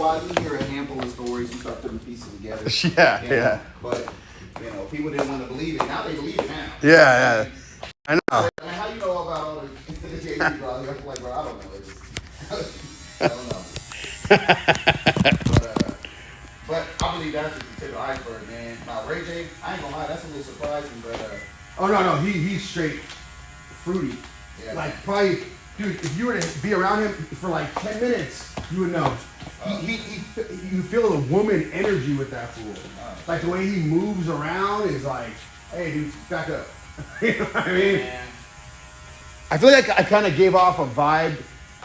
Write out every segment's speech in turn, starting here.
while, you hear a handful of stories, you start putting pieces together. Yeah. But people didn't want to believe it. Now they believe it now. Yeah. I know. I mean, how you know about all the JV, bro? I feel like, bro, I don't know. I don't know. But I believe that's just the tip of the iceberg, man. Now, Ray J, I ain't gonna lie, that's a little surprising, but Oh no, he's straight fruity. Yeah, like man. probably, dude. If you were to be around him for like 10 minutes, you would know. You feel the woman energy with that fool. Like the way he moves around is like, hey, dude, back up. You know what I mean? Man. I feel like I kind of gave off a vibe,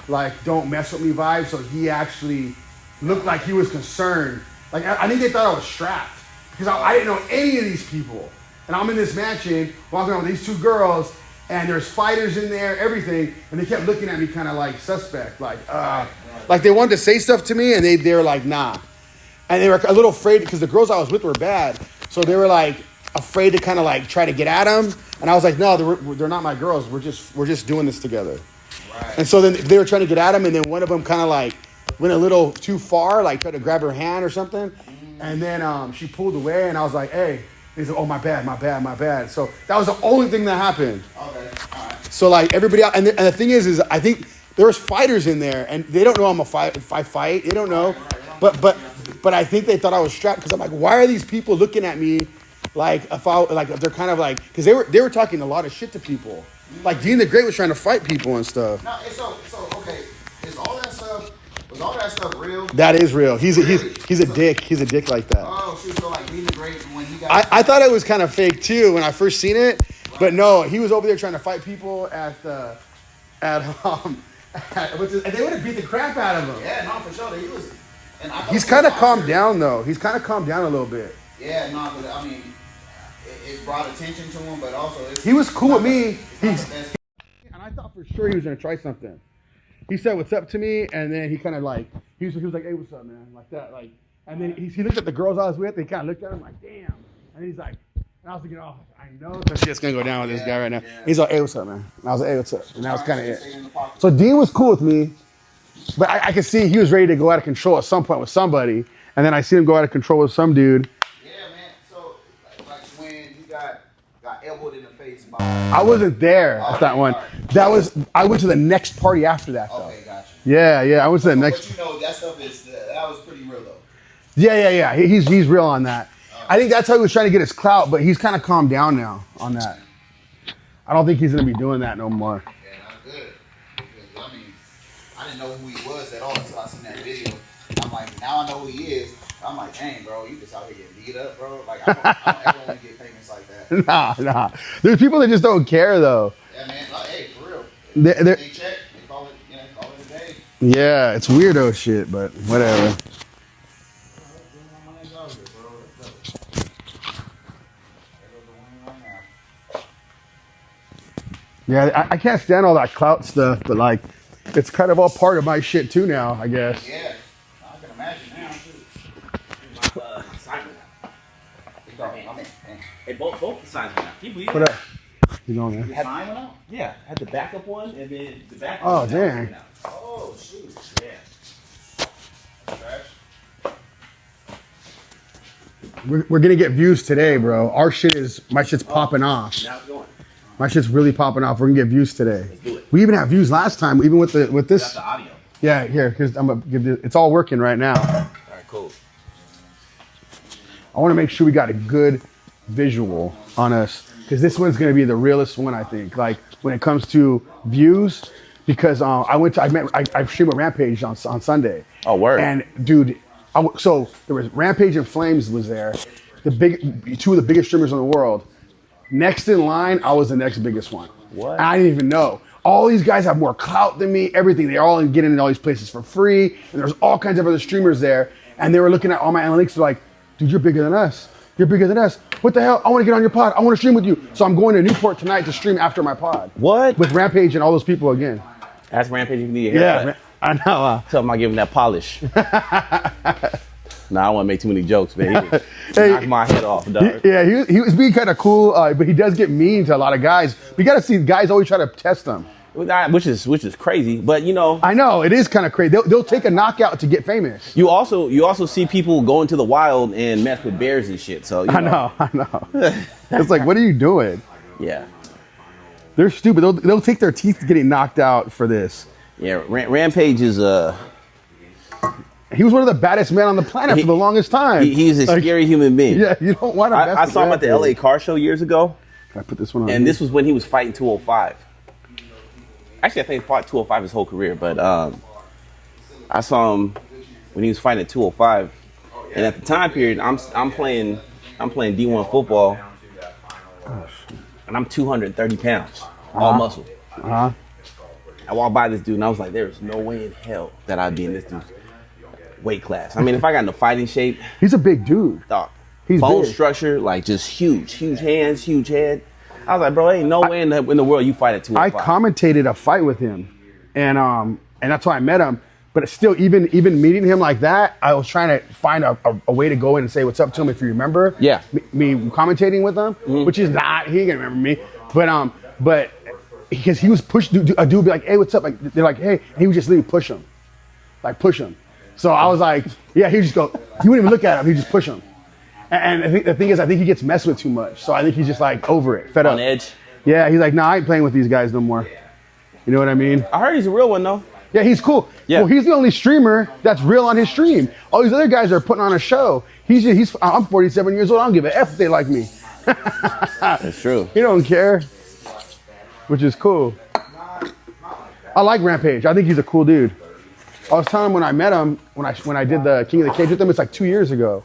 like don't mess with me vibe. So he actually looked like he was concerned. Like I think they thought I was strapped because I didn't know any of these people. And I'm in this mansion walking around with these two girls, and there's fighters in there, everything, and they kept looking at me kind of like suspect, like they wanted to say stuff to me, and they were like, nah. And they were a little afraid because the girls I was with were bad, so they were like afraid to kind of like try to get at them. And I was like, no, they're not my girls. We're just doing this together. Right. And so then they were trying to get at him, and then one of them kind of like went a little too far, like tried to grab her hand or something, and then she pulled away, and I was like, hey. He said, oh, my bad. So that was the only thing that happened. Okay, all right. So like everybody else, and the thing is I think there's fighters in there, and they don't know I'm a fight. If I fight, they don't know. But I think they thought I was strapped because I'm like, why are these people looking at me like if they're kind of like because they were talking a lot of shit to people. Like Dean the Great was trying to fight people and stuff. No, so okay, was all that stuff real? That is real. He's a dick. He's a dick like that. Oh shoot! So like Dean the Great when he got. I thought it was kind of fake too when I first seen it, but no, he was over there trying to fight people and they would have beat the crap out of him. Yeah, no, for sure. He was. And He's kind of calmed down though. He's kind of calmed down a little bit. Yeah, no, but I mean, it brought attention to him, but also he was cool with me. And I thought for sure he was gonna try something. He said what's up to me, and then he kind of like he was like, hey, what's up, man, like that, like. And then he looked at the girls I was with. They kind of looked at him like, damn. And he's like, and I was thinking, oh, I know some shit's gonna go down with this guy right now. Yeah. He's like, hey, what's up, man? And I was like, hey, what's up? And that was kind of it. So Dean was cool with me, but I could see he was ready to go out of control at some point with somebody. And then I see him go out of control with some dude. Yeah, man. So like when he got elbowed in the face by. I wasn't there at that one. Right. I went to the next party after that though. Okay, gotcha. Yeah, I went to the next. But you know that stuff that was pretty real though. Yeah. He's real on that. I think that's how he was trying to get his clout, but he's kind of calmed down now on that. I don't think he's gonna be doing that no more. Yeah, not good. Because, I mean, I didn't know who he was at all until I seen that video. I'm like, now I know who he is. I'm like, dang, bro, you just out here getting beat up, bro. Like, I don't ever want to get famous like that. Nah. There's people that just don't care though. Yeah, man. Like, hey, for real. They check. They call it a day. Yeah, it's weirdo shit, but whatever. Yeah, I can't stand all that clout stuff, but like, it's kind of all part of my shit too now, I guess. Yeah, I can imagine now too. Hey, both the signs went out. Can you believe What that? up? You going there? The sign went out? Yeah, I had the backup one and then the backup Oh, one. dang. Oh, shoot. Yeah. Trash. We're gonna get views today, bro. My shit's popping off. Now it's going. My shit's really popping off. We're gonna get views today. Let's do it. We even had views last time, even with That's this. the audio. Yeah, here's I'm gonna give you. It's all working right now. All right, cool. I want to make sure we got a good visual on us because this one's gonna be the realest one, I think. Like when it comes to views, because I streamed with Rampage on Sunday. Oh, word. And dude, so there was Rampage and Flames was there, two of the biggest streamers in the world. Next in line, I was the next biggest one. What? And I didn't even know. All these guys have more clout than me, everything. They're all getting into all these places for free. And there's all kinds of other streamers there. And they were looking at all my analytics. They're like, dude, you're bigger than us. You're bigger than us. What the hell? I want to get on your pod. I want to stream with you. So I'm going to Newport tonight to stream after my pod. What? With Rampage and all those people again. Ask Rampage if you need a haircut. Yeah, I know. Tell him I give him that polish. Nah, I don't want to make too many jokes, man. He knocked my head off, dog. He was being kind of cool, but he does get mean to a lot of guys. We got to see guys always try to test him. which is crazy. But you know, I know it is kind of crazy. They'll take a knockout to get famous. you also see people go into the wild and mess with bears and shit. So I know. It's like, what are you doing? Yeah, they're stupid. They'll take their teeth getting knocked out for this. Yeah, Rampage is He was one of the baddest men on the planet for the longest time. He's a scary human being. Yeah, you don't want to. I saw him at the LA car show years ago. Can I put this one on? And this was when he was fighting 205. Actually, I think he fought 205 his whole career, but I saw him when he was fighting at 205. And at the time period, I'm playing D1 football, and I'm 230 pounds, all muscle. I walked by this dude, and I was like, "There's no way in hell that I'd be in this dude's weight class." I mean, if I got in the fighting shape, he's a big dude. Dog. He's bone big. Structure, like just huge hands, huge head. I was like, bro, ain't no way in the world you fight at 205. I commentated a fight with him, and that's why I met him. But still, even meeting him like that, I was trying to find a way to go in and say what's up to him, if you remember. Yeah. Me commentating with him, which is not, he ain't gonna remember me. But because he was pushed, a dude would be like, "Hey, what's up?" Like, they're like, "Hey," and he would just literally push him. So I was like, yeah, he would just go, he wouldn't even look at him, he'd just push him. And I think the thing is, I think he gets messed with too much. So I think he's just like over it, fed up. On edge. Yeah, he's like, nah, I ain't playing with these guys no more. You know what I mean? I heard he's a real one though. Yeah, he's cool. Yeah. Well, he's the only streamer that's real on his stream. All these other guys are putting on a show. I'm 47 years old. I don't give a F if they like me. That's true. He don't care, which is cool. I like Rampage. I think he's a cool dude. I was telling him when I met him, when I did the King of the Cage with him, it's like 2 years ago.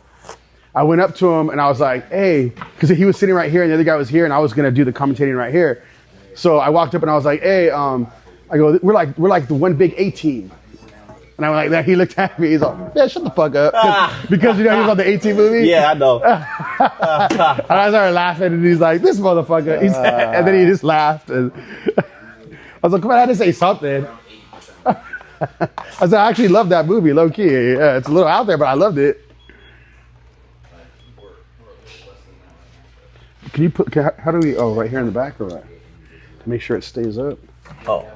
I went up to him and I was like, "Hey," because he was sitting right here and the other guy was here, and I was gonna do the commentating right here. So I walked up and I was like, "Hey," I go, we're like the one big A team." And I was like that. He looked at me. He's like, "Yeah, shut the fuck up," because you know he was on the A-Team movie. Yeah, I know. And I started laughing, and he's like, "This motherfucker." He said, and then he just laughed. And I was like, "Come on, I had to say something." I said, "I actually love that movie, low key. Yeah, it's a little out there, but I loved it." Can you put? How do we? Oh, right here in the back, or what? To make sure it stays up. Oh.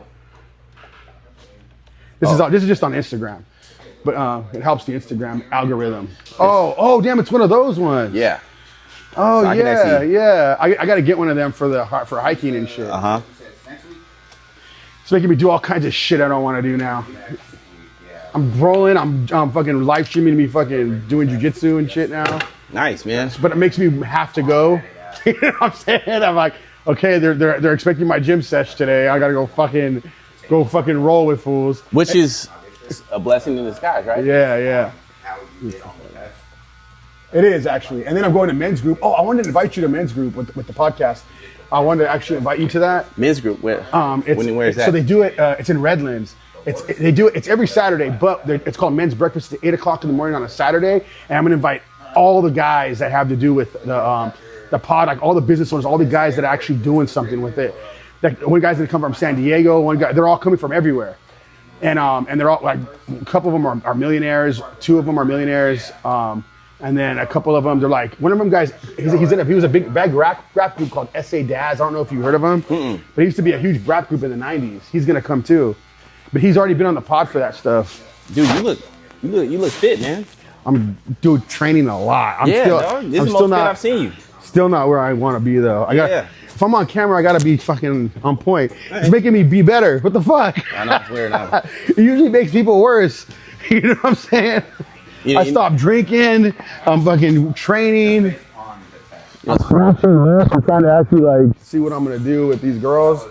This is just on Instagram, but it helps the Instagram algorithm. Oh, damn! It's one of those ones. Yeah. Oh, so yeah. I got to get one of them for hiking and shit. It's making me do all kinds of shit I don't want to do now. I'm rolling. I'm fucking live streaming me fucking doing jujitsu and shit now. Nice, man. But it makes me have to go. You know what I'm saying? I'm like, okay, they're expecting my gym sesh today. I gotta go fucking roll with fools. Which is a blessing in disguise, right? Yeah. It is actually. And then I'm going to men's group. Oh, I wanted to invite you to men's group with the podcast. I wanted to actually invite you to that. Men's group, where? Where is that? So they do it. It's in Redlands. They do it. It's every Saturday, but it's called Men's Breakfast at 8:00 in the morning on a Saturday. And I'm gonna invite all the guys that have to do with the pod, like all the business owners, all the guys that are actually doing something with it. Like one guy's gonna come from San Diego. One guy, they're all coming from everywhere, and they're all like a couple of them are millionaires. 2 of them are millionaires. And then a couple of them, they're like, one of them guys, he was a big rap group called S.A. Daz. I don't know if you heard of him, but he used to be a huge rap group in the 90s. He's gonna come too, but he's already been on the pod for that stuff. Dude, you look fit, man. I'm training a lot. This is the most fit I've seen you. Still not where I want to be though. If I'm on camera, I gotta be fucking on point. It's making me be better. What the fuck? I know, it's weird now. It usually makes people worse. You know what I'm saying? I stopped drinking. I'm fucking training. I'm scratching this. I'm trying to actually like see what I'm gonna do with these girls,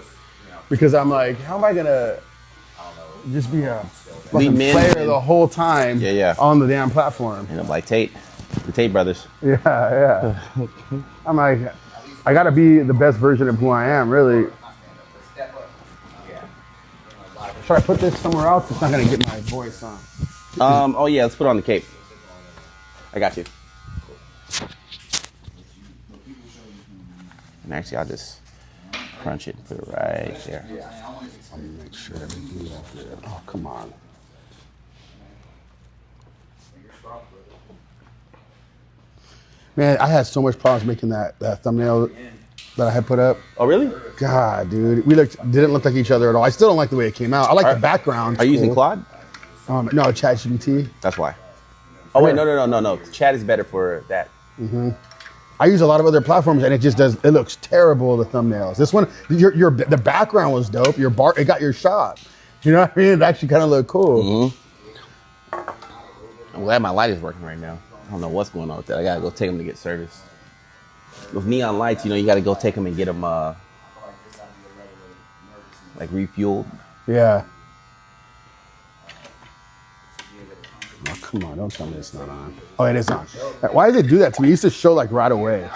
because I'm like, how am I gonna just be a fucking player the whole time on the damn platform? And I'm like the Tate brothers. Yeah. I'm like, I gotta be the best version of who I am, really. Should I put this somewhere else? It's not gonna get my voice on. Oh yeah, let's put it on the cape. I got you. And actually, I'll just crunch it and put it right there. I'll make sure everything's up there. Oh, come on. Man, I had so much problems making that thumbnail that I had put up. Oh, really? God, dude, we didn't look like each other at all. I still don't like the way it came out. I like the background. Are you using Claude? No, ChatGPT. That's why. Oh wait, no. Chat is better for that. I use a lot of other platforms, and it just does. It looks terrible. The thumbnails. This one, the background was dope. It got your shot. You know what I mean? It actually kind of looked cool. I'm glad my light is working right now. I don't know what's going on with that. I gotta go take them to get service. Those neon lights, you gotta go take them and get them like refueled. Yeah. Oh, come on, don't tell me it's not on. Oh, it is on. Why did they do that to me? It used to show like right away.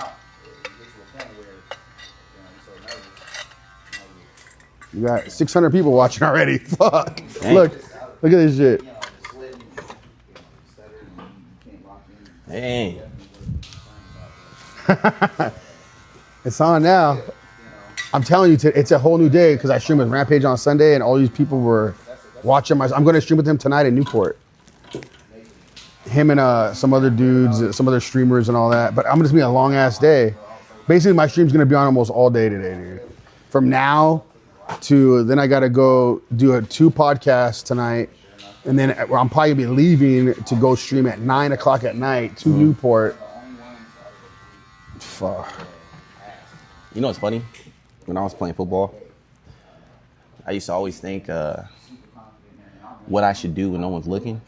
You got 600 people watching already. Fuck. Dang. Look at this shit. Hey. It's on now. I'm telling you, it's a whole new day because I streamed with Rampage on Sunday and all these people were watching I'm going to stream with him tonight in Newport. Him and some other dudes, some other streamers and all that. But I'm going to be a long ass day. Basically, my stream's going to be on almost all day today, dude. From now to then I got to go do 2 podcasts tonight. And then I'm probably going to be leaving to go stream at 9 o'clock at night to Newport. Fuck. You know what's funny? When I was playing football, I used to always think what I should do when no one's looking.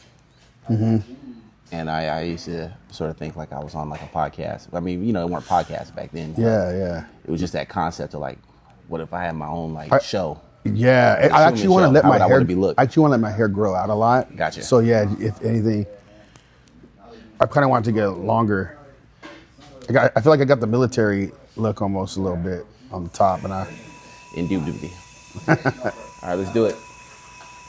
And I used to sort of think like I was on like a podcast. I mean, it weren't podcasts back then. Yeah. It was just that concept of like, what if I had my own show? Yeah, I actually want to let my hair. Look? I actually want to let my hair grow out a lot. Gotcha. So yeah, if anything, I kind of want it to get longer. I feel like I got the military look almost a little bit on the top, and Indubitably. All right, let's do it.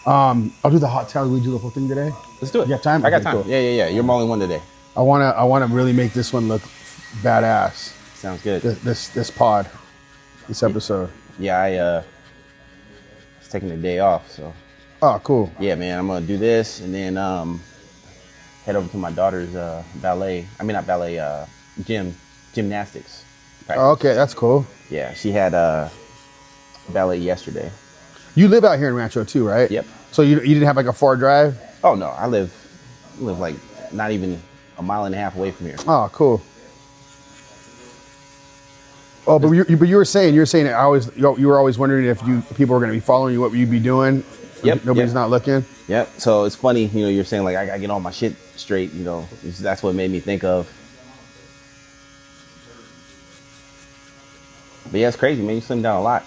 I'll do the hot towel. We do the whole thing today. Let's do it. You have time? I got Okay, time. cool. Yeah. You're my only one today. I wanna really make this one look badass. Sounds good. This pod, this episode. Yeah, I was taking the day off, so. Oh, cool. Yeah, man, I'm gonna do this and then head over to my daughter's gymnastics practice. Oh, okay, that's cool. Yeah, she had ballet yesterday. You live out here in Rancho too, right? Yep. So you didn't have like a far drive? Oh no, I live like not even a mile and a half away from here. Oh, cool. Oh, but you were saying you were always wondering if people were going to be following you, what you'd be doing. Yep. Nobody's not looking. Yep. So it's funny, you're saying like I gotta get all my shit straight. That's what made me think of. But yeah, it's crazy, man. You slimmed down a lot.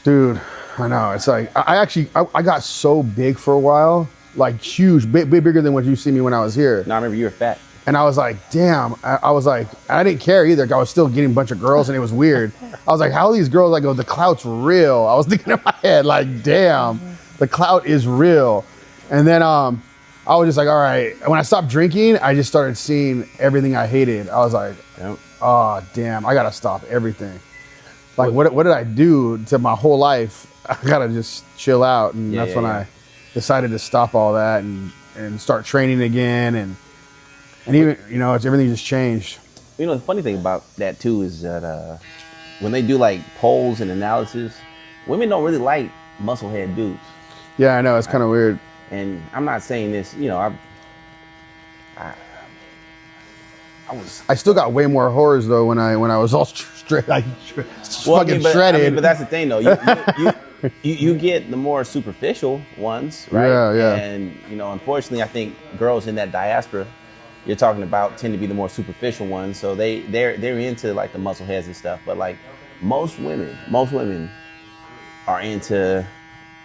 Dude, I know. It's like, I got so big for a while, like huge, big bigger than what you see me when I was here. No, I remember you were fat. And I was like, damn. I was like, I didn't care either. I was still getting a bunch of girls and it was weird. I was like, how are these girls? I go, the clout's real. I was thinking in my head, like, damn, the clout is real. And then I was just like, all right. When I stopped drinking, I just started seeing everything I hated. I was like, Yep. oh, damn, I got to stop everything. Like, what did I do to my whole life? I got to just chill out. And that's when I decided to stop all that and start training again. And even, everything just changed. The funny thing about that too is that when they do like polls and analysis, women don't really like musclehead dudes. Yeah, I know. It's kind of weird. And I'm not saying this, I still got way more horrors though when I was all straight, like fucking shredded. But that's the thing though. You get the more superficial ones, right? Yeah. And unfortunately, I think girls in that diaspora you're talking about tend to be the more superficial ones. So they're into like the muscle heads and stuff. But like most women are into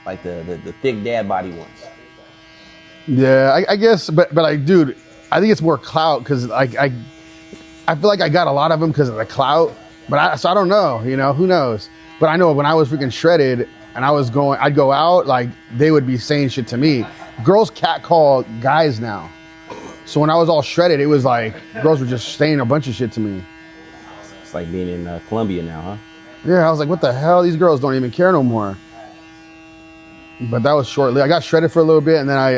like the thick dad body ones. Yeah, I guess, but like, dude, I think it's more clout because I feel like I got a lot of them because of the clout. But so I don't know, who knows? But I know when I was freaking shredded and I'd go out, like they would be saying shit to me. Girls catcall guys now. So when I was all shredded, it was like girls were just saying a bunch of shit to me. It's like being in Colombia now, huh? Yeah, I was like, what the hell? These girls don't even care no more. But that was shortly. I got shredded for a little bit, and then I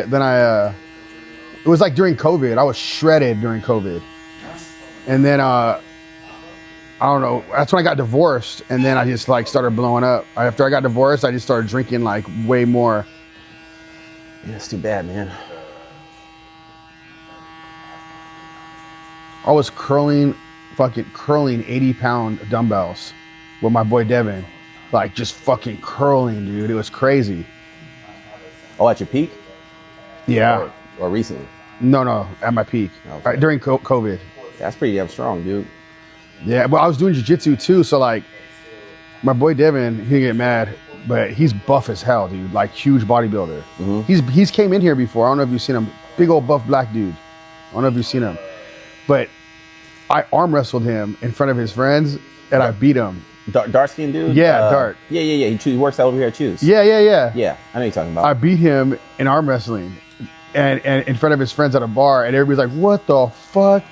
it was like during COVID. I was shredded during COVID, and then I don't know. That's when I got divorced, and then I just like started blowing up. After I got divorced, I just started drinking like way more. Yeah, it's too bad, man. I was fucking curling 80-pound dumbbells with my boy Devin. Like just fucking curling, dude. It was crazy. Oh, at your peak? Yeah. Or recently? No, at my peak. Okay. During COVID. That's pretty damn strong, dude. Yeah, but I was doing jiu-jitsu too, so like my boy Devin, he didn't get mad, but he's buff as hell, dude. Like huge bodybuilder. Mm-hmm. He's came in here before. I don't know if you've seen him. Big old buff black dude. I don't know if you've seen him. But I arm wrestled him in front of his friends, and I beat him. Dark skin dude? Yeah, Dart. Yeah. He works out over here at Choose. Yeah. Yeah, I know what you're talking about. I beat him in arm wrestling, and in front of his friends at a bar, and everybody's like, "What the fuck?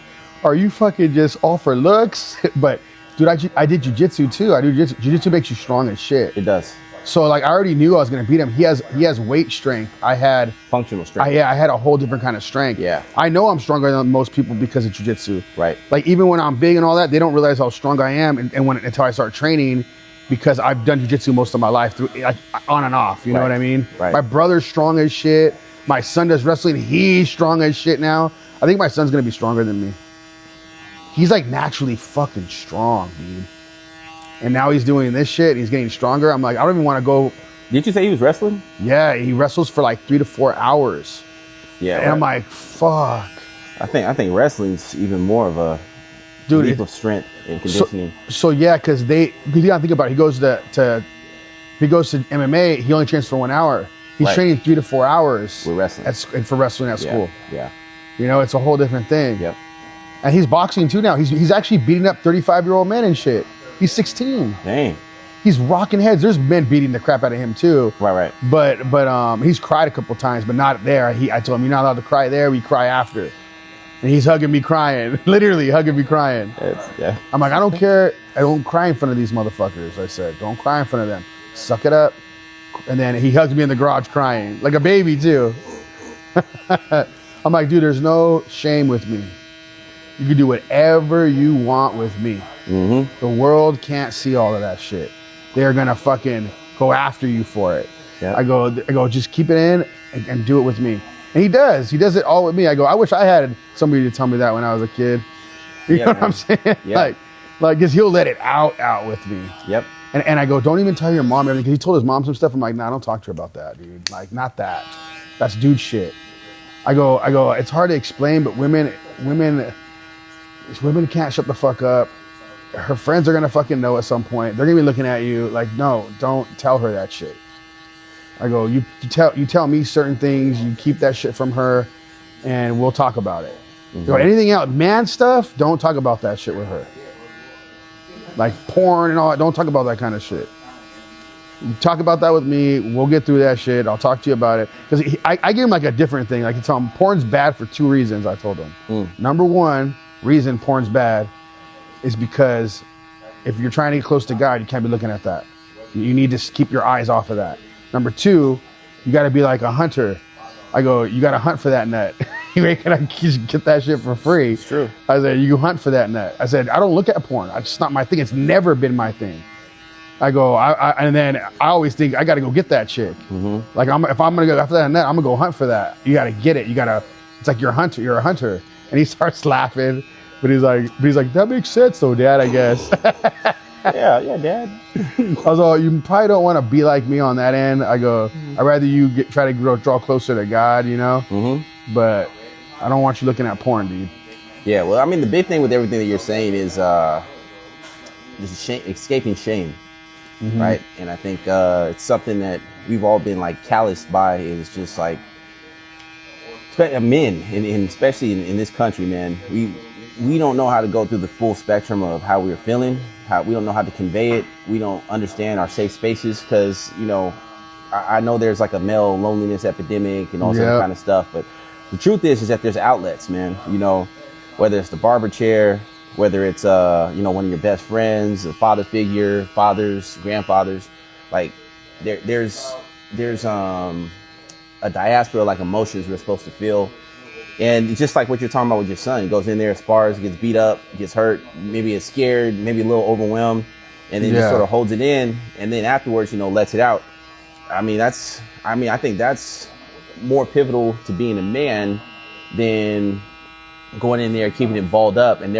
Are you fucking just all for looks?" But dude, I did jujitsu too. I do jujitsu. Jujitsu makes you strong as shit. It does. So like I already knew I was gonna beat him. He has weight strength. I had functional strength. I had a whole different kind of strength. Yeah. I know I'm stronger than most people because of jujitsu. Right. Like even when I'm big and all that, they don't realize how strong I am, until I start training, because I've done jujitsu most of my life through like, on and off. You know what I mean? Right. My brother's strong as shit. My son does wrestling. He's strong as shit now. I think my son's gonna be stronger than me. He's like naturally fucking strong, dude. And now he's doing this shit. He's getting stronger. I'm like, I don't even want to go. Did you say he was wrestling? Yeah, he wrestles for like 3 to 4 hours. Yeah. And I'm like, fuck. I think wrestling's even more of a leap of strength and conditioning. So yeah, because you gotta think about it. He goes to MMA. He only trains for 1 hour. He's training 3 to 4 hours with wrestling for wrestling at school. Yeah. You know, it's a whole different thing. Yep. And he's boxing too now. He's actually beating up 35-year-old men and shit. He's 16. Dang. He's rocking heads. There's men beating the crap out of him too. Right. But he's cried a couple times, but not there. I told him, you're not allowed to cry there. We cry after. And he's hugging me crying. Literally hugging me crying. I'm like, I don't care. I don't cry in front of these motherfuckers. I said, don't cry in front of them. Suck it up. And then he hugs me in the garage crying. Like a baby too. I'm like, dude, there's no shame with me. You can do whatever you want with me. Mm-hmm. The world can't see all of that shit. They're gonna fucking go after you for it. Yep. I go, just keep it in and do it with me. And he does. He does it all with me. I go, I wish I had somebody to tell me that when I was a kid. You know what I'm saying? Yeah. Like, cause he'll let it out with me. Yep. And I go, don't even tell your mom everything. Cause he told his mom some stuff. I'm like, nah, don't talk to her about that, dude. Like, not that. That's dude shit. I go, it's hard to explain, but women can't shut the fuck up. Her friends are gonna fucking know at some point. They're gonna be looking at you like, no, don't tell her that shit. I go, you tell me certain things, you keep that shit from her, and we'll talk about it. Mm-hmm. So anything else, man stuff, don't talk about that shit with her. Like porn and all that, don't talk about that kind of shit. You talk about that with me, we'll get through that shit. I'll talk to you about it. Because I gave him like a different thing. Like I tell him, porn's bad for 2 reasons, I told him. Number 1 reason porn's bad is because if you're trying to get close to God, you can't be looking at that. You need to keep your eyes off of that. Number 2, you got to be like a hunter. I go, you got to hunt for that nut. You ain't gonna get that shit for free. It's true. I said, you hunt for that nut. I said, I don't look at porn. It's not my thing. It's never been my thing. I go, and then I always think I got to go get that chick. Mm-hmm. Like if I'm gonna go after that nut, I'm gonna go hunt for that. You got to get it. It's like you're a hunter. You're a hunter. And he starts laughing. But he's like, that makes sense though, Dad, I guess. yeah, Dad. I was like, you probably don't want to be like me on that end. I go, I'd rather you try to draw closer to God, you know? Mm-hmm. But I don't want you looking at porn, dude. Yeah, well, I mean, the big thing with everything that you're saying is just escaping shame, right? And I think it's something that we've all been like calloused by, is just like, men, and especially in this country, man, we don't know how to go through the full spectrum of how we're feeling. We don't know how to convey it. We don't understand our safe spaces because, you know, I know there's like a male loneliness epidemic and all that kind of stuff. But the truth is that there's outlets, man. You know, whether it's the barber chair, whether it's, you know, one of your best friends, a father figure, fathers, grandfathers, like there's a diaspora like emotions we're supposed to feel. And just like what you're talking about with your son, he goes in there, spars, gets beat up, gets hurt, maybe is scared, maybe a little overwhelmed, and then just sort of holds it in, and then afterwards, lets it out. I think that's more pivotal to being a man than going in there, keeping it balled up and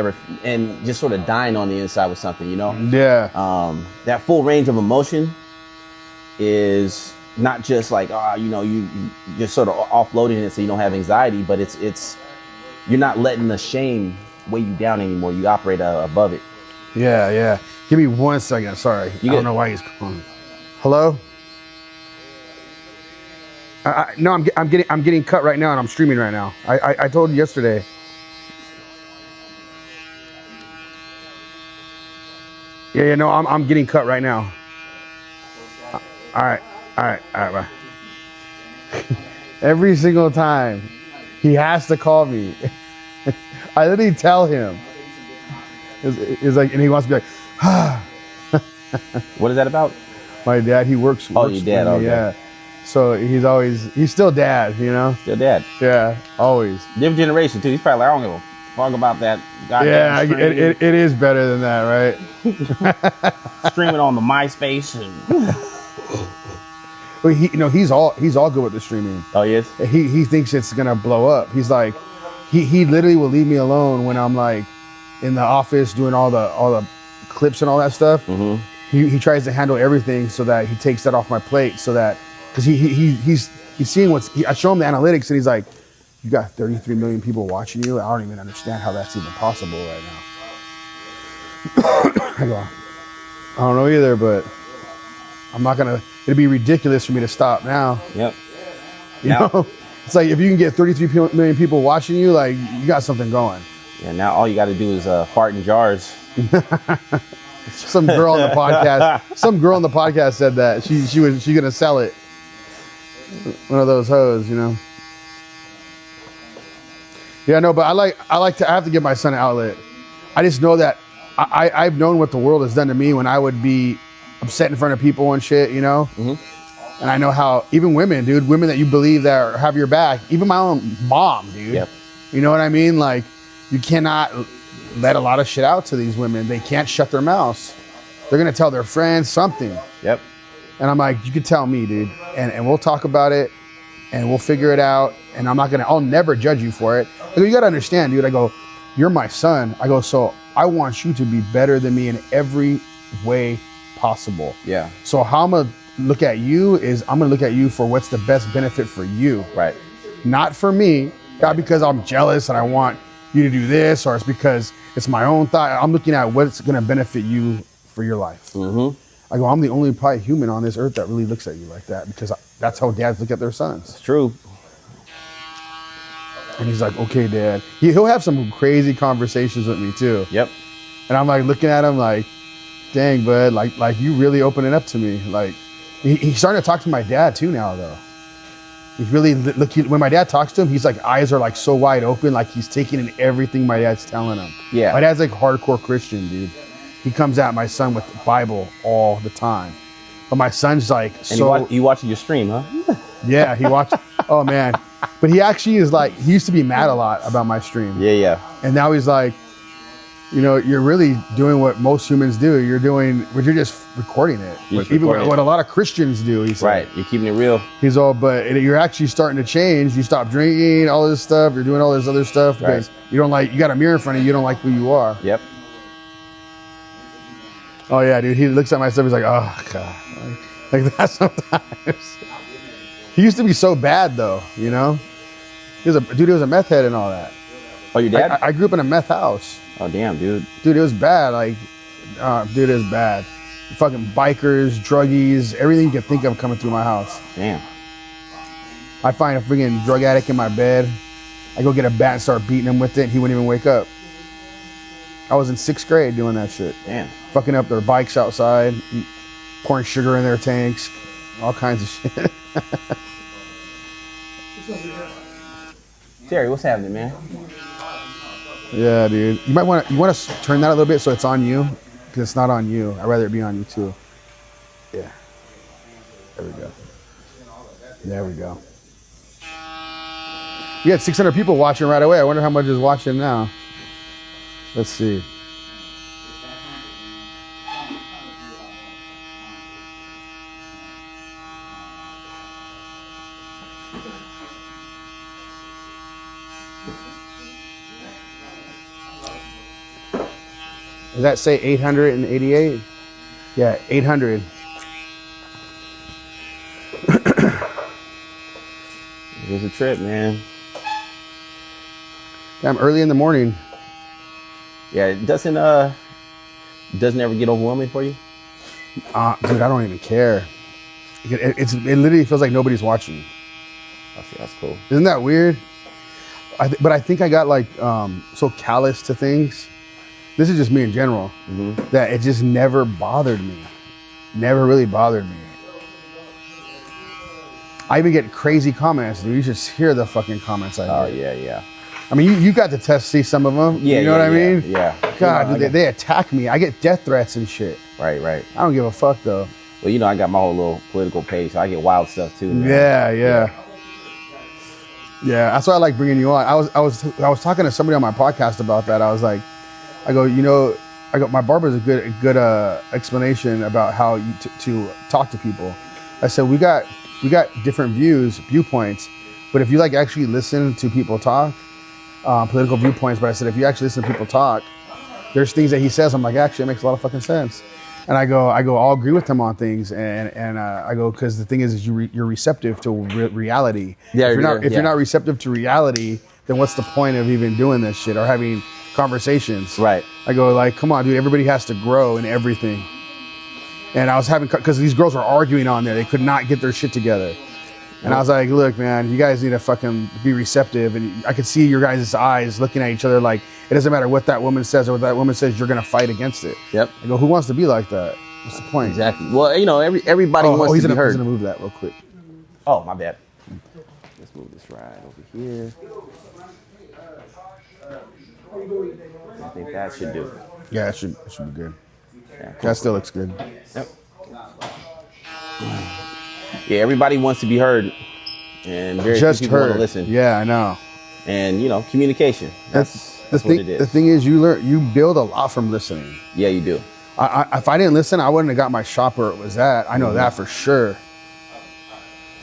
just sort of dying on the inside with something, Yeah. That full range of emotion is not just like, you just sort of offloading it so you don't have anxiety, but it's you're not letting the shame weigh you down anymore. You operate above it. Yeah. Give me 1 second. Sorry. I don't know why he's calling. Hello? No, I'm getting cut right now, and I'm streaming right now. I told you yesterday. Yeah. No, I'm getting cut right now. All right, bye. Every single time, he has to call me. I literally tell him. It's like, and he wants to be like, What is that about? My dad, he works. Oh, your dad, okay. Yeah. So he's still dad, Still dad. Yeah, always. Different generation too. He's probably like, I don't give a fuck about that. Yeah, it is better than that, right? Streaming on the MySpace. But he's all good with the streaming. Oh, he is? He thinks it's gonna blow up. He's like, he literally will leave me alone when I'm like in the office doing all the clips and all that stuff. Mm-hmm. He tries to handle everything so that he takes that off my plate, so that because he's seeing I show him the analytics and he's like, you got 33 million people watching you. I don't even understand how that's even possible right now. I go, I don't know either, but I'm not gonna. It'd be ridiculous for me to stop now. Yep. You know, it's like if you can get 33 million people watching you, like you got something going. Yeah. Now all you got to do is fart in jars. Some girl on the podcast said that she gonna sell it. One of those hoes, Yeah, no, but I have to give my son an outlet. I just know that I've known what the world has done to me when I would be upset in front of people and shit, Mm-hmm. And I know how even women that you believe that have your back, even my own mom, dude. Yep. You know what I mean? Like, you cannot let a lot of shit out to these women. They can't shut their mouths. They're gonna tell their friends something. Yep. And I'm like, you can tell me, dude, and we'll talk about it, and we'll figure it out. And I'll never judge you for it. I go, you gotta understand, dude. I go, you're my son. I go, so I want you to be better than me in every way possible. Yeah. So how I'm gonna look at you is I'm gonna look at you for what's the best benefit for you. Right. Not for me, not because I'm jealous and I want you to do this, or it's because it's my own thought. I'm looking at what's gonna benefit you for your life. Mm-hmm. I go, I'm the only probably human on this earth that really looks at you like that, because that's how dads look at their sons. It's true. And he's like, okay, Dad. He'll have some crazy conversations with me too. Yep. And I'm like looking at him like, dang, bud, like you really opening up to me. Like he's starting to talk to my dad too now, though. He's really when my dad talks to him, he's like eyes are like so wide open, like he's taking in everything my dad's telling him. Yeah. My dad's like hardcore Christian, dude. He comes at my son with the Bible all the time. But my son's like, and you watching your stream, huh? Yeah, he watched. Oh man. But he actually is like, he used to be mad a lot about my stream. Yeah. And now he's like, you're really doing what most humans do. You're just recording it. What a lot of Christians do. He's right. You're keeping it real. He's all, but you're actually starting to change. You stop drinking, all this stuff. You're doing all this other stuff because you got a mirror in front of you. You don't like who you are. Yep. Oh yeah, dude. He looks at my stuff. He's like, oh God, like that sometimes. He used to be so bad though, He was a meth head and all that. Oh, your dad? I grew up in a meth house. Oh, damn, dude. Dude, it was bad. Like, dude, it was bad. Fucking bikers, druggies, everything you can think of coming through my house. Damn. I find a freaking drug addict in my bed. I go get a bat and start beating him with it, and he wouldn't even wake up. I was in 6th grade doing that shit. Damn. Fucking up their bikes outside, pouring sugar in their tanks, all kinds of shit. Terry, what's happening, man? Yeah, dude. You want to turn that a little bit so it's on you, because it's not on you. I'd rather it be on you too. Yeah. There we go. We had 600 people watching right away. I wonder how much is watching now. Let's see. Does that say 888? Yeah, 800. It was a trip, man. Damn, early in the morning. Yeah, it doesn't ever get overwhelming for you? Dude, I don't even care. It literally feels like nobody's watching. I see, that's cool. Isn't that weird? But I think I got like so callous to things. This is just me in general. That it just never bothered me. Never really bothered me. I even get crazy comments, dude. You should hear the fucking comments I get. Oh, yeah. I mean, you got to see some of them. Yeah, you know what I mean? Yeah. God, dude, they attack me. I get death threats and shit. Right. I don't give a fuck though. Well, you know, I got my whole little political page, so I get wild stuff too, man. Yeah. That's why I like bringing you on. I was talking to somebody on my podcast about that. I go, my barber's a good explanation about how you to talk to people. I said we got different viewpoints, but if you like actually listen to people talk, political viewpoints. But I said if you actually listen to people talk, there's things that he says. I'm like, actually, it makes a lot of fucking sense. And I go, I'll agree with him on things, and I go, because the thing is you're receptive to reality. Yeah, if you're not receptive to reality, then what's the point of even doing this shit or having conversations? Right. I go, like, come on, dude, everybody has to grow in everything. And I was because these girls were arguing on there, they could not get their shit together. And I was like, look, man, you guys need to fucking be receptive. And I could see your guys' eyes looking at each other like, it doesn't matter what that woman says or what that woman says, you're going to fight against it. Yep. I go, who wants to be like that? What's the point? Exactly. Well, you know, everybody wants to be heard. He's going to move that real quick. Oh, my bad. Let's move this right over here. I think that should do. Yeah, it should be good. Yeah, cool. That still looks good. Yep. Yeah, everybody wants to be heard, and very few people want to listen. Yeah, I know. And you know, communication. That's what it is. The thing is, you build a lot from listening. Yeah, you do. If I didn't listen, I wouldn't have got my shop where it was at. I know that for sure.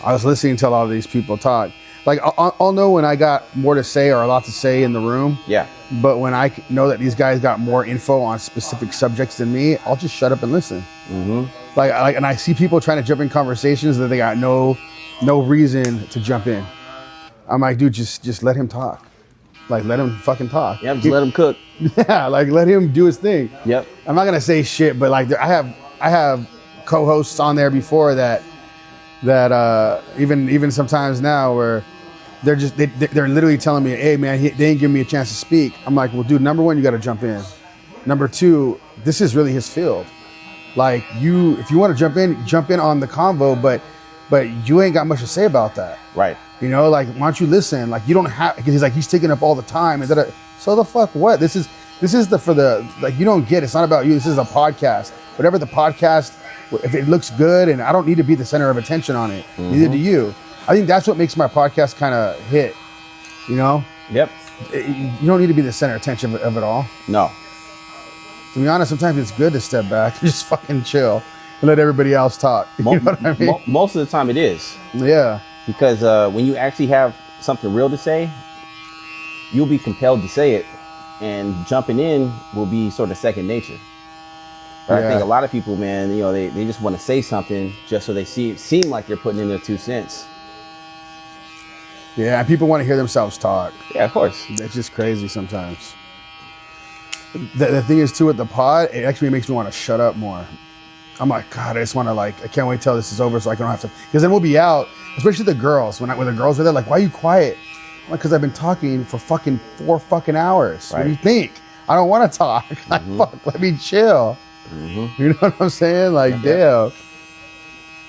I was listening to a lot of these people talk. Like I'll know when I got more to say or a lot to say in the room. Yeah. But when I know that these guys got more info on specific subjects than me, I'll just shut up and listen. Mm-hmm. Like, and I see people trying to jump in conversations that they got no reason to jump in. I'm like, dude, just let him talk. Like, let him fucking talk. Yeah, just let him cook. Yeah, like let him do his thing. Yep. I'm not gonna say shit, but like I have co-hosts on there before that even sometimes now where they're literally telling me, hey man, they didn't give me a chance to speak. I'm like, well, dude, number one, you got to jump in. Number two, this is really his field. Like if you want to jump in on the convo, but you ain't got much to say about that. Right. You know, like, why don't you listen? Like, you don't have, because he's taking up all the time. And so the fuck what? This is like, you don't get it. It's not about you. This is a podcast. Whatever the podcast, if it looks good, and I don't need to be the center of attention on it, neither do you. I think that's what makes my podcast kind of hit, you know? Yep. You don't need to be the center of attention of it all. No. To be honest, sometimes it's good to step back and just fucking chill and let everybody else talk. You know what I mean? Most of the time it is. Yeah. Because when you actually have something real to say, you'll be compelled to say it, and jumping in will be sort of second nature. But I think a lot of people, man, you know, they just want to say something just so they seem like they're putting in their 2 cents. Yeah, and people want to hear themselves talk. Yeah, of course. It's just crazy sometimes. The thing is, too, with the pod, it actually makes me want to shut up more. I'm like, God, I just want to, like, I can't wait till this is over so I don't have to, because then we'll be out, especially the girls. When the girls are there, like, why are you quiet? I'm like, because I've been talking for fucking 4 fucking hours. Right. What do you think? I don't want to talk. Like, fuck, let me chill. You know what I'm saying? Like, damn.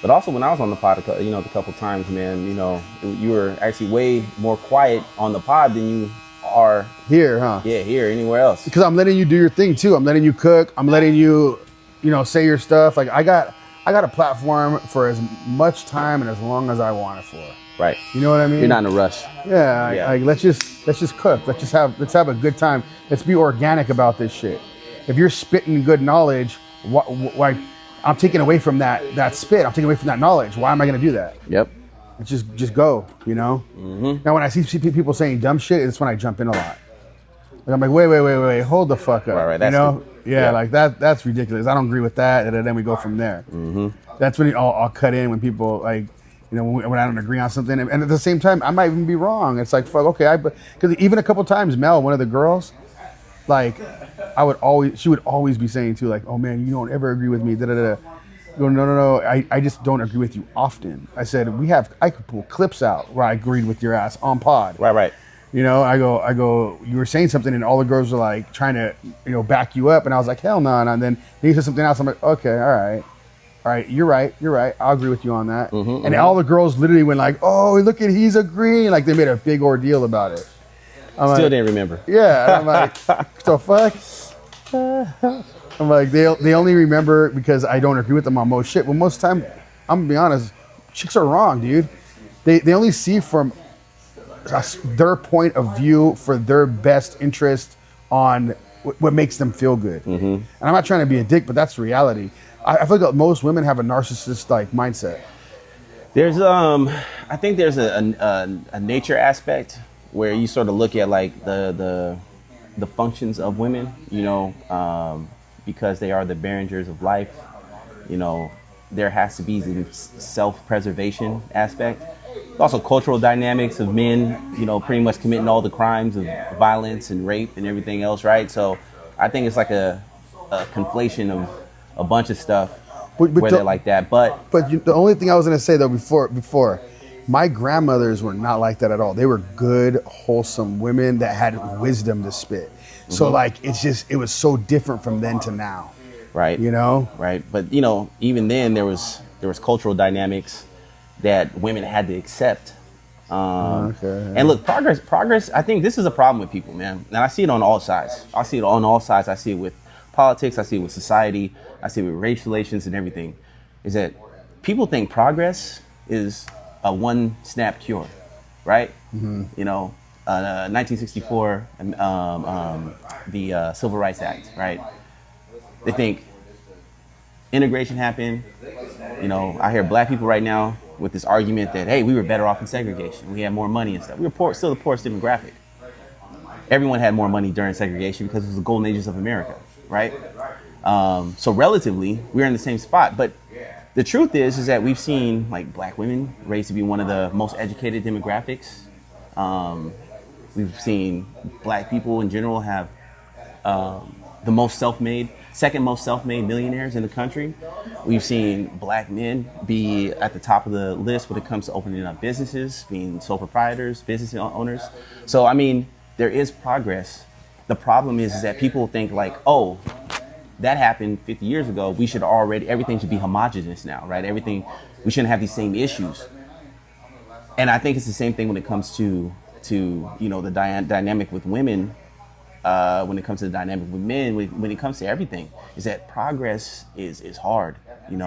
But also, when I was on the pod, you know, the couple times, man, you know, you were actually way more quiet on the pod than you are here, huh? Yeah, here, anywhere else. Because I'm letting you do your thing too. I'm letting you cook. I'm letting you, you know, say your stuff. Like I got a platform for as much time and as long as I want it for. Right. You know what I mean? You're not in a rush. Yeah, Yeah. like let's just cook. Let's have a good time. Let's be organic about this shit. If you're spitting good knowledge, why I'm taking away from that spit. I'm taking away from that knowledge. Why am I gonna do that? Yep. It's just go. You know. Mm-hmm. Now when I see people saying dumb shit, it's when I jump in a lot. Like I'm like, wait, hold the fuck up. Right. You know? Yeah, like that's ridiculous. I don't agree with that, and then we go from there. Mm-hmm. That's when I'll cut in when people like. You know, when I don't agree on something, and at the same time, I might even be wrong. It's like, fuck, okay, because even a couple times, Mel, one of the girls, like, she would always be saying too, like, oh man, you don't ever agree with me, da da da. Go, no, I just don't agree with you often. I said, I could pull clips out where I agreed with your ass on pod. Right. You know, I go, you were saying something, and all the girls were like trying to, back you up, and I was like, hell no, and then he said something else. I'm like, okay, all right, you're right. I'll agree with you on that. And all the girls literally went like, oh, look at, he's agreeing. Like they made a big ordeal about it. Still didn't remember. Yeah. And I'm like, the fuck? I'm like, they only remember because I don't agree with them on most shit. Well, most time, I'm gonna be honest, chicks are wrong, dude. They only see from their point of view for their best interest on what makes them feel good. And I'm not trying to be a dick, but that's the reality. I feel like most women have a narcissist like mindset. There's I think there's a nature aspect where you sort of look at like the functions of women, because they are the bearers of life. There has to be the self-preservation aspect. Also cultural dynamics of men, pretty much committing all the crimes of violence and rape and everything else, right? So I think it's like a conflation of a bunch of stuff where they're like that. But the only thing I was going to say though before, my grandmothers were not like that at all. They were good, wholesome women that had wisdom to spit. So like it was so different from then to now. Right. Right. But even then there was cultural dynamics that women had to accept. And look, progress, I think this is a problem with people, man. And I see it on all sides. I see it with politics, I see it with society, I see it with race relations and everything, is that people think progress is a one snap cure, right? 1964, the Civil Rights Act, right? They think integration happened. I hear black people right now with this argument that, hey, we were better off in segregation. We had more money and stuff. We were still the poorest demographic. Everyone had more money during segregation because it was the golden ages of America, right? So relatively, we're in the same spot. But the truth is that we've seen like black women raised to be one of the most educated demographics. We've seen black people in general have the second most self-made millionaires in the country. We've seen black men be at the top of the list when it comes to opening up businesses, being sole proprietors, business owners. So, I mean, there is progress. The problem is that people think like, oh, that happened 50 years ago. Everything should be homogenous now, right? We shouldn't have these same issues. And I think it's the same thing when it comes to the dynamic with women, when it comes to the dynamic with men, when it comes to everything, is that progress is hard, and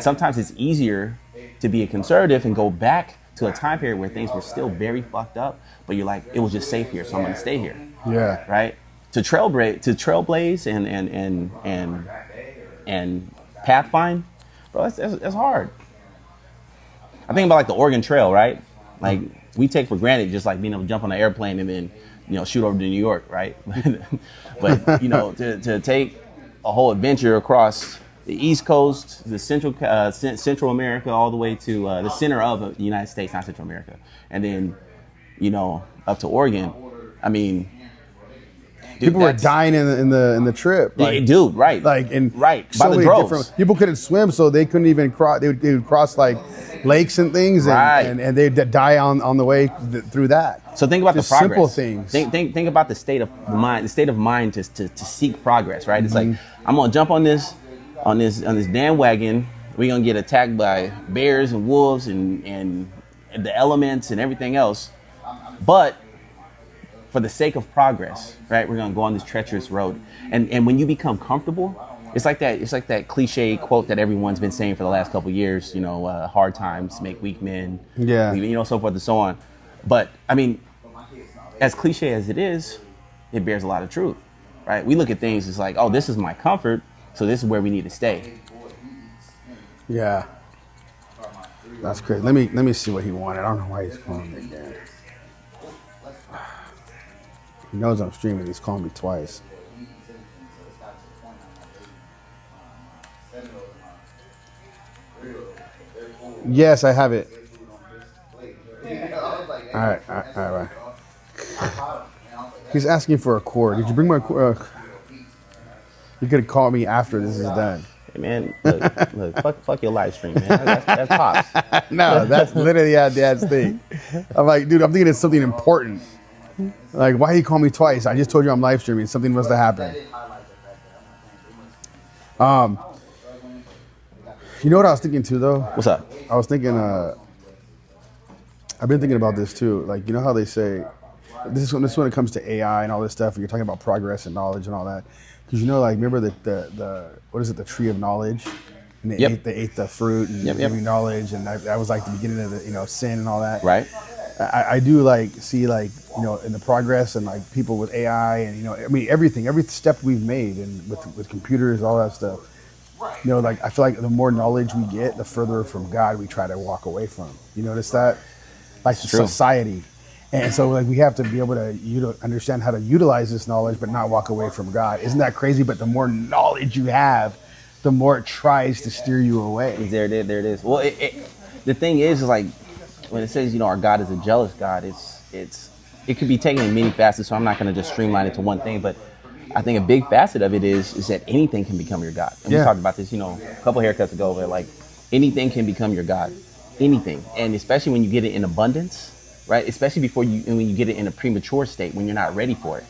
sometimes it's easier to be a conservative and go back to a time period where things were still very fucked up, but you're like, it was just safe here, so I'm gonna stay here. Yeah. Right? To trailblaze and pathfind, bro, that's hard. I think about like the Oregon Trail, right? Like we take for granted just like being able to jump on an airplane and then shoot over to New York, right? But to take a whole adventure across the East Coast, the Central America, all the way to the center of the United States, not Central America, and then up to Oregon. I mean, dude, people were dying in the trip. Like, dude, right? Like right so by the many droves. different people couldn't swim, so they couldn't even cross. They would cross like lakes and things, and they'd die on the way through that. So think about just the progress. Simple things. Think about the state of mind to seek progress, right? It's like I'm gonna jump on this bandwagon. We're gonna get attacked by bears and wolves and the elements and everything else, but for the sake of progress, right? We're gonna go on this treacherous road. And when you become comfortable It's like that cliche quote that everyone's been saying for the last couple of years. You know, hard times make weak men. Yeah. You know, so forth and so on. But I mean, as cliche as it is, it bears a lot of truth, right? We look at things as like, oh, this is my comfort, so this is where we need to stay. Yeah. That's crazy. Let me see what he wanted. I don't know why he's calling me again. He knows I'm streaming. He's calling me twice. Yes, I have it. All right. He's asking for a cord. Did you bring my cord? You could have called me after this is done. Hey man, look, fuck your live stream, man. That's pops. No, that's literally how Dad's thing. I'm like, dude, I'm thinking it's something important. Like, why you call me twice? I just told you I'm live streaming. Something must have happened. You know what I was thinking too, though? What's up? I was thinking, I've been thinking about this too. Like, you know how they say, this is when it comes to AI and all this stuff, and you're talking about progress and knowledge and all that. Because you know, like, remember the what is it, the tree of knowledge? And they ate the fruit and gave me knowledge, and that was like the beginning of the, sin and all that. Right. I do like see like, in the progress and like people with AI and, I mean, everything, every step we've made and with computers, all that stuff. Like I feel like the more knowledge we get, the further from God we try to walk away from. You notice that? Like society. And so like we have to be able to understand how to utilize this knowledge but not walk away from God. Isn't that crazy? But the more knowledge you have, the more it tries to steer you away. There it is. Well, the thing is like when it says, our God is a jealous God, it could be taken in many facets, so I'm not going to just streamline it to one thing, but I think a big facet of it is that anything can become your God. And we talked about this, a couple haircuts ago, but like anything can become your God. Anything. And especially when you get it in abundance, right? Especially when you get it in a premature state, when you're not ready for it,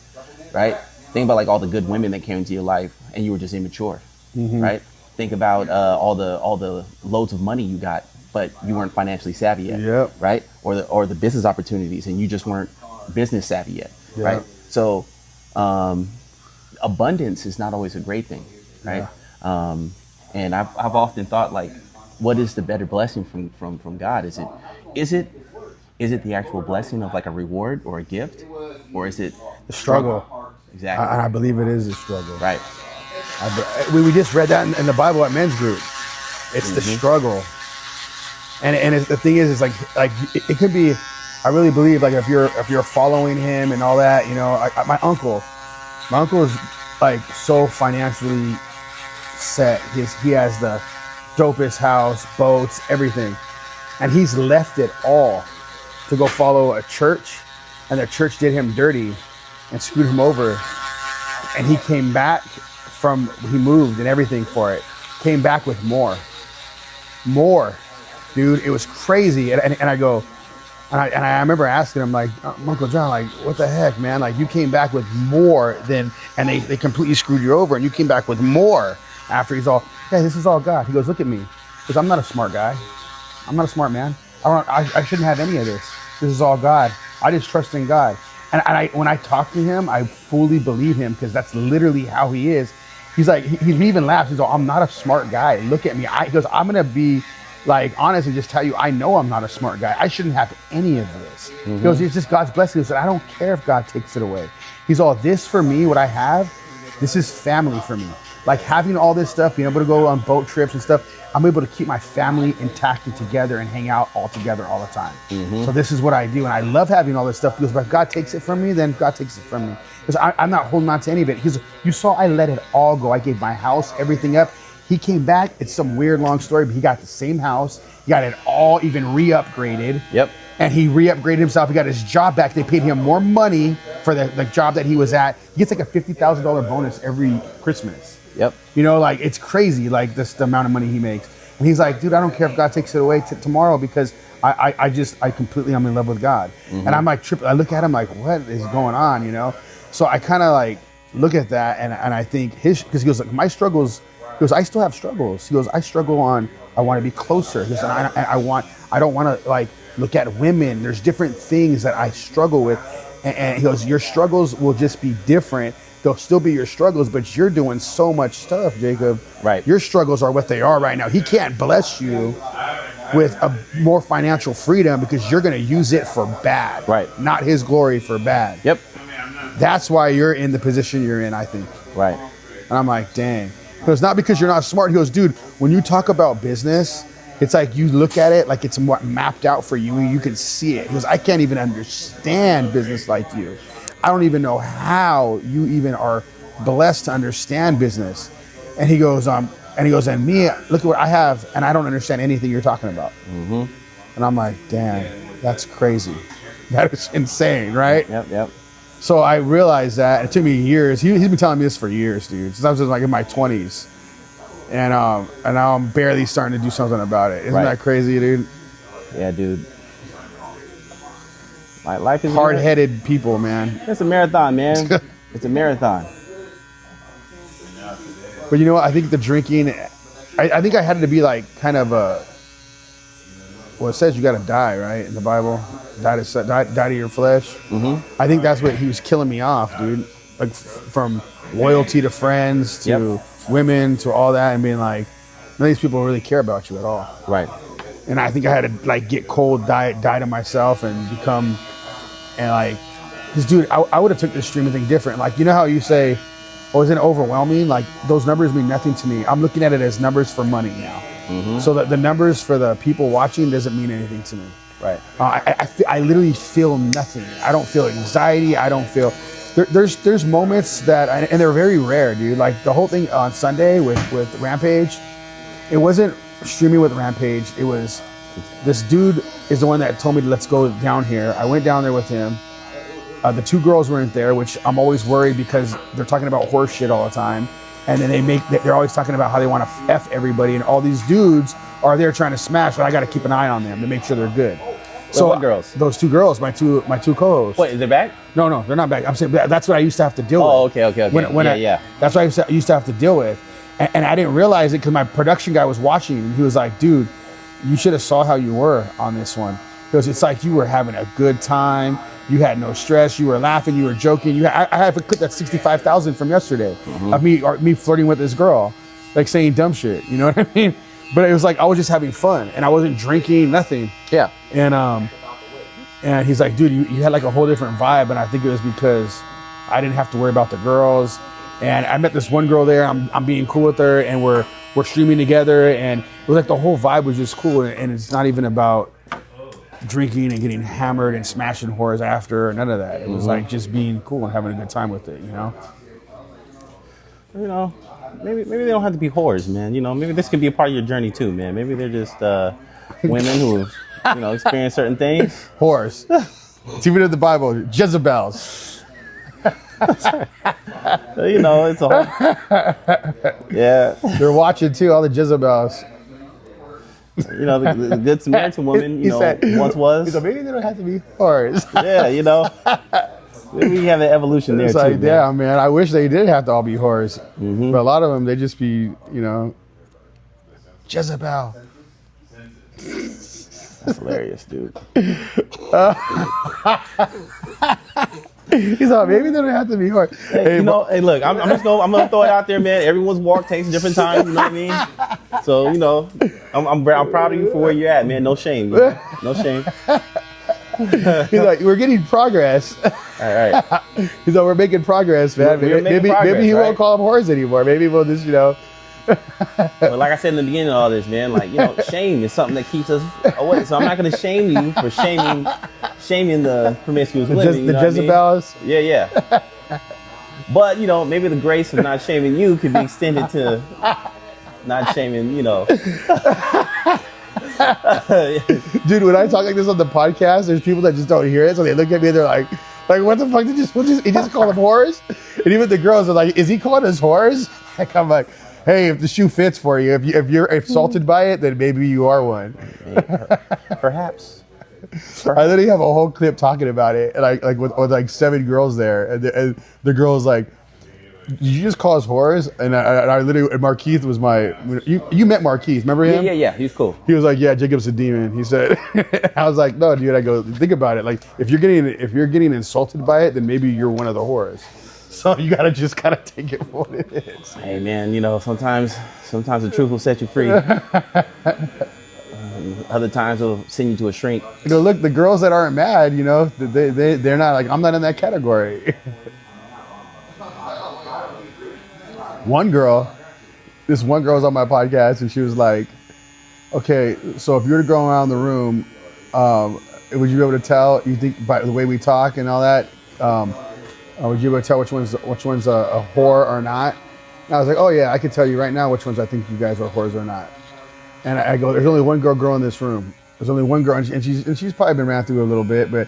right? Think about like all the good women that came into your life and you were just immature, right? Think about all the loads of money you got, but you weren't financially savvy yet, right? Or the business opportunities and you just weren't business savvy yet, right? So abundance is not always a great thing, right? And I've often thought like, what is the better blessing from God? Is it the actual blessing of like a reward or a gift, or is it the struggle? Exactly. I believe it is a struggle. Right. We just read that in the Bible at men's group. It's the struggle, and the thing is like it could be. I really believe like if you're following him and all that, my uncle is like so financially set. He has the dopest house, boats, everything, and he's left it all to go follow a church, and the church did him dirty and screwed him over, and he came back he moved and everything for it, came back with more, dude. It was crazy, and I go. And I remember asking him, like, Uncle John, like, what the heck, man? Like, you came back with more and they completely screwed you over, and you came back with more after he's all, hey, this is all God. He goes, look at me. Because I'm not a smart guy. I'm not a smart man. I shouldn't have any of this. This is all God. I just trust in God. And when I talk to him, I fully believe him because that's literally how he is. He's like, he even laughs. He's like, I'm not a smart guy. Look at me. He goes, I'm going to be like, honestly, just tell you, I know I'm not a smart guy. I shouldn't have any of this. He goes, it's just God's blessing. He said, I don't care if God takes it away. He's all, this for me, what I have, this is family for me. Like having all this stuff, being able to go on boat trips and stuff, I'm able to keep my family intact and together and hang out all together all the time. So this is what I do. And I love having all this stuff because if God takes it from me, then God takes it from me. Because I'm not holding on to any of it. Because you saw I let it all go. I gave my house, everything up. He came back. It's some weird long story, but he got the same house. He got it all even re-upgraded. Yep. And he re-upgraded himself. He got his job back. They paid him more money for the job that he was at. He gets like a $50,000 bonus every Christmas. Yep. Like it's crazy, like the amount of money he makes. And he's like, dude, I don't care if God takes it away tomorrow because I completely am in love with God. And I'm like tripping. I look at him like, what is going on, So I kind of like look at that and I think because he goes like, my struggles. He goes, I still have struggles. He goes, I struggle on, I want to be closer. He goes, I don't want to like look at women. There's different things that I struggle with. And he goes, your struggles will just be different they'll still be your struggles, but you're doing so much stuff, Jacob. Right. Your struggles are what they are right now. He can't bless you with a more financial freedom because you're going to use it for bad. Right. Not his glory for bad. Yep. That's why you're in the position you're in, I think. Right. And I'm like, dang. It's not because you're not smart. He goes, dude, when you talk about business, it's like you look at it like it's mapped out for you. You can see it. He goes, I can't even understand business like you. I don't even know how you even are blessed to understand business. And he goes, and me, look at what I have, and I don't understand anything you're talking about. Mm-hmm. And I'm like, damn, that's crazy. That is insane, right? Yep. So I realized that, and it took me years. He's been telling me this for years, dude. Since I was like in my 20s. And now I'm barely starting to do something about it. Isn't that crazy, dude? Yeah, dude. My life is hard-headed people, man. It's a marathon, man. It's a marathon. But you know what? I think the drinking, I think I had to be like kind of a, well, it says you got to die, right? In the Bible, die to your flesh. Mm-hmm. I think that's what he was killing me off, dude. Like from loyalty to friends to women to all that, and being like, none of these people really care about you at all. Right. And I think I had to like get cold, die to myself, and become, and like, because dude, I would have took this streaming thing different. Like, you know how you say, oh, isn't it overwhelming? Like those numbers mean nothing to me. I'm looking at it as numbers for money now. Mm-hmm. So that the numbers for the people watching doesn't mean anything to me. Right. I literally feel nothing. I don't feel anxiety. I don't feel. There's moments that, and they're very rare, dude. Like the whole thing on Sunday with Rampage, it wasn't streaming with Rampage. It was this dude is the one that told me to let's go down here. I went down there with him. The two girls weren't there, which I'm always worried because they're talking about horse shit all the time. And then they're always talking about how they want to F everybody, and all these dudes are there trying to smash, but I got to keep an eye on them to make sure they're good. So what girls? Those two girls, my two co-hosts. Wait, is they back? No, they're not back. I'm saying that's what I used to have to deal with. Oh, okay. Yeah. That's what I used to have to deal with, and I didn't realize it because my production guy was watching, and he was like, "Dude, you should have saw how you were on this one." Because it's like you were having a good time. You had no stress. You were laughing. You were joking. I have a clip that's 65,000 from yesterday of me flirting with this girl, like saying dumb shit. You know what I mean? But it was like I was just having fun, and I wasn't drinking, nothing. Yeah. And he's like, dude, you had like a whole different vibe, and I think it was because I didn't have to worry about the girls. And I met this one girl there. I'm being cool with her, and we're streaming together, and it was like the whole vibe was just cool. And it's not even about drinking and getting hammered and smashing whores after, or none of that. It was like just being cool and having a good time with it, you know? You know, maybe they don't have to be whores, man. You know, maybe this could be a part of your journey too, man. Maybe they're just women who, you know, experience certain things. Whores. It's even in the Bible, Jezebels. You know, it's a whole... Yeah. They're watching too, all the Jezebels. You know, the Good Samaritan woman, you know, once was. So maybe they don't have to be whores. Yeah, you know. Maybe we have an evolution there, it's too. Like, yeah, man, I wish they did have to all be whores. Mm-hmm. But a lot of them, they just be, you know, Jezebel. That's hilarious, dude. He's like, maybe they don't have to be whores. Hey, you know, hey, look, I'm gonna throw it out there, man. Everyone's walk takes different times, you know what I mean? So, you know, I'm proud of you for where you're at, man. No shame, man. No shame. He's like, we're getting progress. All right. He's like, we're making progress, man. Maybe he won't call them whores anymore. Maybe we'll just, you know. Well, like I said in the beginning of all this, man, like, you know, shame is something that keeps us away. So I'm not going to shame you for shaming the promiscuous women. The Jezebels? Yeah. But, you know, maybe the grace of not shaming you could be extended to not shaming, you know. Dude, when I talk like this on the podcast, there's people that just don't hear it, so they look at me and they're like what the fuck? He just called them whores? And even the girls are like, is he calling us whores? Like, I'm like, hey, if the shoe fits for you, if you're insulted by it, then maybe you are one. Perhaps. I literally have a whole clip talking about it, and with like 7 girls there, and the girl's like, did you just call us whores? And I literally, and Markeith was you met Markeith, remember him? Yeah, he's cool. He was like, yeah, Jacob's a demon, he said. I was like, no, dude, I go, think about it. Like, if you're getting insulted by it, then maybe you're one of the whores. So you gotta just kind of take it for what it is. Hey man, you know, sometimes the truth will set you free. Other times it'll send you to a shrink. You know, look, the girls that aren't mad, you know, they're not like, I'm not in that category. This one girl was on my podcast and she was like, okay, so if you were to go around the room, would you be able to tell, you think by the way we talk and all that, would you be able to tell which one's a whore or not? And I was like, oh yeah, I can tell you right now which ones I think you guys are whores or not. And I go, there's only one girl in this room. There's only one girl, and she's probably been ran through a little bit, but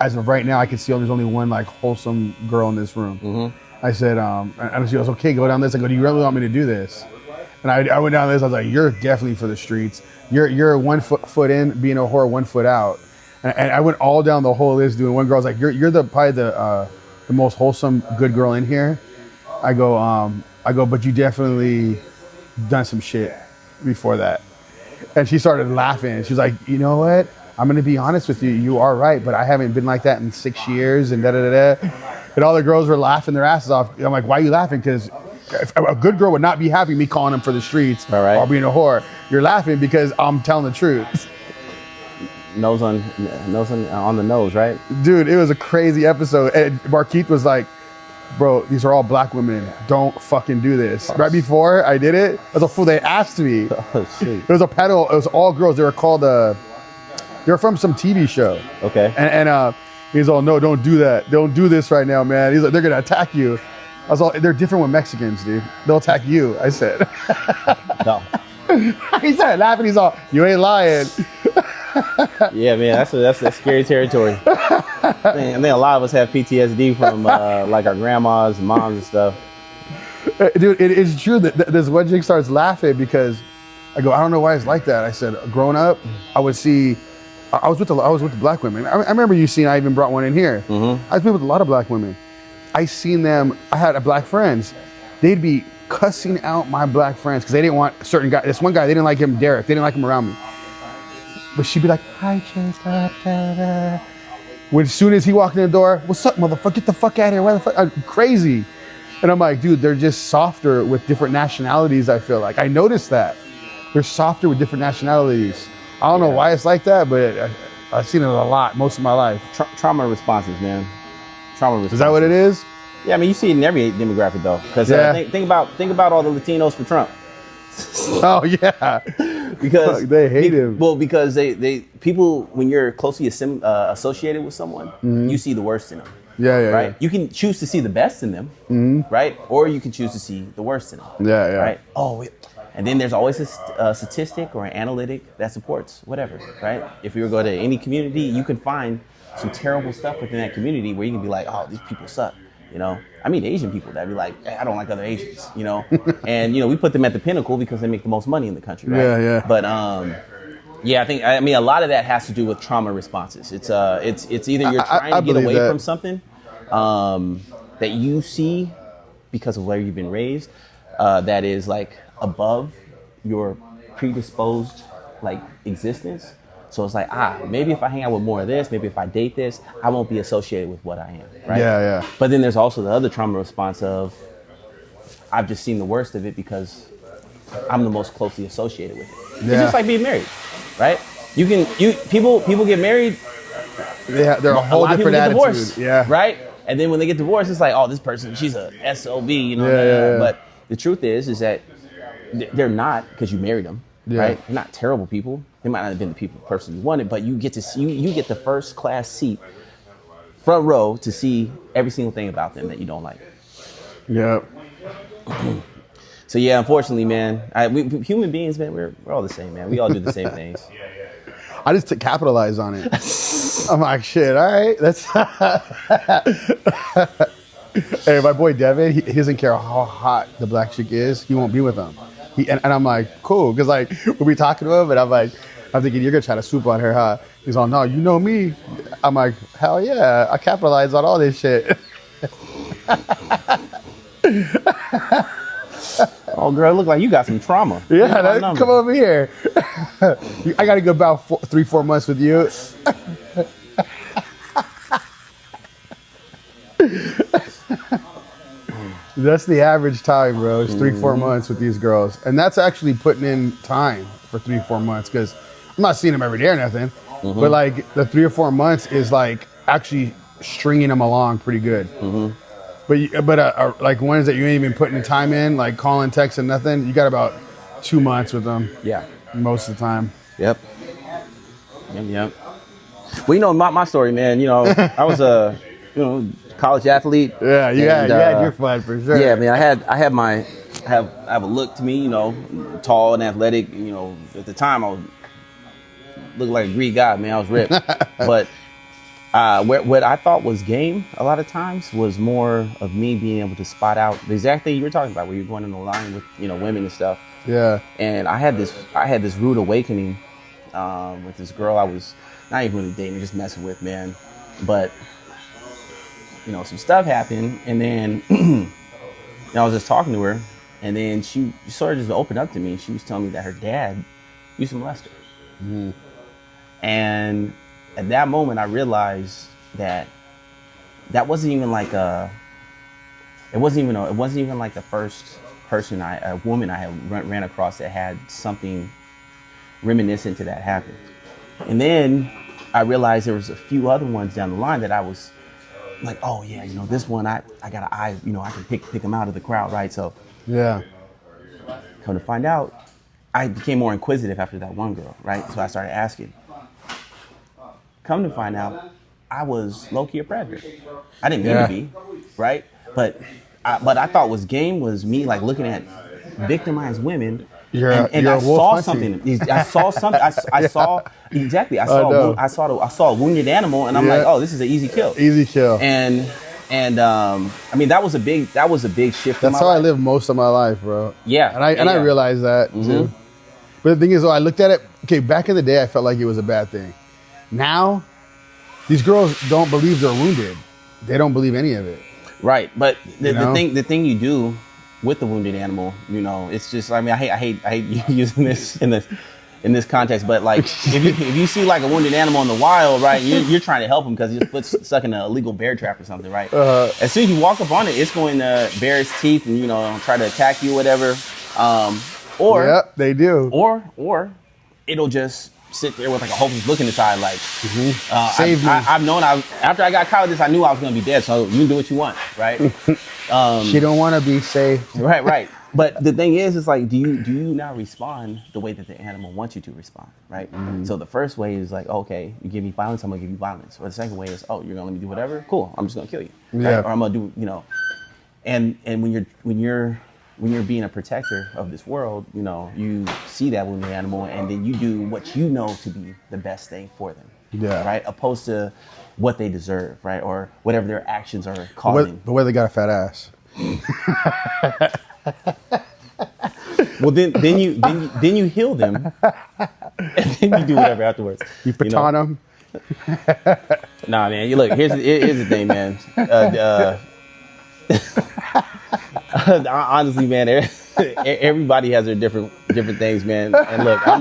as of right now, I can see there's only one like wholesome girl in this room. Mm-hmm. I said, and she goes, okay, go down this. I go, do you really want me to do this? And I went down this. I was like, you're definitely for the streets. You're 1 foot in, being a whore, 1 foot out. And I went all down the whole list doing one girl's like, you're probably the most wholesome good girl in here. I go, but you definitely done some shit before that. And she started laughing. She was like, you know what? I'm going to be honest with you. You are right, but I haven't been like that in 6 years and da-da-da-da. And all the girls were laughing their asses off. I'm like, why are you laughing? Because a good girl would not be happy me calling them for the streets or being a whore. You're laughing because I'm telling the truth. Nose on the nose, right? Dude, it was a crazy episode. And Markeith was like, bro, these are all black women. Don't fucking do this. Right before I did it, as a fool, they asked me. Oh, shit. It was a panel. It was all girls. They were called, they were from some TV show. Okay. And he's all, no, don't do that. Don't do this right now, man. He's like, they're going to attack you. I was all, they're different with Mexicans, dude. They'll attack you, I said. No. He started laughing. He's all, you ain't lying. Yeah, man, that's scary territory. Man, I think a lot of us have PTSD from like our grandmas and moms and stuff. Dude, it is true that this one chick starts laughing because I go, I don't know why it's like that. I said, growing up, I was with the black women. I remember you seeing, I even brought one in here. Mm-hmm. I was with a lot of black women. I seen them, I had black friends. They'd be cussing out my black friends because they didn't want certain guy. This one guy, they didn't like him, Derek. They didn't like him around me. But she'd be like, hi, Jacob. When as soon as he walked in the door, what's up, motherfucker? Get the fuck out of here. Why the fuck? I'm crazy. And I'm like, dude, they're just softer with different nationalities, I feel like. I noticed that. They're softer with different nationalities. I don't know why it's like that, but I've seen it a lot, most of my life. Trauma responses, man. Trauma responses. Is that what it is? Yeah, I mean, you see it in every demographic, though. Because think about all the Latinos for Trump. Oh, yeah. Because they hate him. Well, because people, when you're closely associated with someone, mm-hmm. you see the worst in them. Yeah, right? Yeah. You can choose to see the best in them, mm-hmm. right? Or you can choose to see the worst in them. Yeah. Right? And then there's always a statistic or an analytic that supports whatever, right? If you go to any community, you can find some terrible stuff within that community where you can be like, oh, these people suck, you know? I mean, Asian people that be like, hey, I don't like other Asians, you know? And, we put them at the pinnacle because they make the most money in the country, right? Yeah. But, I mean, a lot of that has to do with trauma responses. It's either you're trying to get away from something that you see because of where you've been raised that is like above your predisposed like existence. So it's like, maybe if I hang out with more of this, maybe if I date this, I won't be associated with what I am, right? Yeah. But then there's also the other trauma response of, I've just seen the worst of it because I'm the most closely associated with it. Yeah. It's just like being married, right? People get married. They're a whole different attitude. Divorced, right? And then when they get divorced, it's like, oh, this person, she's a SOB, you know? Yeah. But the truth is that they're not, because you married them, right? They're not terrible people. They might not have been the person you wanted, but you get to see, you get the first class seat, front row, to see every single thing about them that you don't like. Yeah. So yeah, unfortunately, man, we human beings, man, we're all the same, man. We all do the same things. I just capitalize on it. I'm like, shit, all right. That's Hey, my boy Devin, he doesn't care how hot the black chick is. He won't be with them. And I'm like, cool. Because like, we'll be talking to him and I'm thinking, you're going to try to swoop on her, huh? He's all, no, you know me. I'm like, hell yeah. I capitalize on all this shit. Oh, girl, look like you got some trauma. Yeah, come over here. I got to go about 3-4 months with you. That's the average time, bro. It's 3-4 months with these girls. And that's actually putting in time for 3-4 months because I'm not seeing them every day or nothing. But like the 3 or 4 months is like actually stringing them along pretty good. But like ones that you ain't even putting time in, like calling, texting, nothing, you got about 2 months with them. Yeah. Most of the time. Yep. Well, you know my story, man. You know, I was a college athlete. Yeah, you had your fun for sure. Yeah, man. I have a look to me. You know, tall and athletic. You know, at the time I was looked like a Greek god, man. I was ripped. But what I thought was game a lot of times was more of me being able to spot out the exact thing you were talking about, where you're going in the line with women and stuff. Yeah. And I had this rude awakening with this girl I was not even really dating, just messing with, man. But some stuff happened, and then I was just talking to her, and then she sort of just opened up to me. She was telling me that her dad used to molest her. And at that moment, I realized that wasn't even like the first person a woman I had ran across that had something reminiscent to that happen. And then I realized there was a few other ones down the line that I was like, oh yeah, this one I got an eye, I can pick him out of the crowd, right? So yeah. Come to find out, I became more inquisitive after that one girl, right? So I started asking. Come to find out, I was low-key a predator. I didn't mean to be, right? But I thought was game was me like looking at victimized women. I saw something. I saw something. I saw exactly. I saw a wounded animal, and I'm like, oh, this is an easy kill. Easy kill. And I mean that was a big shift. That's how I lived most of my life, bro. Yeah. And I realized that too. But the thing is, though, I looked at it. Okay, back in the day, I felt like it was a bad thing. Now, these girls don't believe they're wounded. They don't believe any of it. Right, but the thing you do with the wounded animal, it's just. I mean, I hate using this in this context, but like if you see like a wounded animal in the wild, right, you're trying to help him because his foot's stuck in an illegal bear trap or something, right? As soon as you walk up on it, it's going to bare its teeth and try to attack you, or whatever. Or they do. Or it'll just sit there with like a hopeless look in its eye, like save me. I've known after I got caught with this, I knew I was gonna be dead. So you can do what you want, right? She don't want to be safe. Right. But the thing is, it's like, do you now respond the way that the animal wants you to respond, right? So the first way is like, okay, you give me violence, I'm gonna give you violence. Or the second way is, oh, you're gonna let me do whatever, cool, I'm just gonna kill you, right? Or I'm gonna do, and when you're being a protector of this world, you see that wounded animal, and then you do what you know to be the best thing for them, right? Opposed to what they deserve, right, or whatever their actions are causing. But whether they got a fat ass. Well, then you heal them, and then you do whatever afterwards. You baton them. Nah, man. You look. Here's the thing, man. Honestly, man, everybody has their different things, man. And look, I'm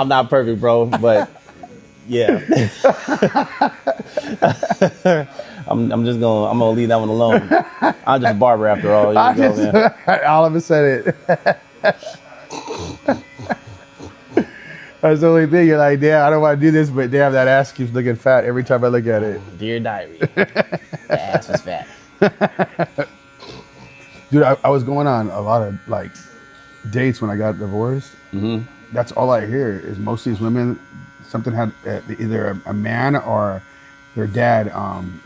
not perfect, bro, but yeah. I'm gonna leave that one alone. I'm just a barber after all. Here you go, man. All of a sudden. That's the only thing. You're like, damn, I don't want to do this, but damn, that ass keeps looking fat every time I look at it. Dear diary, the ass was fat. Dude, I was going on a lot of like dates when I got divorced. That's all I hear is most of these women, something had either a man or their dad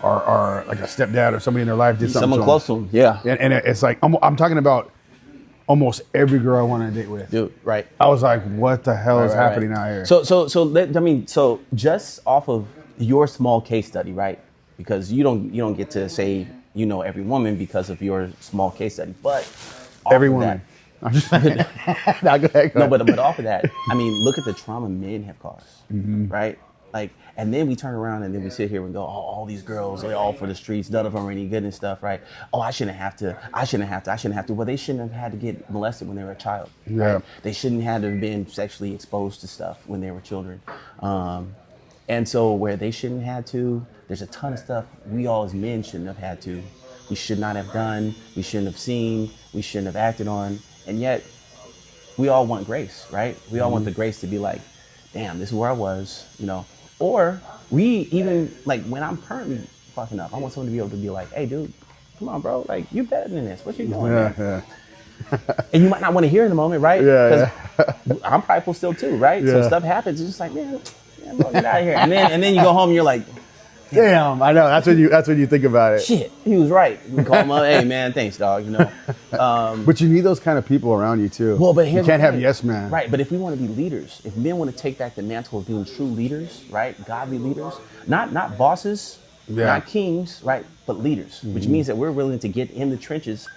or like a stepdad or somebody in their life did something. Someone close to them, yeah. And it's like, I'm talking about almost every girl I want to date with. Dude, right. I was like, what the hell is happening out here? So just off of your small case study, right? Because you don't get to say every woman because of your small case study, but every woman. No, but off of that, I mean, look at the trauma men have caused, right? Like, and then we turn around and then we sit here and go, oh, all these girls, they're all for the streets, none of them are any good and stuff, right? Oh, I shouldn't have to. Well, they shouldn't have had to get molested when they were a child. Yeah. Right? They shouldn't have to have been sexually exposed to stuff when they were children. And so where they shouldn't have to, there's a ton of stuff we all as men shouldn't have had to. we should not have done, we shouldn't have seen, we shouldn't have acted on. And yet we all want grace, right? We all want the grace to be like, damn, this is where I was, you know. Or we even, like, when I'm currently fucking up, I want someone to be able to be like, hey, dude, come on, bro, like, you better than this. What you doing, man? And you might not want to hear in the moment, right? Yeah. I'm prideful still too, right? So Yeah. stuff happens. It's just like, man, bro, get out of here. And then you go home and you're like, Damn, I know. That's when you think about it. shit, he was right. You call him up, hey man, thanks, dog. You know. But you need those kind of people around you too. Well, but you here's can't the have thing. yes man. Right, but if we want to be leaders, if men want to take back the mantle of being true leaders, right, godly leaders, not bosses, not kings, right, but leaders, which means that we're willing to get in the trenches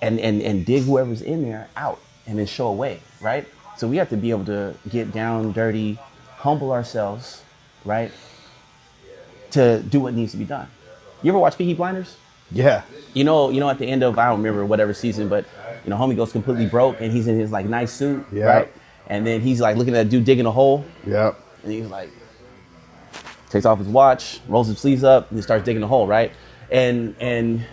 and dig whoever's in there out and then show a way, right? So we have to be able to get down, dirty, humble ourselves, right, to do what needs to be done. You ever watch Peaky Blinders? Yeah. You know, at the end of, I don't remember whatever season, but you know, homie goes completely broke and he's in his like nice suit, right? And then he's like looking at that dude digging a hole. Yep. And he's like, takes off his watch, rolls his sleeves up, and he starts digging a hole, right? And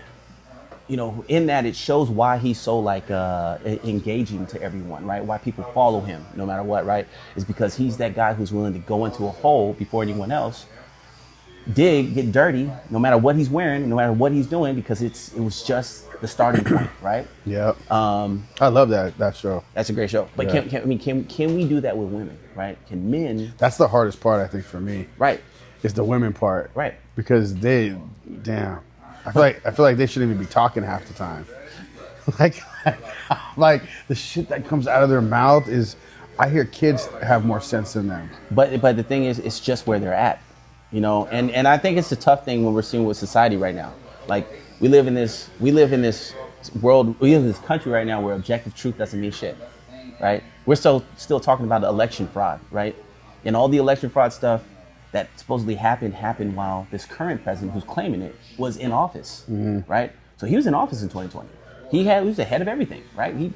you know, in that it shows why he's so like engaging to everyone, right? Why people follow him no matter what, right? Is because he's that guy who's willing to go into a hole before anyone else, dig, get dirty, no matter what he's wearing, no matter what he's doing, because it was just the starting point, right? Yep. I love that show. That's a great show. But Yeah. can we do that with women, right? Can men? That's the hardest part, I think, for me. Right. Is the women part. Right. Because I feel like they shouldn't even be talking half the time. like the shit that comes out of their mouth is, I hear kids have more sense than them. But the thing is, it's just where they're at, you know. And I think it's a tough thing when we're seeing with society right now. Like we live in this world, we live in this country right now where objective truth doesn't mean shit, right? We're still talking about the election fraud, right? And all the election fraud stuff that supposedly happened while this current president who's claiming it was in office, right? So he was in office in 2020. He was ahead of everything, right? He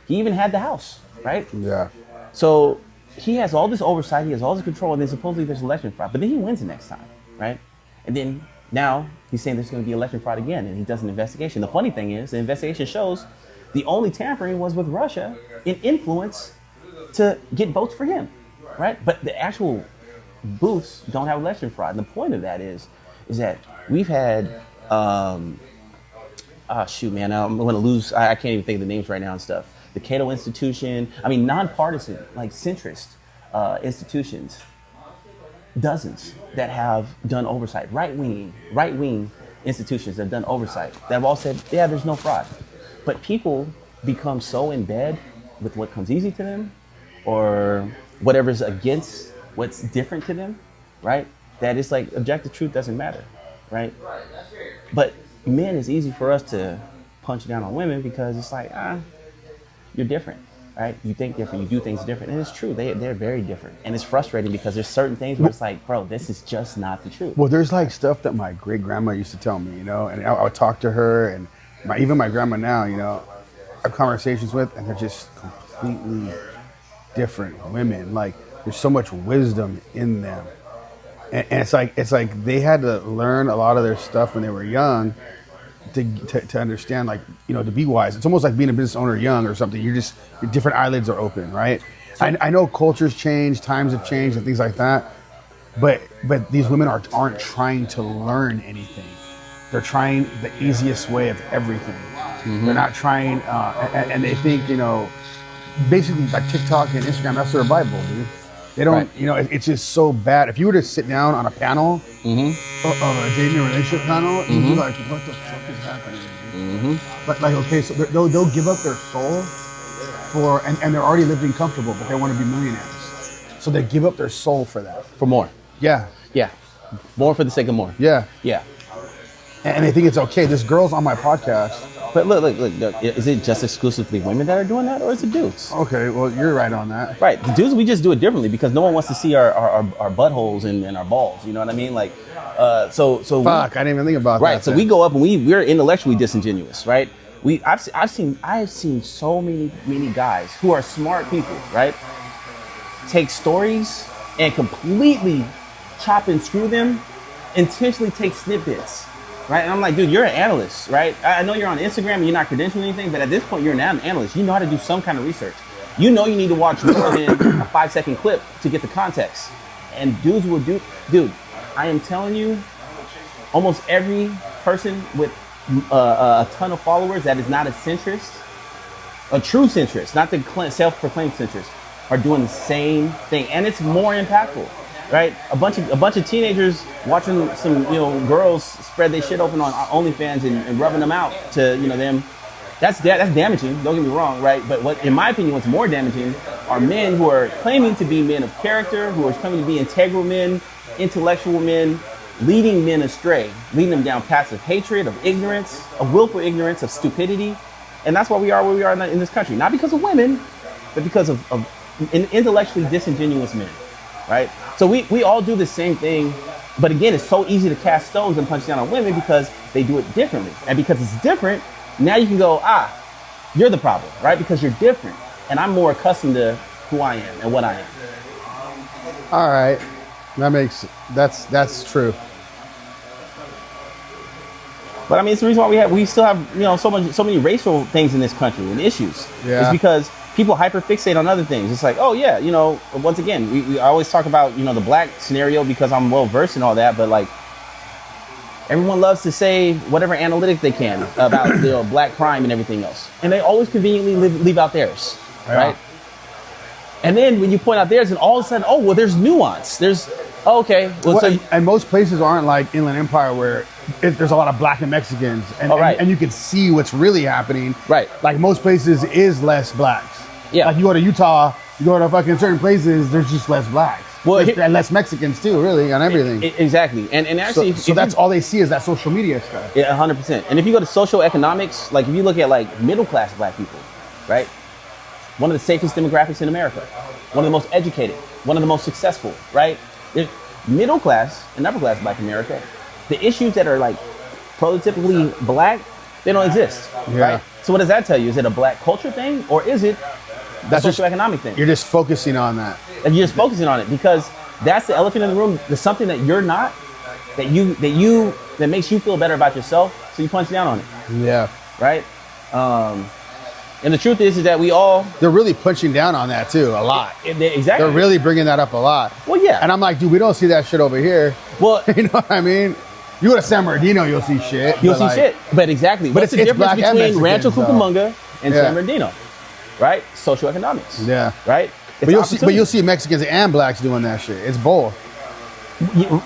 even had the House, right? Yeah. So he has all this oversight, he has all this control, and then supposedly there's election fraud. But then he wins the next time, right? And then now he's saying there's going to be election fraud again, and he does an investigation. The funny thing is, the investigation shows the only tampering was with Russia in influence to get votes for him, right? But the actual booths don't have election fraud. And the point of that is that we've had, I'm going to lose, I can't even think of the names right now and stuff. The Cato Institution, nonpartisan, like centrist institutions, dozens that have done oversight, right-wing institutions that have done oversight, that have all said, yeah, there's no fraud. But people become so in bed with what comes easy to them or whatever's against what's different to them, right? That it's like objective truth doesn't matter, right? But men, it's easy for us to punch down on women because it's like, you're different, right? You think different, you do things different. And it's true, they're very different. And it's frustrating because there's certain things where it's like, bro, this is just not the truth. Well, there's like stuff that my great grandma used to tell me, you know, and I would talk to her and even my grandma now, you know, I have conversations with, and they're just completely different women. Like, there's so much wisdom in them. And it's like they had to learn a lot of their stuff when they were young to understand, like, you know, to be wise. It's almost like being a business owner young or something. Your different eyelids are open, right? I know cultures change, times have changed and things like that. But these women aren't trying to learn anything. They're trying the easiest way of everything. Mm-hmm. They're not trying, and they think, you know, basically like TikTok and Instagram, that's their Bible, dude. They don't, you know, it's just so bad. If you were to sit down on a panel, of a dating and relationship panel, you'd be like, what the fuck is happening? But like, okay, so they'll give up their soul for, and they're already living comfortable, but they want to be millionaires. So they give up their soul for that. For more. Yeah. Yeah. More for the sake of more. Yeah. Yeah. And they think it's okay. This girl's on my podcast. But look, is it just exclusively women that are doing that, or is it dudes? Okay, well, you're right on that. Right, the dudes, we just do it differently because no one wants to see our buttholes and our balls, you know what I mean? Like, so Fuck, I didn't even think about that. Right, so we go up and we're intellectually disingenuous, right? I've seen so many guys who are smart people, right? Take stories and completely chop and screw them, intentionally take snippets, right? And I'm like, dude, you're an analyst, right? I know you're on Instagram and you're not credentialed or anything, but at this point, you're now an analyst. You know how to do some kind of research. You know you need to watch more than a 5-second clip to get the context. And dudes will dude, I am telling you, almost every person with a ton of followers that is not a centrist, a true centrist, not the self-proclaimed centrist, are doing the same thing. And it's more impactful. Right, a bunch of teenagers watching some girls spread their shit open on OnlyFans and rubbing them out to them. That's damaging. Don't get me wrong, right? But what, in my opinion, what's more damaging are men who are claiming to be men of character, who are claiming to be integral men, intellectual men, leading men astray, leading them down paths of hatred, of ignorance, of willful ignorance, of stupidity, and that's why we are where we are in this country. Not because of women, but because of intellectually disingenuous men. Right? So we all do the same thing, but again, it's so easy to cast stones and punch down on women because they do it differently. And because it's different, now you can go, you're the problem, right? Because you're different. And I'm more accustomed to who I am and what I am. All right. That's true. But I mean, it's the reason why we still have, so many racial things in this country and issues. Yeah. It's because people hyperfixate on other things. It's like, oh yeah, once again, we always talk about, the black scenario because I'm well versed in all that, but like everyone loves to say whatever analytic they can about black crime and everything else. And they always conveniently leave out theirs, right? And then when you point out theirs, and all of a sudden, oh, well, there's nuance. There's, okay. Well, and most places aren't like Inland Empire where there's a lot of black and Mexicans, and you can see what's really happening. Right. Like most places is less blacks. Yeah. Like you go to Utah, you go to fucking certain places, there's just less blacks. Well, and less Mexicans too, really, on everything. Exactly. And actually, so that's all they see is that social media stuff. Yeah, 100%. And if you go to social economics, like if you look at like middle class black people, right? One of the safest demographics in America, one of the most educated, one of the most successful, right? Middle class and upper class black America, the issues that are like prototypically black, they don't exist, right? So what does that tell you? Is it a black culture thing, or is it a socioeconomic thing? You're just focusing on that. And you're just focusing on it because that's the elephant in the room. There's something that you're not, that makes you feel better about yourself, so you punch down on it. Yeah. Right? And the truth is that they're really punching down on that too, a lot. Exactly. They're really bringing that up a lot. Well, yeah. And I'm like, dude, we don't see that shit over here. Well, you know what I mean? You go to San Bernardino, you'll see shit. You'll see shit. But exactly. But what's the difference between Rancho Cucamonga and San Bernardino? Right? Socioeconomics. Yeah. Right? But you'll see Mexicans and blacks doing that shit. It's both.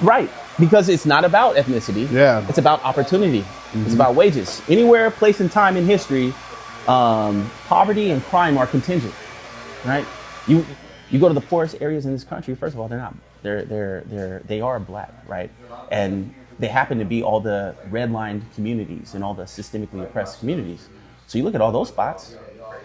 Right. Because it's not about ethnicity. Yeah. It's about opportunity. Mm-hmm. It's about wages. Anywhere, place, and time in history, poverty and crime are contingent. Right? You go to the poorest areas in this country. First of all, they're not. They are black, right? And they happen to be all the redlined communities and all the systemically oppressed communities. So you look at all those spots,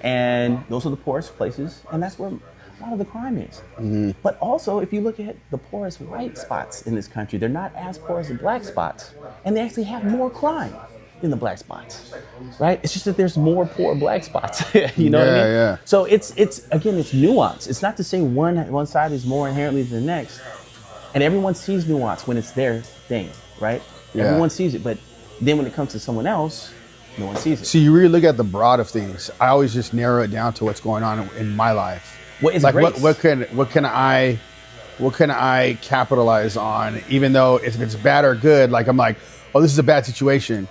and those are the poorest places, and that's where a lot of the crime is. Mm-hmm. But also, if you look at the poorest white spots in this country, they're not as poor as the black spots, and they actually have more crime than the black spots, right? It's just that there's more poor black spots. You know what I mean? Yeah. So it's nuance. It's not to say one side is more inherently than the next, and everyone sees nuance when it's their thing, right? Yeah. Everyone sees it, but then when it comes to someone else, no one sees it. So you really look at the broad of things. I always just narrow it down to what's going on in my life. What is like grace? what can I capitalize on? Even though if it's bad or good, like I'm like, oh, this is a bad situation,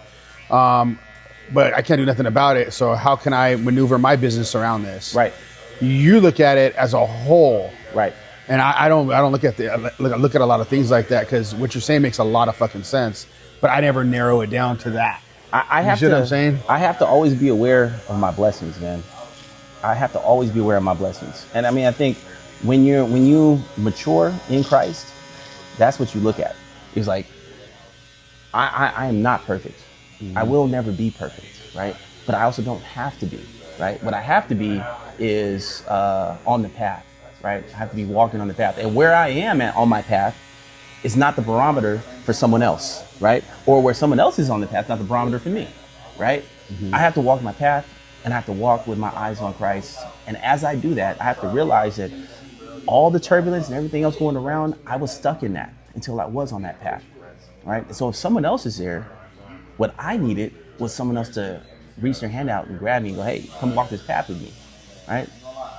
but I can't do nothing about it. So how can I maneuver my business around this? Right. You look at it as a whole, right? And I don't look at look at a lot of things like that because what you're saying makes a lot of fucking sense. But I never narrow it down to that. I have you see what I'm saying? I have to always be aware of my blessings, man. I have to always be aware of my blessings. And I mean, I think when you mature in Christ, that's what you look at. It's like, I am not perfect. Mm-hmm. I will never be perfect, right? But I also don't have to be, right? What I have to be is on the path, right? I have to be walking on the path. And where I am on my path is not the barometer for someone else, right? Or where someone else is on the path, not the barometer for me, right? Mm-hmm. I have to walk my path, and I have to walk with my eyes on Christ. And as I do that, I have to realize that all the turbulence and everything else going around, I was stuck in that until I was on that path, right? And so if someone else is there, What I needed was someone else to reach their hand out and grab me and go, hey, come walk this path with me, right?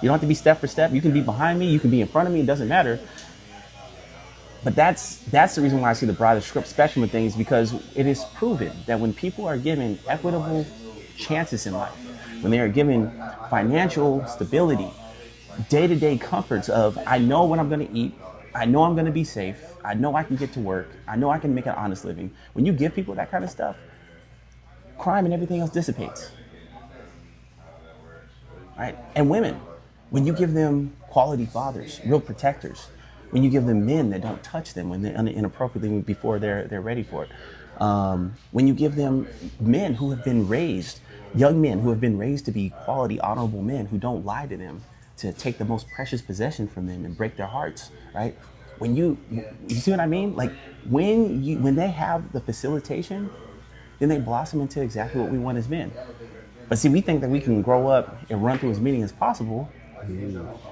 You don't have to be step for step. You can be behind me. You can be in front of me. It doesn't matter. But that's the reason why I see the broader spectrum of things, because it is proven that when people are given equitable chances in life, when they are given financial stability, day-to-day comforts of, I know what I'm going to eat, I know I'm going to be safe, I know I can get to work, I know I can make an honest living. When you give people that kind of stuff, crime and everything else dissipates. Right? And women, when you give them quality fathers, real protectors, when you give them men that don't touch them when they're inappropriately before they're ready for it, when you give them men who have been raised, young men who have been raised to be quality, honorable men who don't lie to them, to take the most precious possession from them and break their hearts, right? When you see what I mean? Like when they have the facilitation, then they blossom into exactly what we want as men. But see, we think that we can grow up and run through as many as possible.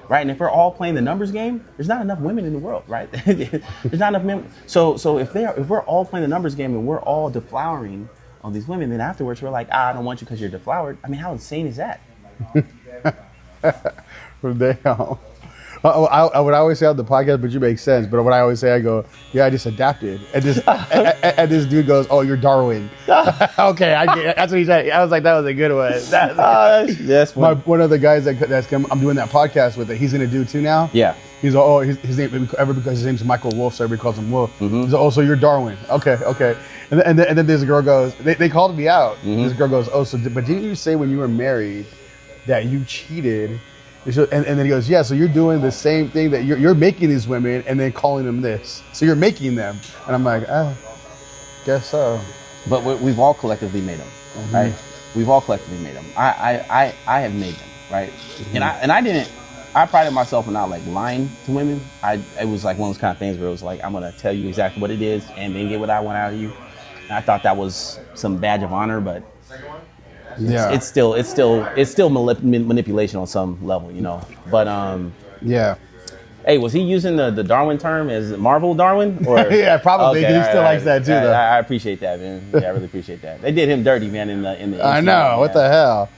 Right, and if we're all playing the numbers game, there's not enough women in the world, right? There's not enough men. So if we're all playing the numbers game and we're all deflowering on these women, then afterwards we're like, I don't want you because you're deflowered. I mean, how insane is that? Damn. I would always say on the podcast, but you make sense. But what I always say, I go, yeah, I just adapted. And this dude goes, oh, you're Darwin. Okay, I get it. That's what he said. I was like, that was a good one. That's one of the guys I'm doing that podcast with, he's going to do too now. Yeah. He's like, oh, his name, because his name's Michael Wolf, so everybody calls him Wolf. Mm-hmm. He's like, oh, so you're Darwin. Okay. And then this girl goes, they called me out. Mm-hmm. This girl goes, oh, but didn't you say when you were married that you cheated? And then he goes, yeah, so you're doing the same thing that you're making these women and then calling them this. So you're making them. And I'm like, guess so. But we've all collectively made them, mm-hmm. right? We've all collectively made them. I have made them, right? Mm-hmm. I prided myself in not like lying to women. It was like one of those kind of things where it was like, I'm going to tell you exactly what it is and then get what I want out of you. And I thought that was some badge of honor, but yeah, it's still manipulation on some level, you know. But yeah. Hey, was he using the Darwin term as Marvel Darwin? Or yeah, probably. Okay, he still likes that too, though. I appreciate that, man. Yeah, I really appreciate that. They did him dirty, man. In the I know. What the hell?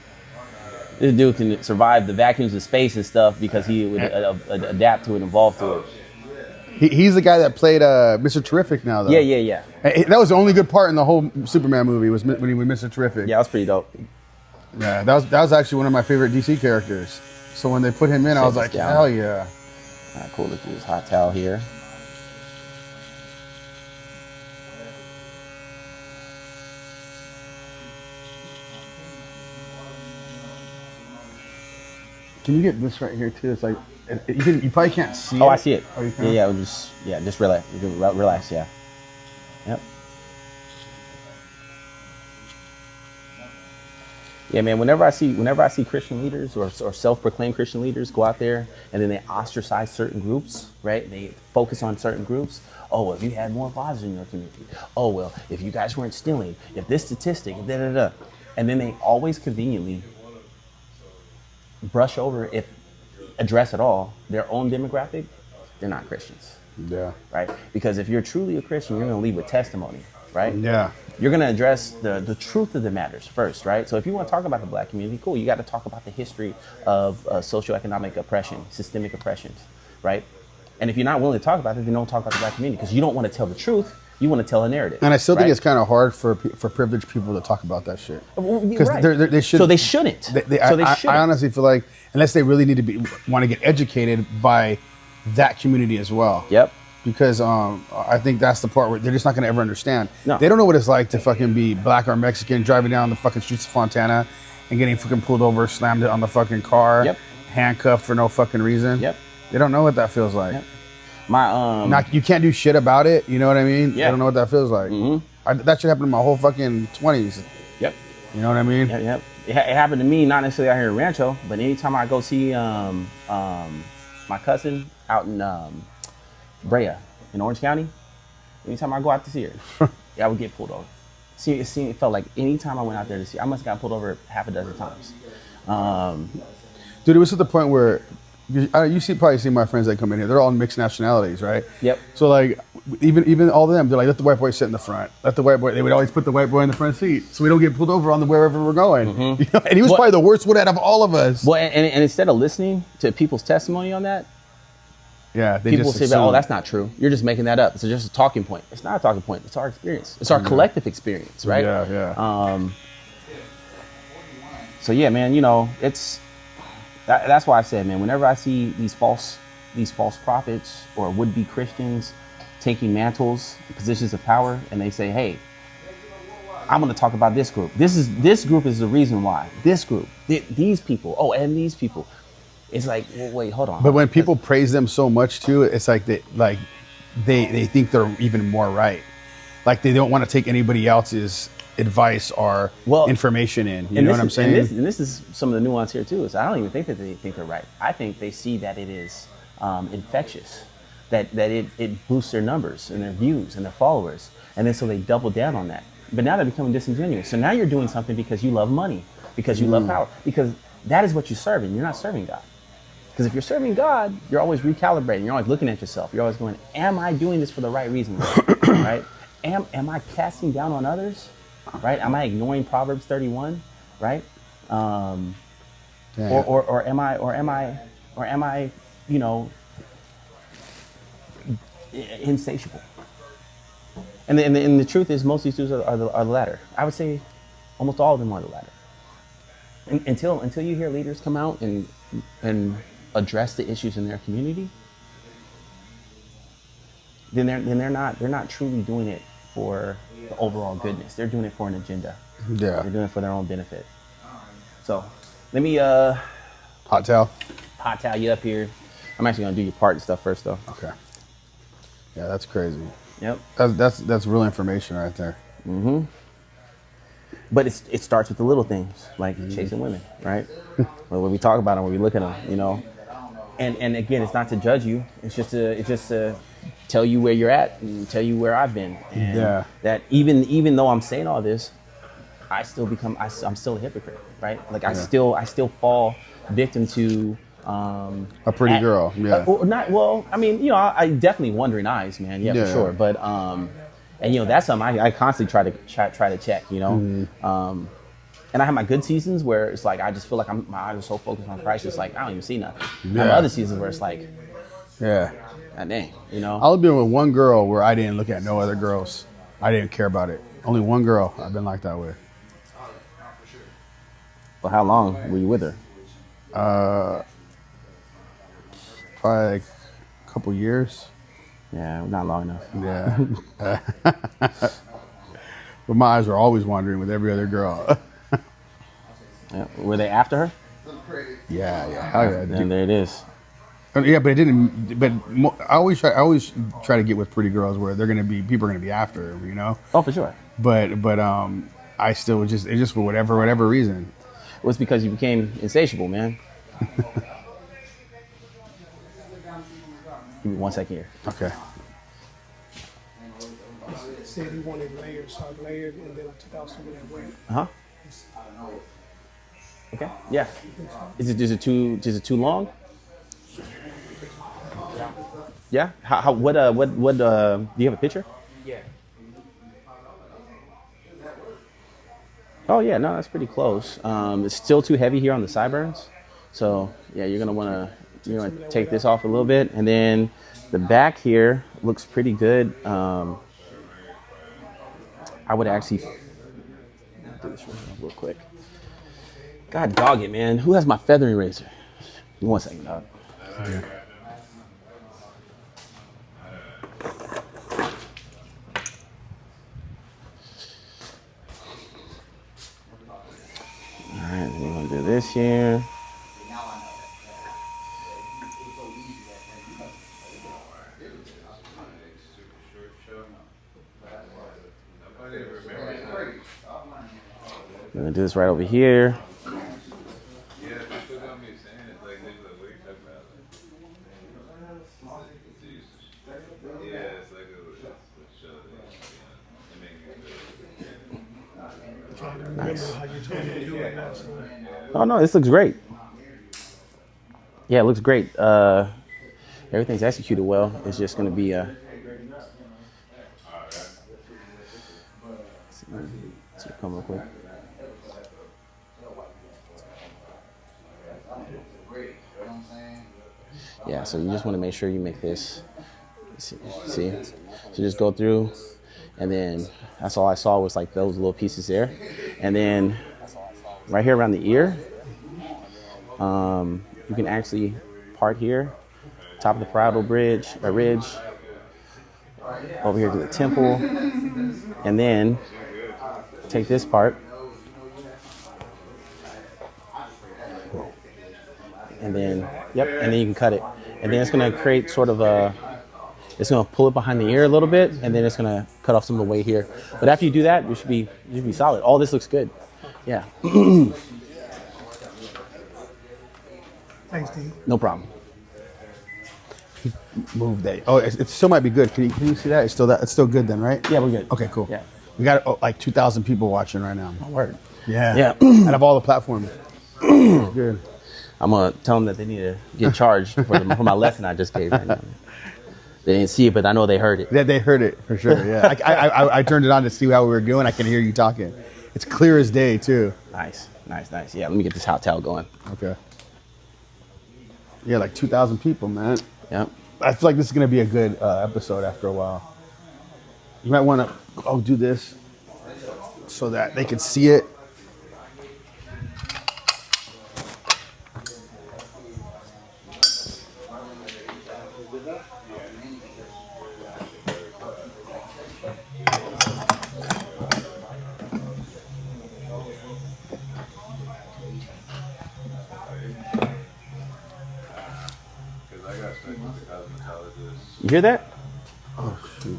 This dude can survive the vacuums of space and stuff because he would adapt to it, evolve to it. He's the guy that played Mr. Terrific now, though. Yeah. That was the only good part in the whole Superman movie was when he was Mr. Terrific. Yeah, that was pretty dope. Yeah, that was actually one of my favorite DC characters. So when they put him in, I was like, hell yeah. All right, cool. Let's do this hot towel here. Can you get this right here too? It's like you probably can't see it. Oh, I see it. Oh, you can? Yeah, just relax. Relax, yeah. Yep. Yeah, man. Whenever I see Christian leaders or self-proclaimed Christian leaders go out there and then they ostracize certain groups, right? They focus on certain groups. Oh, well, if you had more fathers in your community. Oh, well, if you guys weren't stealing, if this statistic, and then they always conveniently brush over, if address at all, their own demographic. They're not Christians. Yeah. Right? Because if you're truly a Christian, you're going to lead with testimony, right? Yeah. You're going to address the truth of the matters first, right? So if you want to talk about the black community, cool. You got to talk about the history of socioeconomic oppression, systemic oppressions, right? And if you're not willing to talk about it, then don't talk about the black community because you don't want to tell the truth. You want to tell a narrative. And I still think it's kind of hard for privileged people to talk about that shit. Because they should. So they shouldn't. I honestly feel like unless they really need to want to get educated by that community as well. Yep. Because I think that's the part where they're just not going to ever understand. No. They don't know what it's like to fucking be black or Mexican, driving down the fucking streets of Fontana and getting fucking pulled over, slammed on the fucking car, handcuffed for no fucking reason. Yep. They don't know what that feels like. Yep. You can't do shit about it. You know what I mean? Yeah. I don't know what that feels like. Mm-hmm. That shit happened in my whole fucking 20s. Yep. You know what I mean? Yep. It happened to me, not necessarily out here in Rancho, but anytime I go see my cousin out in Brea in Orange County, anytime I go out to see her, I would get pulled over. It felt like anytime I went out there to see her, I must have got pulled over half a dozen times. Dude, it was to the point where You probably see my friends that come in here. They're all mixed nationalities, right? Yep. So like, even all of them, they're like, let the white boy sit in the front. Let the white boy. They would always put the white boy in the front seat, so we don't get pulled over on the wherever we're going. You know? And he was probably the worst one out of all of us. Well, and instead of listening to people's testimony on that, yeah, they people just say, assume. "Oh, that's not true. You're just making that up. It's just a talking point." It's not a talking point. It's our experience. It's our collective experience, right? Yeah. So yeah, man, you know, that's why I said, man, whenever I see these false prophets or would-be Christians taking mantles, positions of power, and they say, hey, I'm going to talk about this group. This group is the reason why. This group, these people, and these people. It's like, well, wait, hold on. But when people praise them so much too, it's like they think they're even more right. Like they don't want to take anybody else's advice or information in. You know what I'm saying? And this is some of the nuance here too. Is I don't even think that they think they're right. I think they see that it is infectious, that it boosts their numbers and their views and their followers, and then so they double down on that. But now they're becoming disingenuous. So now you're doing something because you love money, because you love power, because that is what you're serving. You're not serving God. Because if you're serving God, you're always recalibrating. You're always looking at yourself. You're always going, am I doing this for the right reason? Right? Am I casting down on others? Right? Am I ignoring Proverbs 31? Right? Or am I, you know, insatiable? And the truth is, most of these dudes are the latter. I would say almost all of them are the latter. Until you hear leaders come out and address the issues in their community, then they're not truly doing it for the overall goodness. They're doing it for an agenda. Yeah. They're doing it for their own benefit. So let me hot towel you up here. I'm actually gonna do your part and stuff first though. Okay. Yeah, that's crazy. Yep. That's real information right there. Mm-hmm. But it starts with the little things, like chasing women, right? When we talk about them, when we look at them, you know. And again, it's not to judge you. It's just to tell you where you're at and tell you where I've been. And that even though I'm saying all this, I'm still a hypocrite, right? Like I still fall victim to a pretty girl. Yeah. I mean, you know, I definitely wandering eyes, man. Yeah, for sure. But and you know, that's something I constantly try to check, you know. And I have my good seasons where it's like I just feel like my eyes are so focused on Christ, it's like I don't even see nothing. I have other seasons where it's like, God dang, you know. I've been with one girl where I didn't look at no other girls. I didn't care about it. Only one girl I've been like that with. Well, how long were you with her? Probably like a couple years. Yeah, not long enough. Yeah. But my eyes were always wandering with every other girl. Yeah. Were they after her? Yeah. Oh, yeah. And there it is. Yeah, but it didn't. But I always try to get with pretty girls where people are gonna be after, you know. Oh, for sure. But I still just for whatever reason. Well, it's because you became insatiable, man. Give me 1 second here. Okay. He said he wanted layers, so I layered, and then I took out some of that weight. Okay. Yeah. Is it too long? Yeah. How what do you have a picture? Yeah. Oh yeah, no, that's pretty close. It's still too heavy here on the sideburns, so yeah, you're gonna take this off a little bit, and then the back here looks pretty good. I would actually do this real quick. God dog it, man. Who has my feathering razor? Give me 1 second, dog. Yeah. Alright, we're gonna do this here. We're gonna do this right over here. Nice. Oh no, this looks great. Yeah, it looks great. Everything's executed well. It's just going to be let's come real quick. Yeah, so you just want to make sure you make this. See, so just go through, and then that's all I saw was like those little pieces there, and then right here around the ear, you can actually part here, top of the parietal ridge, over here to the temple, and then take this part, and then and then you can cut it, and then it's gonna create sort of a. It's gonna pull it behind the ear a little bit, and then it's gonna cut off some of the weight here. But after you do that, you should be solid. All this looks good. Yeah. Thanks, D. No problem. Move that. Oh, it still might be good. Can you see that? It's still good then, right? Yeah, we're good. Okay, cool. Yeah. We got like 2,000 people watching right now. Oh, word. Yeah. Yeah. Out of all the platforms. Good. I'm gonna tell them that they need to get charged for my lesson I just gave right now. They didn't see it, but I know they heard it. They heard it for sure. Yeah. I turned it on to see how we were doing. I can hear you talking. It's clear as day too. Nice. Yeah, let me get this hot towel going. Okay. Yeah, like 2,000 people, man. Yeah. I feel like this is gonna be a good episode after a while. You might want to do this so that they can see it. You hear that? Oh shoot.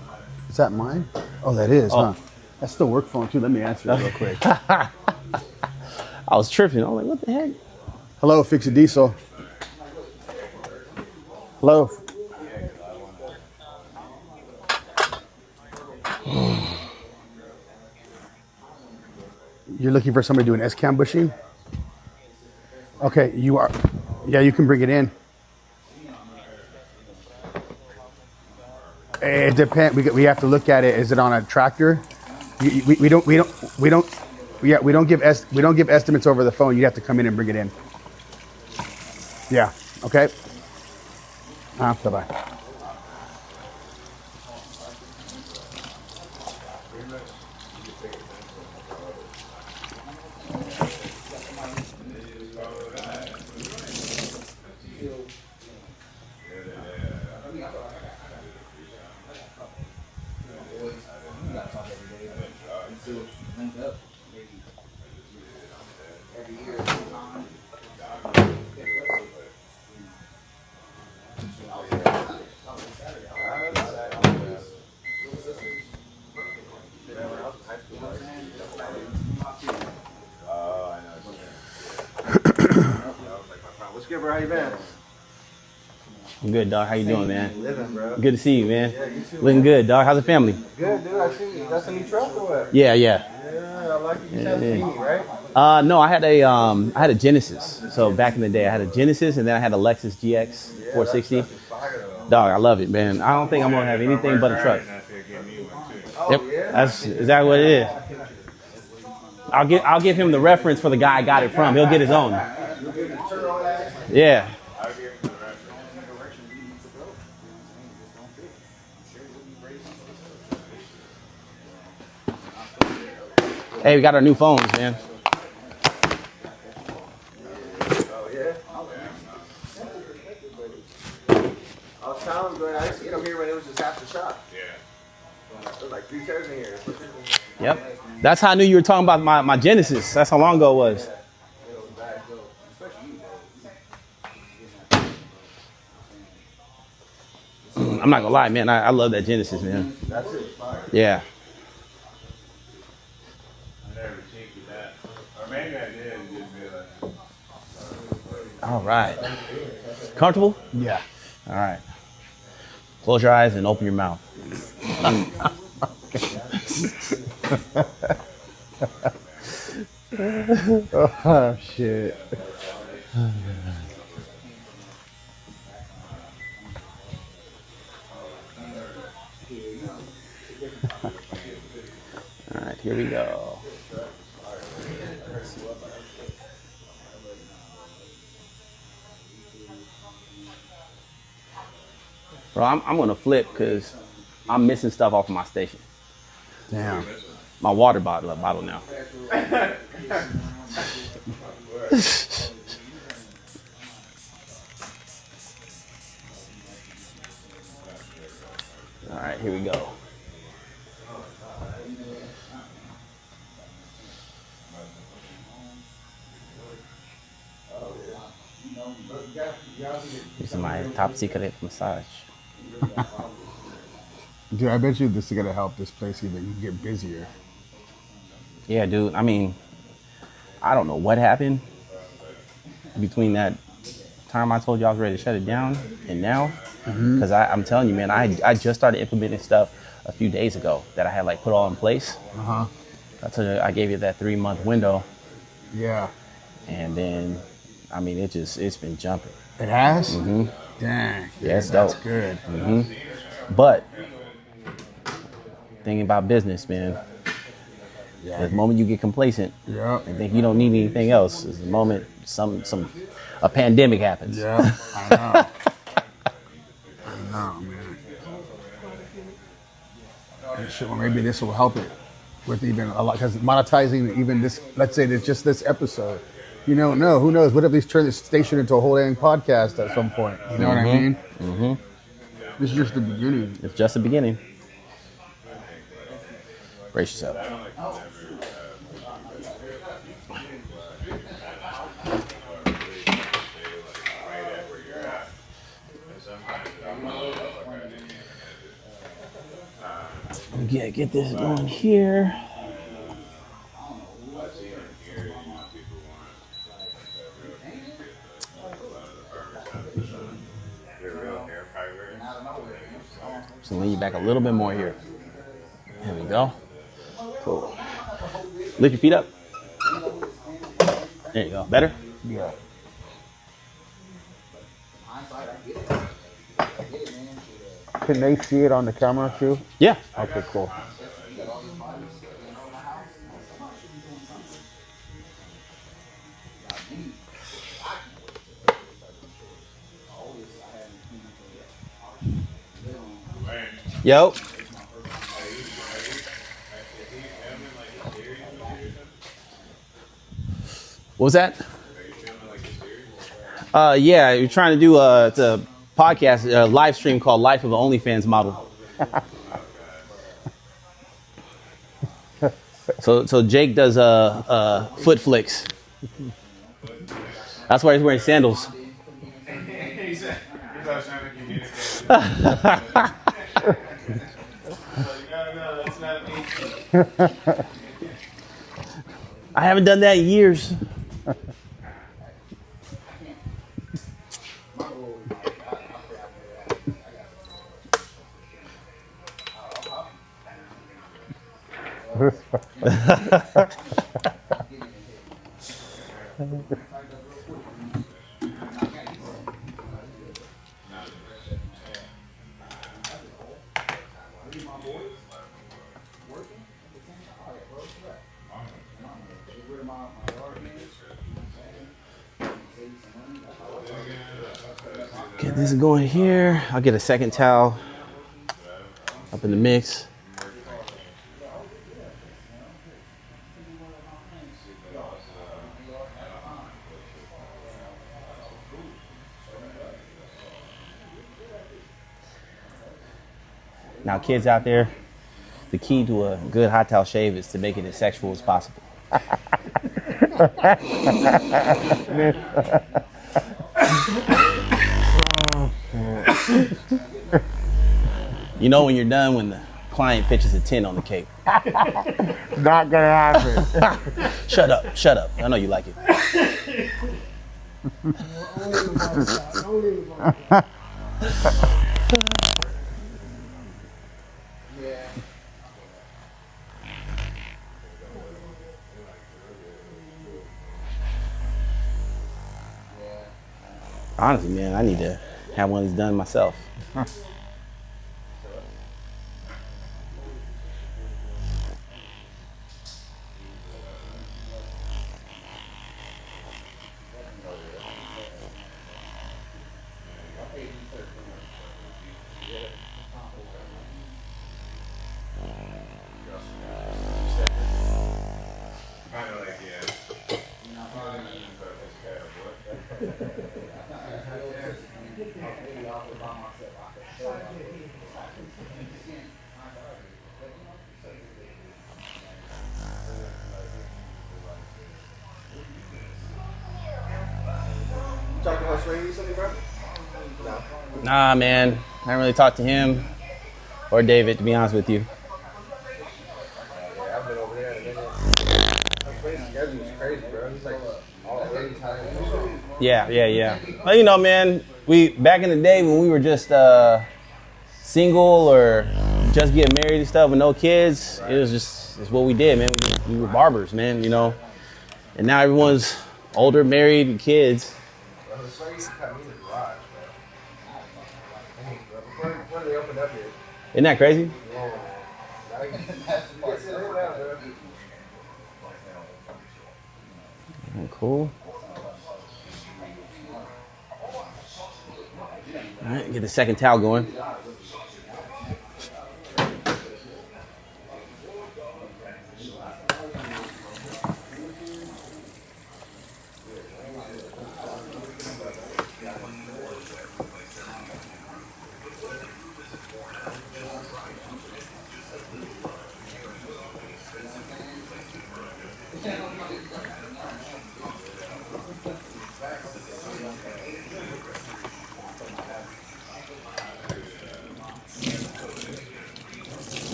Is that mine? Oh, that is, huh? That's the work phone too. Let me answer it real quick. I was tripping. I was like, what the heck? Hello, Fix a Diesel. Hello. You're looking for somebody doing S-cam bushing? Okay, you are. Yeah, you can bring it in. It depends. We have to look at it. Is it on a tractor? We don't give estimates over the phone. You have to come in and bring it in. Yeah. Okay. Bye-bye. What's good, bro? How you been? I'm good, dog. How you doing, man? Living, bro. Good to see you, man. Yeah, you too. Looking good, dog. How's the family? Good, dude. I see you. That's a new truck or what? Yeah. Yeah, I like it. You had a Beanie, right? No, I had a Genesis. So back in the day, I had a Genesis, and then I had a Lexus GX 460. Dog, I love it, man. I don't think I'm gonna have anything but a truck. Yep, that's exactly what it is. I'll give him the reference for the guy I got it from. He'll get his own. Yeah. Hey, we got our new phones, man. Oh, yeah? I was telling him, I used to get them here when it was just half the shop. Yeah. There's like 3 chairs in here. Yep. That's how I knew you were talking about my Genesis. That's how long ago it was. I'm not gonna lie, man. I love that Genesis, man. That's it. Yeah. All right. Comfortable? Yeah. All right. Close your eyes and open your mouth. Oh shit. Here we go. Bro, I'm gonna flip because I'm missing stuff off of my station. Damn. My water bottle now. All right, here we go. This is my top secret massage. Dude, I bet you this is gonna help this place even get busier. Yeah, dude. I mean, I don't know what happened between that time I told you I was ready to shut it down and now. Because I'm telling you, man, I just started implementing stuff a few days ago that I had like put all in place. I told you I gave you that 3-month window. Yeah. And then, I mean, it's been jumping. It has? Dang. Yeah, it's that's dope. good. But thinking about business, man. Yeah. The moment you get complacent and think you don't need anything else is the moment a pandemic happens. Yeah, I know. I know, man. And shit, well, maybe this will help it with even a lot, because monetizing even this, let's say it's just this episode. You don't know. Who knows? What if they turn this station into a whole dang podcast at some point? You know what I mean? This is just the beginning. It's just the beginning. Brace yourself. Yeah, get this going here. So lean you back a little bit more here. There we go. Cool. Lift your feet up. There you go. Better? Yeah. Can they see it on the camera too? Yeah. Okay, cool. Yo. What was that? Yeah, you're trying to do it's a podcast, a live stream called Life of an OnlyFans Model. So Jake does foot flicks. That's why he's wearing sandals. I haven't done that in years. Get this going here. I'll get a second towel up in the mix. Now, kids out there, the key to a good hot towel shave is to make it as sexual as possible. You know when you're done when the client pitches a 10 on the cake. Not gonna happen. Shut up. I know you like it. Honestly, man, I need to have one that's done myself. Talk about Sway recently, bro? Nah, man. I haven't really talked to him or David, to be honest with you. Yeah, I've been over there in a minute. Sway's schedule is crazy, bro. He's like all day time. Yeah. Well, you know, man, we back in the day when we were just single or just getting married and stuff with no kids, it was just it's what we did, man. We were barbers, man, you know. And now everyone's older, married, with kids. Bro, Sway used to cut me in the garage, bro. Before they opened up here. Isn't that crazy? Whoa. Now you can sit down, bro. Cool. All right, get the second towel going.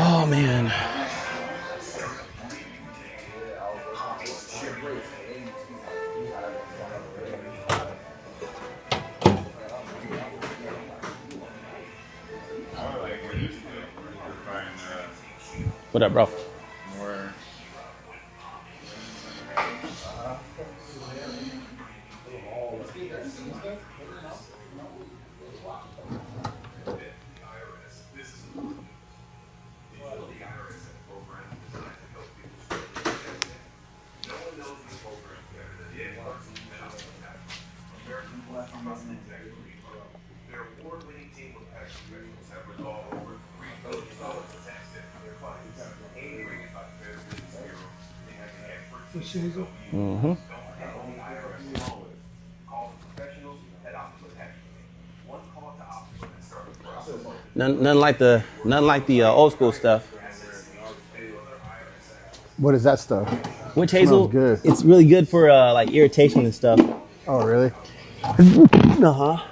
Oh man. What up, bro? Mm-hmm. Nothing like the old school stuff. What is that stuff? Witch hazel. Good. It's really good for like irritation and stuff. Oh, really? Uh-huh.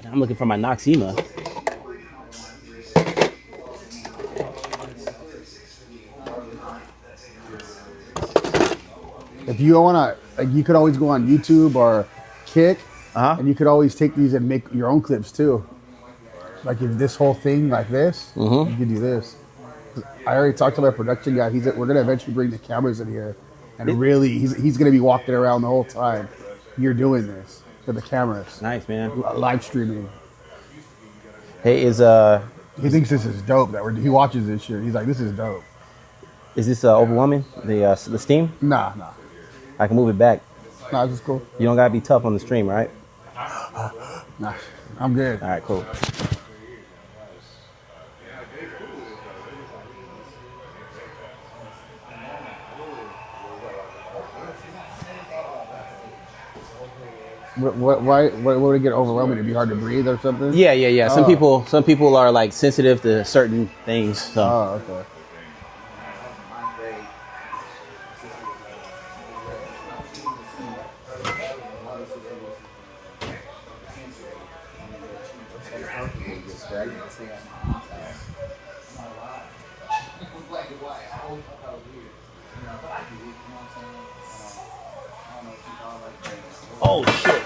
I'm looking for my Noxema. If you wanna, like, you could always go on YouTube or Kick, and you could always take these and make your own clips too. Like if this whole thing like this, you could do this. I already talked to my production guy. We're gonna eventually bring the cameras in here, and really, he's gonna be walking around the whole time. You're doing this with the cameras. Nice, man. Live streaming. Hey, He thinks this is dope. He watches this shit. He's like, this is dope. Is this overwhelming? The steam? Nah. I can move it back. Nah, this is cool. You don't gotta be tough on the stream, right? Nah, I'm good. All right, cool. Why would it get overwhelming? It'd be hard to breathe or something? Yeah. Oh. Some people are like sensitive to certain things. So. Oh, okay. Oh shit!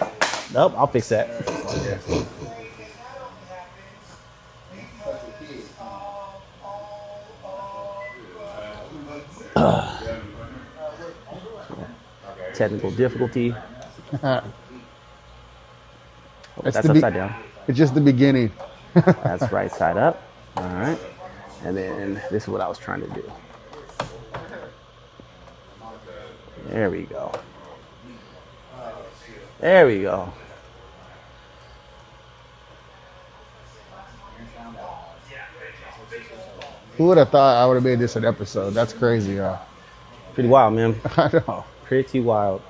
Nope, I'll fix that. Technical difficulty. Oh, that's upside down. It's just the beginning. That's right side up. All right. And then this is what I was trying to do. There we go. There we go. Who would have thought I would have made this an episode? That's crazy, huh? Pretty wild, man. I know. Pretty wild.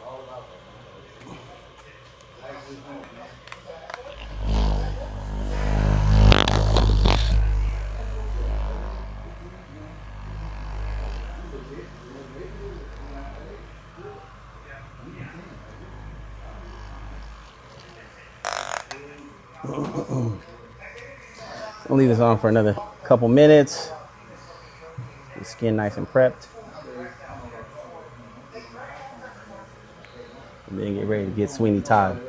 I'll leave this on for another couple minutes. The skin nice and prepped. And then get ready to get Sweeney Todd.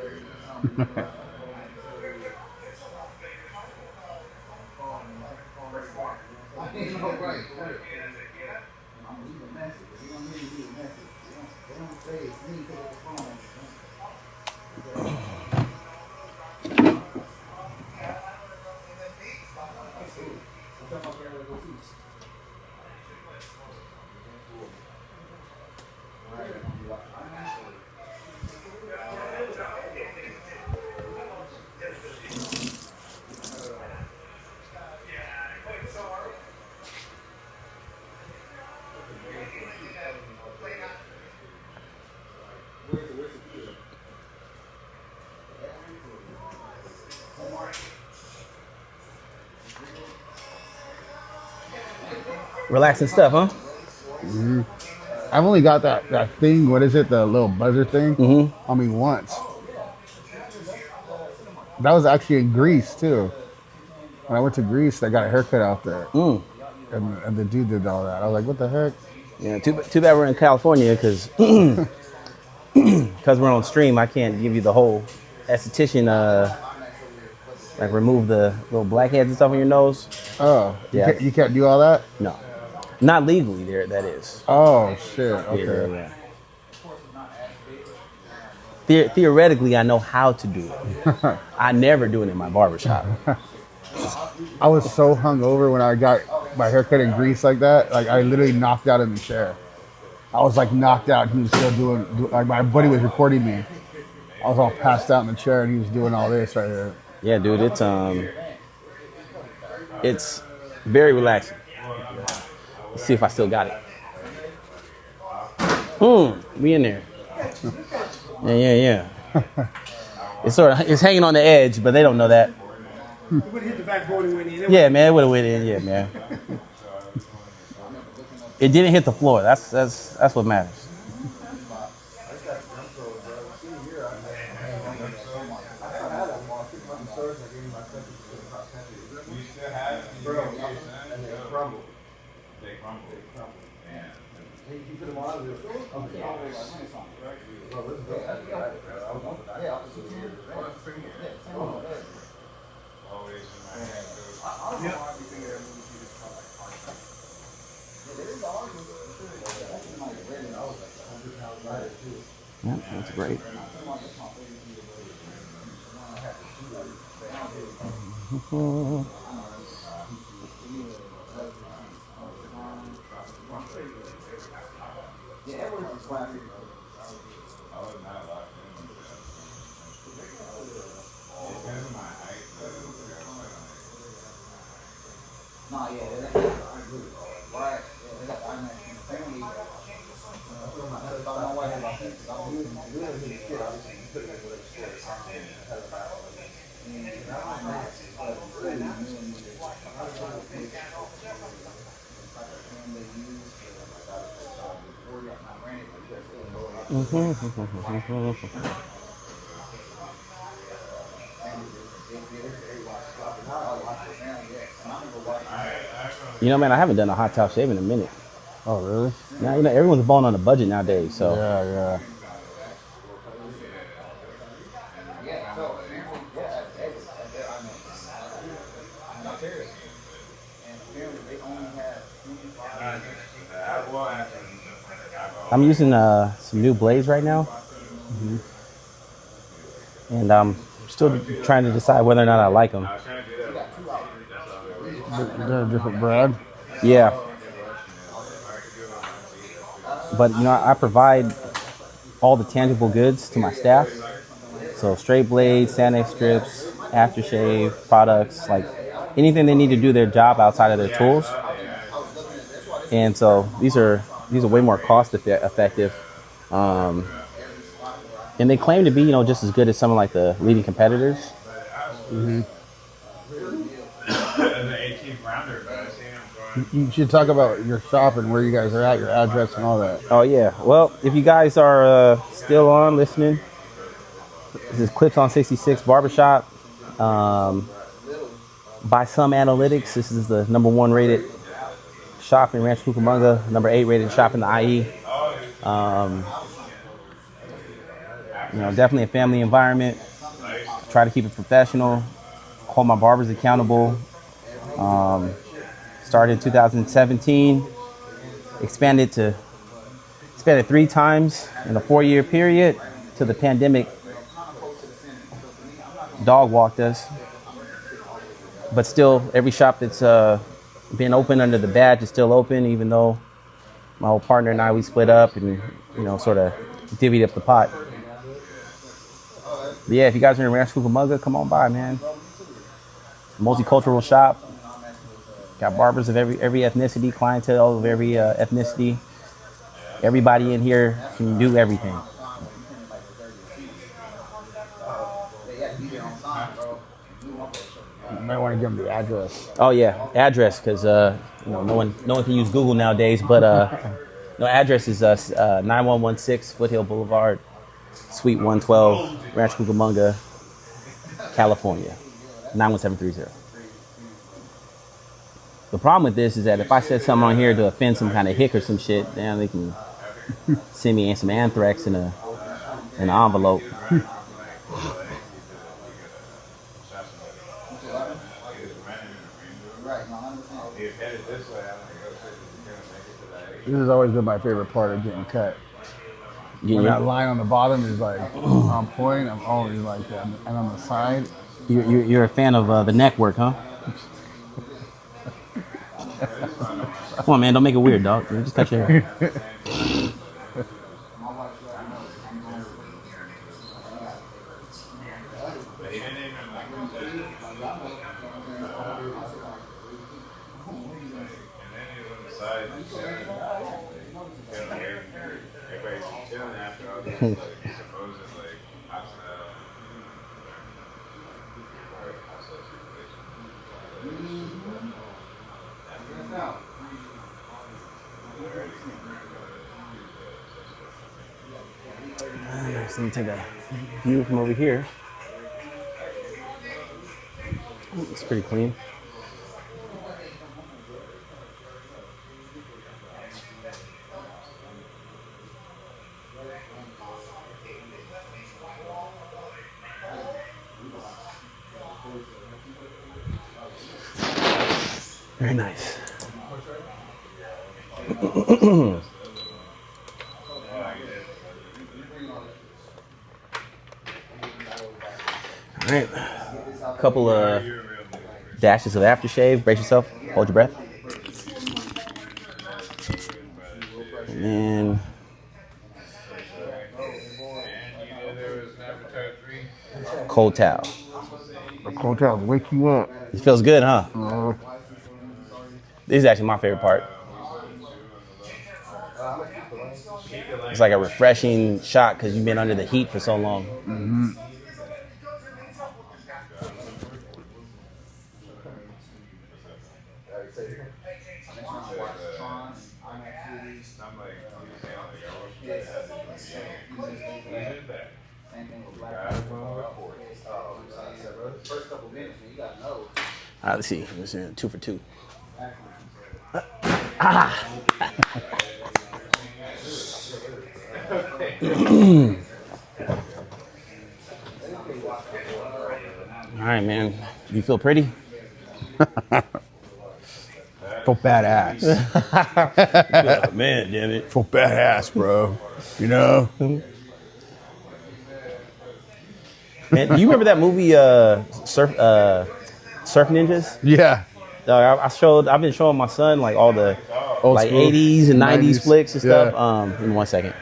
Relaxing stuff, huh? I've only got that thing. What is it? The little buzzer thing. Mm-hmm. I mean, once. That was actually in Greece too. When I went to Greece, I got a haircut out there, and the dude did all that. I was like, "What the heck?" Yeah. Too bad we're in California because we're on stream. I can't give you the whole esthetician. Like remove the little blackheads and stuff on your nose. Oh, Yeah. you can't do all that. No, not legally. There, that is. Oh shit. Okay. Yeah. Theoretically, I know how to do it. I never do it in my barbershop. I was so hungover when I got my haircut in Greece like that. Like I literally knocked out in the chair. I was like knocked out. He was still doing. Like my buddy was recording me. I was all passed out in the chair, and he was doing all this right here. Yeah, dude, it's very relaxing. Let's see if I still got it. We in there. Yeah. It's hanging on the edge, but they don't know that. It would have hit the backboard and went in. Yeah, man, it would have went in. Yeah, man. It didn't hit the floor. That's what matters. Yeah, that's great. You know, man, I haven't done a hot top shave in a minute. Oh, really? Now, you know, everyone's balling on a budget nowadays, so. Yeah. I'm using some new blades right now. And I'm still trying to decide whether or not I like them. They're a different brand. Yeah. But, you know, I provide all the tangible goods to my staff. So straight blades, Sanex strips, aftershave, products, like anything they need to do their job outside of their tools, and so these are way more cost effective, and they claim to be just as good as some of like the leading competitors. You should talk about your shop and where you guys are at, your address and all that. Oh yeah. Well, if you guys are still on listening, this is Clips on 66 Barbershop. By some analytics, this is the #1 rated shop in Rancho Cucamonga, #8 rated shop in the IE. Definitely a family environment. Try to keep it professional. Hold my barbers accountable. Started in 2017. Expanded 3 times in a 4-year period till the pandemic dog walked us. But still, every shop that's been open under the badge is still open, even though my old partner and I, we split up and, sort of divvied up the pot. But yeah, if you guys are in Rancho Cucamonga, come on by, man. Multicultural shop. Got barbers of every ethnicity, clientele of every ethnicity. Everybody in here can do everything. You might want to give them the address. Oh yeah, address, because no one can use Google nowadays. But no, address is 9116 Foothill Boulevard, Suite 112, Rancho Cucamonga, California, 91730. The problem with this is that if I said something on here to offend some kind of hick or some shit, then they can send me some anthrax in an envelope. This has always been my favorite part of getting cut. When that line on the bottom is like on point, I'm always like that. And on the side, you're a fan of the neck work, huh? Come on, man, don't make it weird, dog. Just cut your hair. Let me take a view from over here. It's pretty clean. Very nice. All right, a couple of dashes of aftershave. Brace yourself. Hold your breath. And then cold towel. the cold towels wake you up. It feels good, huh? This is actually my favorite part. It's like a refreshing shot because you've been under the heat for so long. Mm-hmm. All right, let's see. Let's see. 2 for 2. All right, man. You feel pretty? Feel badass. Oh, man, damn it. Feel badass, bro. You know? Man, do you remember that movie, Surf Ninjas? Yeah. I've been showing my son like all the Old like school. 80s and 90s flicks and stuff. Yeah. Give me 1 second.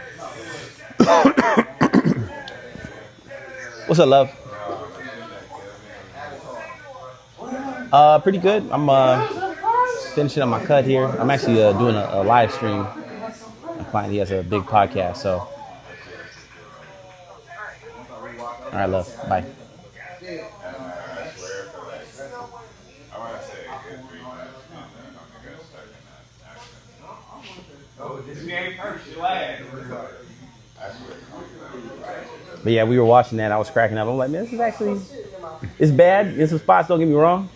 What's up, love? Pretty good. I'm finishing up my cut here. I'm actually doing a live stream. My client, he has a big podcast, so. All right, love. Bye. But yeah, we were watching that. I was cracking up. I'm like, man, this is actually, it's bad. There's some spots, don't get me wrong.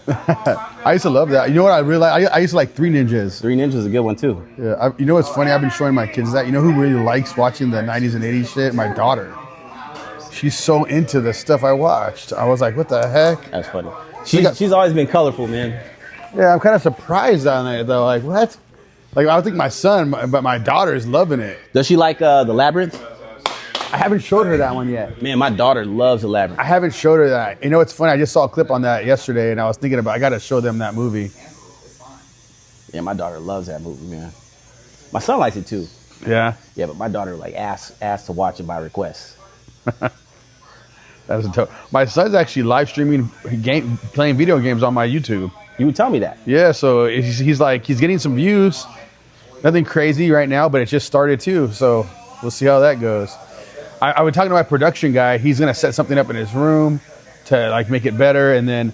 I used to love that. You know what I realized? I used to like Three Ninjas. Three Ninjas is a good one too. Yeah, you know what's funny? I've been showing my kids that. You know who really likes watching the 90s and 80s shit? My daughter. She's so into the stuff I watched. I was like, what the heck? That's funny. She's always been colorful, man. Yeah, I'm kind of surprised on it though. Like, what? Like, I don't think my son, but my daughter is loving it. Does she like the Labyrinth? I haven't showed her that one yet. Man, my daughter loves the Labyrinth. I haven't showed her that. You know, it's funny. I just saw a clip on that yesterday, and I was thinking about I got to show them that movie. Yeah, my daughter loves that movie, man. My son likes it too. Yeah. Yeah, but my daughter like asked to watch it by request. That's my son's actually live streaming playing video games on my YouTube. You would tell me that. Yeah, so he's getting some views. Nothing crazy right now, but it just started too. So we'll see how that goes. I was talking to my production guy. He's gonna set something up in his room to like make it better, and then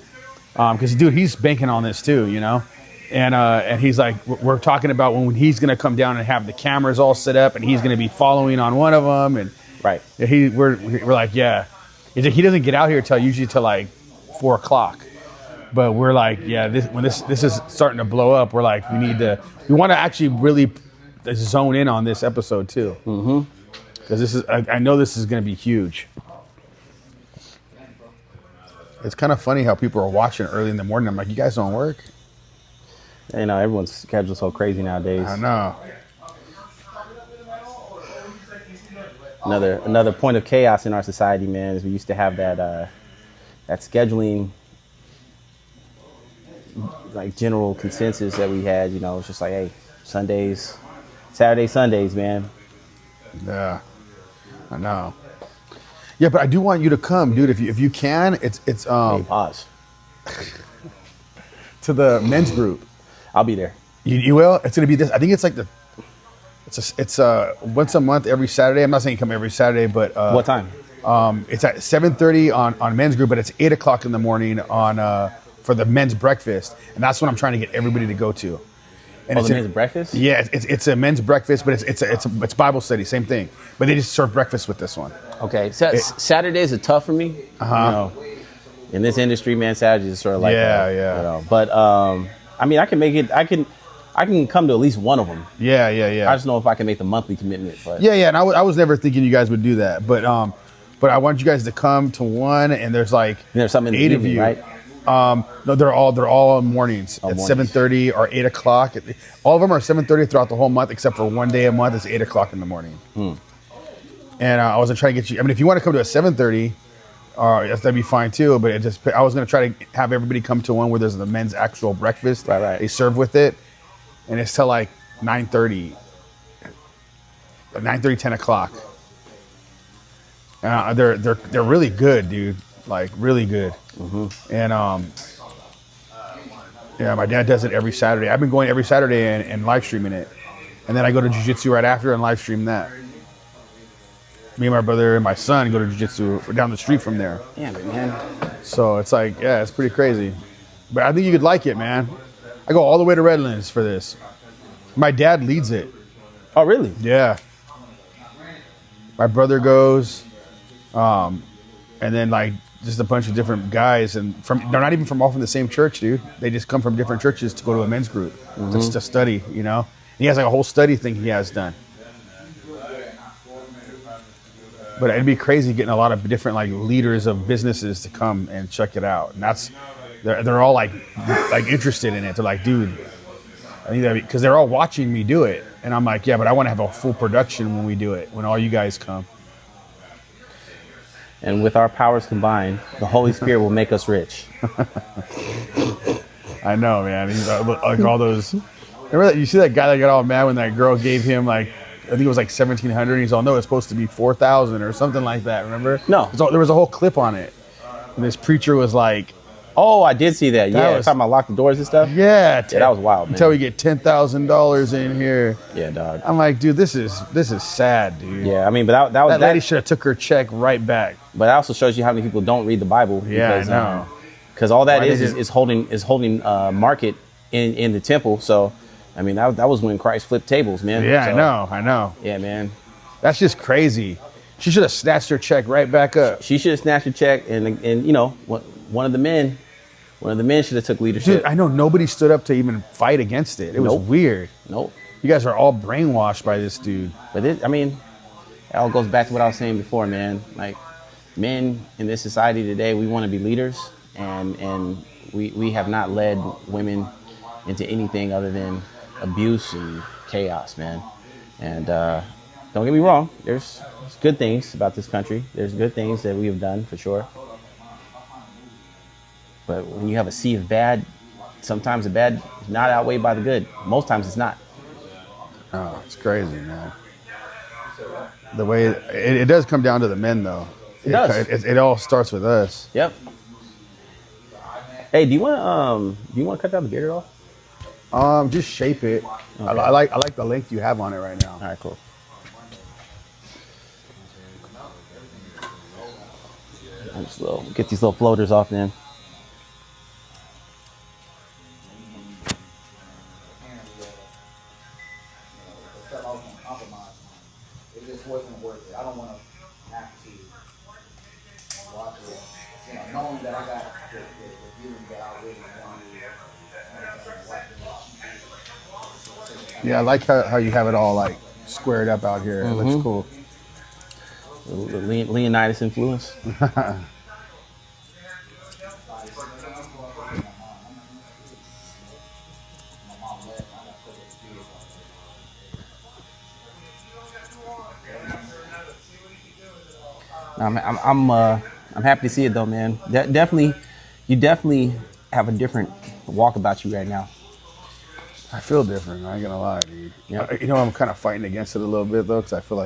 because dude, he's banking on this too, you know. And he's like, we're talking about when he's gonna come down and have the cameras all set up, and he's gonna be following on one of them, and right. We're like, yeah. He doesn't get out here usually till like 4 o'clock. But we're like, yeah, this is starting to blow up, we're like, we want to actually really zone in on this episode too. Mm-hmm. Because I know this is going to be huge. It's kind of funny how people are watching early in the morning. I'm like, you guys don't work? You know, everyone's schedule's so crazy nowadays. I know. Another point of chaos in our society, man, is we used to have that scheduling, like general consensus that we had. You know, it's just like, hey, Saturday, Sundays, man. Yeah, I know. Yeah, but I do want you to come, dude. If you can, it's Hey, pause. to the men's group. I'll be there. You will? It's gonna be this. I think it's like it's once a month, every Saturday. I'm not saying you come every Saturday, but What time? It's at 7:30 on men's group, but it's 8 o'clock in the morning on for the men's breakfast, and that's what I'm trying to get everybody to go to. And the men's breakfast? Yeah, it's a men's breakfast, but it's Bible study, same thing. But they just serve breakfast with this one. Okay, Saturdays are tough for me. Uh-huh. You know, in this industry, man, Saturdays is sort of like yeah. You know, but I mean, I can make it. I can come to at least one of them. Yeah. I just know if I can make the monthly commitment. But Yeah, and I was never thinking you guys would do that, but I want you guys to come to one, and there's like there's something in the 8 of evening, you. right? No, they're all on mornings at 7:30 or 8 o'clock. All of them are 7:30 throughout the whole month, except for one day a month is 8 o'clock in the morning. And I wasn't trying to get you. I mean, if you want to come to a 7:30, that'd be fine too. But I was going to try to have everybody come to one where there's the men's actual breakfast. Right. They serve with it, and it's till like 9:30, 10 o'clock. They're really good, dude. Like really good. Mm-hmm. And yeah, my dad does it every Saturday. I've been going every Saturday and live streaming it, and then I go to jiu-jitsu right after and live stream that. Me and my brother and my son go to jiu-jitsu down the street from there. Yeah, man. So it's like, yeah, it's pretty crazy. But I think you could like it, man. I go all the way to Redlands for this. My dad leads it. Oh, really? Yeah. My brother goes, and then like just a bunch of different guys, and they're not even from all from the same church, dude. They just come from different churches to go to a men's group to study, you know. And he has like a whole study thing he has done. But it'd be crazy getting a lot of different like leaders of businesses to come and check it out, and they're all like interested in it. They're like, dude, I think that because they're all watching me do it, and I'm like, yeah, but I want to have a full production when we do it, when all you guys come. And with our powers combined, the Holy Spirit will make us rich. I know, man. He's like all those. Remember that? You see that guy that got all mad when that girl gave him like, I think it was like $1,700. He's all, no, it's supposed to be $4,000 or something like that. Remember? No. There was a whole clip on it, and this preacher was like, Oh, I did see that. Yeah, was- talking about lock the doors and stuff. Yeah, that was wild, man. Until we get $10,000 in here. Yeah, dog. I'm like, dude, this is sad, dude. Yeah, I mean, but that was That lady should have took her check right back. But that also shows you how many people don't read the Bible. Yeah, Because, I know. Because all that Why is did it- is holding market in the temple. So, I mean, that was when Christ flipped tables, man. Yeah, So, I know. Yeah, man. That's just crazy. She should have snatched her check right back up. She should have snatched a check, and you know, one of the men should have took leadership. Dude, I know nobody stood up to even fight against it. It was Nope. weird. Nope. You guys are all brainwashed by this dude. But I mean, it all goes back to what I was saying before, man. Like, men in this society today, we want to be leaders, and we have not led women into anything other than abuse and chaos, man. And don't get me wrong, there's good things about this country. There's good things that we have done, for sure. But when you have a sea of bad, sometimes the bad is not outweighed by the good. Most times it's not. Oh, it's crazy, man. The way it does come down to the men, though. It does. It all starts with us. Yep. Hey, do you want to cut down the beard at all? Just shape it. Okay. I like the length you have on it right now. All right, cool. I'm just get these little floaters off then. It just wasn't worth it. I don't want to have to watch it. Knowing that I got the feeling that I really want to watch it. Yeah, I like how you have it all like squared up out here. It looks cool. The Leonidas influence. I'm happy to see it though, man. You definitely have a different walk about you right now. I feel different. I ain't gonna lie, dude. Yeah. You know, I'm kind of fighting against it a little bit though, because I feel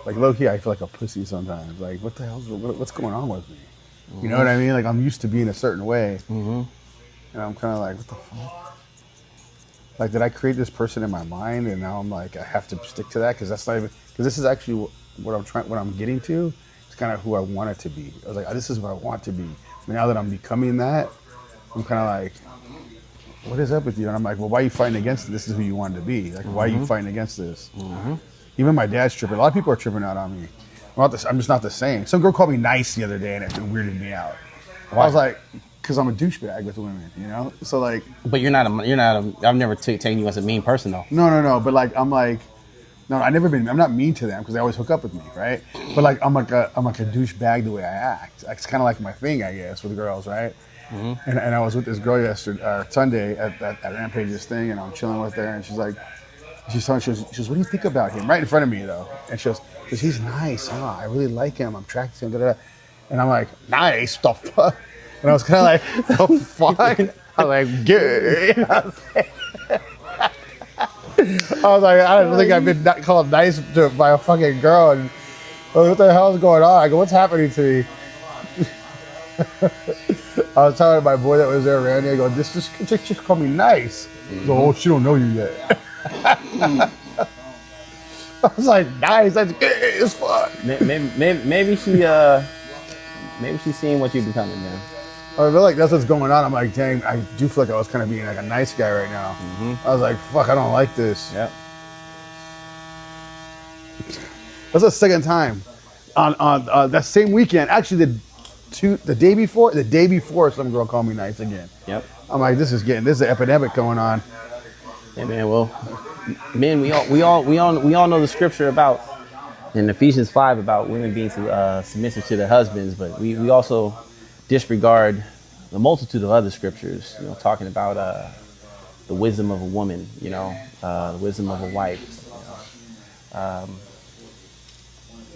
like low key, I feel like a pussy sometimes. Like, what the hell's what's going on with me? You know what I mean? Like, I'm used to being a certain way, and I'm kind of like, what the fuck? Like, did I create this person in my mind, and now I'm like, I have to stick to that because that's not even because this is actually what I'm getting to. It's kind of who I want it to be. I was like, this is what I want to be. But now that I'm becoming that, I'm kind of like, what is up with you? And I'm like, well, why are you fighting against it? This is who you wanted to be. Like, why are you fighting against this? Even my dad's tripping. A lot of people are tripping out on me. I'm just not the same. Some girl called me nice the other day, and it weirded me out. I was like, because I'm a douchebag with women, you know. So like, But you're not a. I've never taken you as a mean person though. no. But like, I'm not mean to them because they always hook up with me, right? But like, I'm like a douchebag the way I act. It's kind of like my thing, I guess, with girls, right? And I was with this girl Sunday at Rampage's thing, and I'm chilling with her, and she's like, she goes, what do you think about him? Right in front of me though, and she goes, he's nice, huh? I really like him. I'm attracted to him. Da-da-da. And I'm like, nice, the fuck? And I was kind of like, the fuck? I was like, good. I was like, I don't think I've been called nice by a fucking girl. And what the hell is going on? I go, what's happening to me? I was telling my boy that was there, Randy, I go, just call me nice. He goes, oh, she don't know you yet. I was like, nice, that's good as fuck. Maybe she's seeing what you're becoming, man. I feel like that's what's going on. I'm like, dang, I do feel like I was kind of being like a nice guy right now. I was like, fuck, I don't like this. Yep. That's the second time on that same weekend. Actually, the day before, some girl called me nice again. Yep. I'm like, this is an epidemic going on. Yeah, man. Well, men, we all know the scripture about in Ephesians 5 about women being submissive to their husbands, but we also disregard the multitude of other scriptures. You know, talking about the wisdom of a woman. You know, the wisdom of a wife.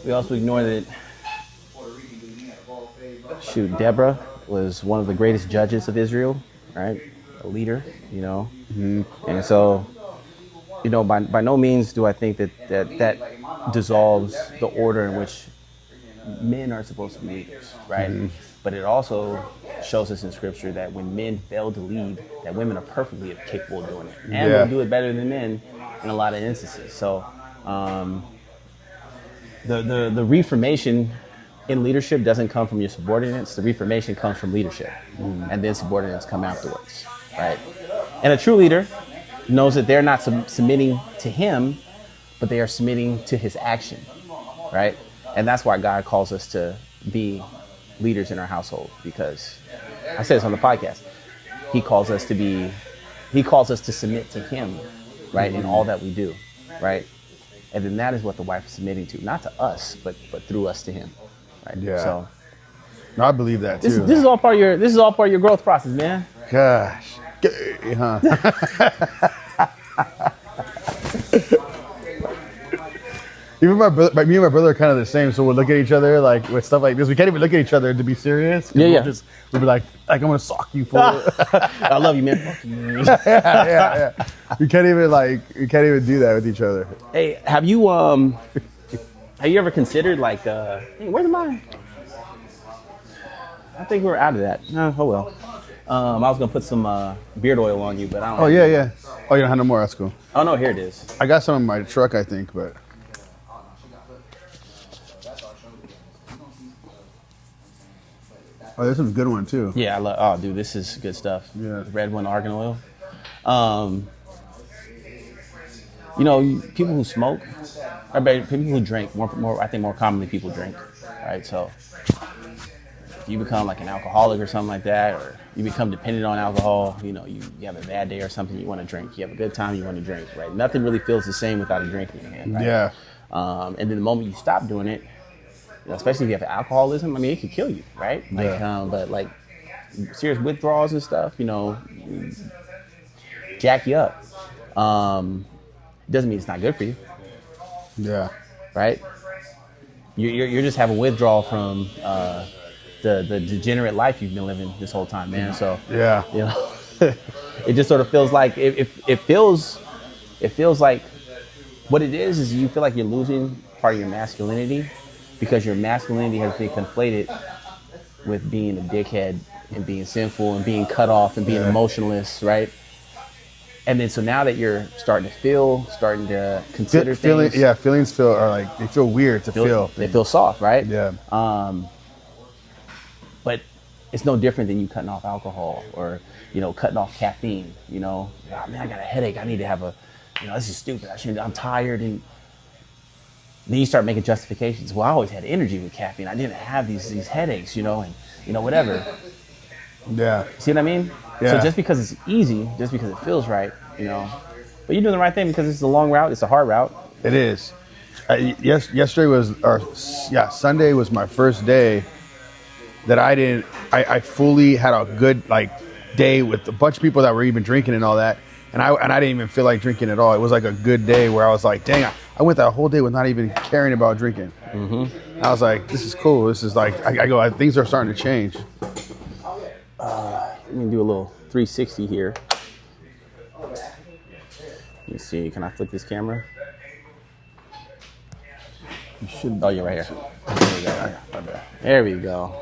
We also ignore that. Deborah was one of the greatest judges of Israel, right? A leader, you know. And so, you know, by no means do I think that dissolves the order in which men are supposed to be leaders, right? But it also shows us in scripture that when men fail to lead, that women are perfectly capable of doing it, and will do it better than men in a lot of instances. So the reformation in leadership doesn't come from your subordinates. The reformation comes from leadership, and then subordinates come afterwards, right? And a true leader knows that they're not submitting to him, but they are submitting to his action, right? And that's why God calls us to be leaders in our household, because I said this on the podcast. He calls us to submit to him, right, in all that we do, right? And then that is what the wife is submitting to, not to us, but through us to him, right? Yeah. So No, I believe that too. this is all part of your growth process, man. Gosh. Huh? Even me and my brother are kind of the same, so we'll look at each other like with stuff like this. We can't even look at each other to be serious. Yeah. We'll be like I'm gonna sock you for it. I love you, man. Fuck you. yeah. We can't even do that with each other. Hey, have you ever considered like, hey, where's mine? I think we're out of that. Oh well. I was gonna put some beard oil on you, but I don't. Oh yeah. Oh, you don't have no more. That's cool. Oh no, here it is. I got some in my truck, I think, but. Oh, this is a good one too. Yeah, I love. Oh, dude, this is good stuff. Yeah. The red one, argan oil. People who smoke, or people who drink, more. I think more commonly people drink, right? So if you become like an alcoholic or something like that, or you become dependent on alcohol, you have a bad day or something, you want to drink. You have a good time, you want to drink, right? Nothing really feels the same without a drink in your hand, right? Yeah. And then the moment you stop doing it, especially if you have alcoholism, I mean, it could kill you, right? Like, but like serious withdrawals and stuff, jack you up. Doesn't mean it's not good for you. Yeah. Right? You're just having withdrawal from the degenerate life you've been living this whole time, man. So Yeah. it just sort of feels like it feels like what it is you feel like you're losing part of your masculinity, because your masculinity has been conflated with being a dickhead and being sinful and being cut off and being emotionless, right? And then so now that you're starting to consider things. Feelings they feel weird to feel. They feel soft, right? Yeah. But it's no different than you cutting off alcohol or, cutting off caffeine, Oh, man, I got a headache. I need to have this is stupid. I'm tired. And then you start making justifications. Well, I always had energy with caffeine. I didn't have these headaches, and whatever. Yeah. See what I mean? Yeah. So just because it's easy, just because it feels right, but you're doing the right thing because it's a long route. It's a hard route. It is. Sunday was my first day that I fully had a good day with a bunch of people that were even drinking and all that. And I didn't even feel like drinking at all. It was like a good day where I was like, dang, I went that whole day with not even caring about drinking. Mm-hmm. I was like, this is cool. This is like, things are starting to change. Let me do a little 360 here. Let me see. Can I flip this camera? You should. Oh, you're right here. There we go. There we go.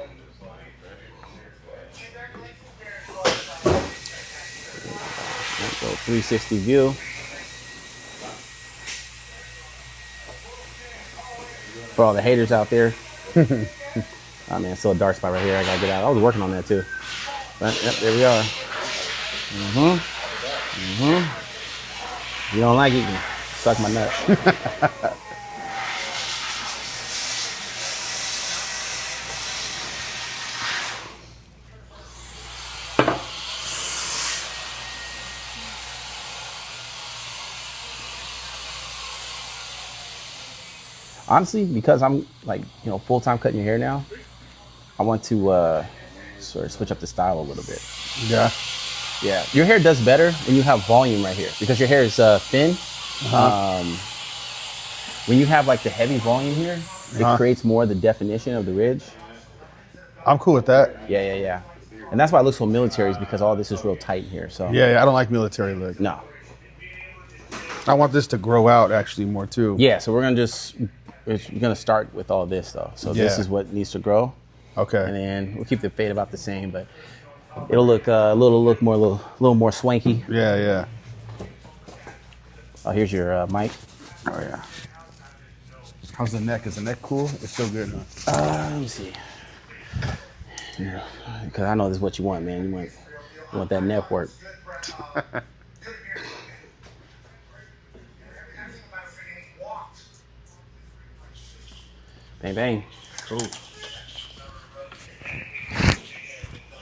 Let's go 360 view. For all the haters out there. Oh man, still a dark spot right here. I gotta get out. I was working on that too. But yep, there we are. If you don't like it, you can suck my nuts. Honestly, because I'm full-time cutting your hair now, I want to sort of switch up the style a little bit. Yeah. Yeah. Your hair does better when you have volume right here, because your hair is thin. When you have the heavy volume here, it creates more of the definition of the ridge. I'm cool with that. Yeah. And that's why it looks so military, is because all this is real tight here. So Yeah, I don't like military look. No. I want this to grow out actually more too. Yeah, so we're gonna start with all this though. So this is what needs to grow. Okay. And then we'll keep the fade about the same, but it'll look a little more swanky. Yeah, yeah. Oh, here's your mic. Oh yeah. How's the neck? Is the neck cool? It's so good, huh? Let me see. Because I know this is what you want, man. You want that neck work. Bang, bang. Cool.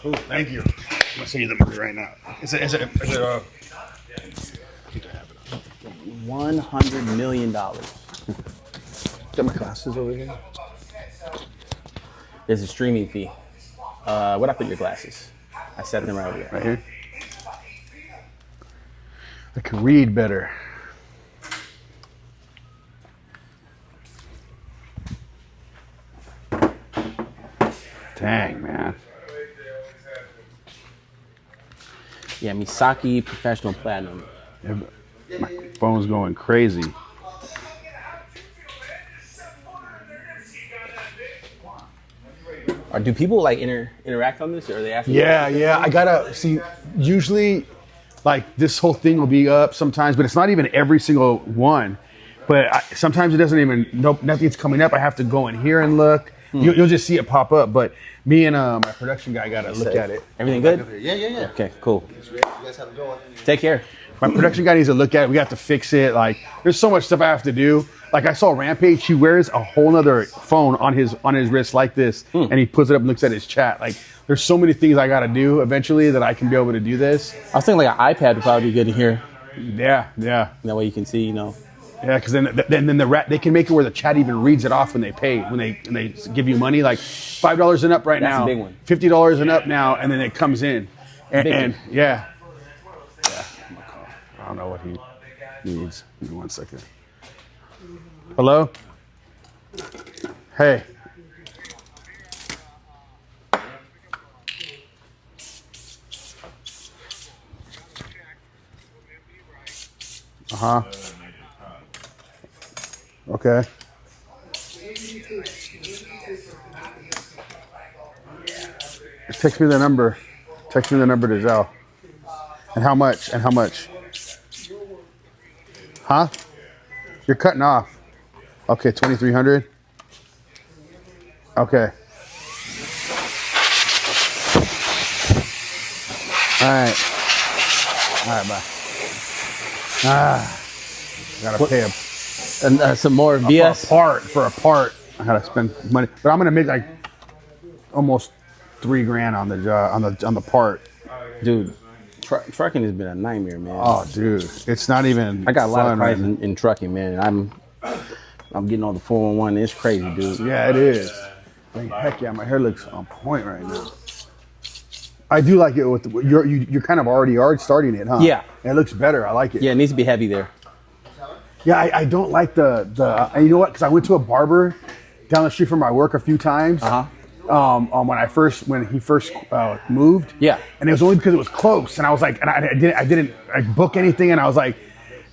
Cool. Thank you. I'm gonna send you the money right now. Is it $100 million. Got my glasses over here. There's a streaming fee. Where'd I put your glasses? I set them right over there. Right here. I can read better. Dang, man. Yeah, Misaki Professional Platinum. My phone's going crazy. Or do people like interact on this, or are they asking? Yeah. I gotta see. Usually, like this whole thing will be up sometimes, but it's not even every single one. But sometimes it doesn't even. Nope, nothing's coming up. I have to go in here and look. You'll just see it pop up. But me and my production guy gotta look at it. Everything good? Yeah. Okay, cool. You guys have a good one. Take care. My production guy needs to look at it. We have to fix it. Like, there's so much stuff I have to do. Like, I saw Rampage. He wears a whole nother phone on his wrist like this, and he puts it up and looks at his chat. Like, there's so many things I got to do eventually that I can be able to do this. I was thinking like an iPad would probably be good to hear. Yeah. That way you can see, Yeah, because then they can make it where the chat even reads it off when they pay, when they give you money, like $5 and up right That's now, a big one. $50 and up now, and then it comes in, and yeah. I don't know what he needs. Give me 1 second. Hello? Hey. Uh-huh. Okay. Just text me the number. Text me the number to Zell. And how much? Huh? You're cutting off. Okay, 2,300. Okay. All right, bye. Gotta pay him. And some more BS. For a part. I gotta spend money, but I'm gonna make like almost $3,000 on the job, on the part. Dude, trucking has been a nightmare, man. Oh, dude, it's not even. I got a lot of fun pride in trucking, man. I'm getting on the 411. It's crazy, dude. Yeah, it is. Like, heck yeah, my hair looks on point right now. I do like it with you're kind of already starting it, huh? Yeah. And it looks better. I like it. Yeah, it needs to be heavy there. Yeah, I don't like the you know what? Because I went to a barber down the street from my work a few times. When he first moved. Yeah. And it was only because it was close, and I was like, and I didn't book anything, and I was like,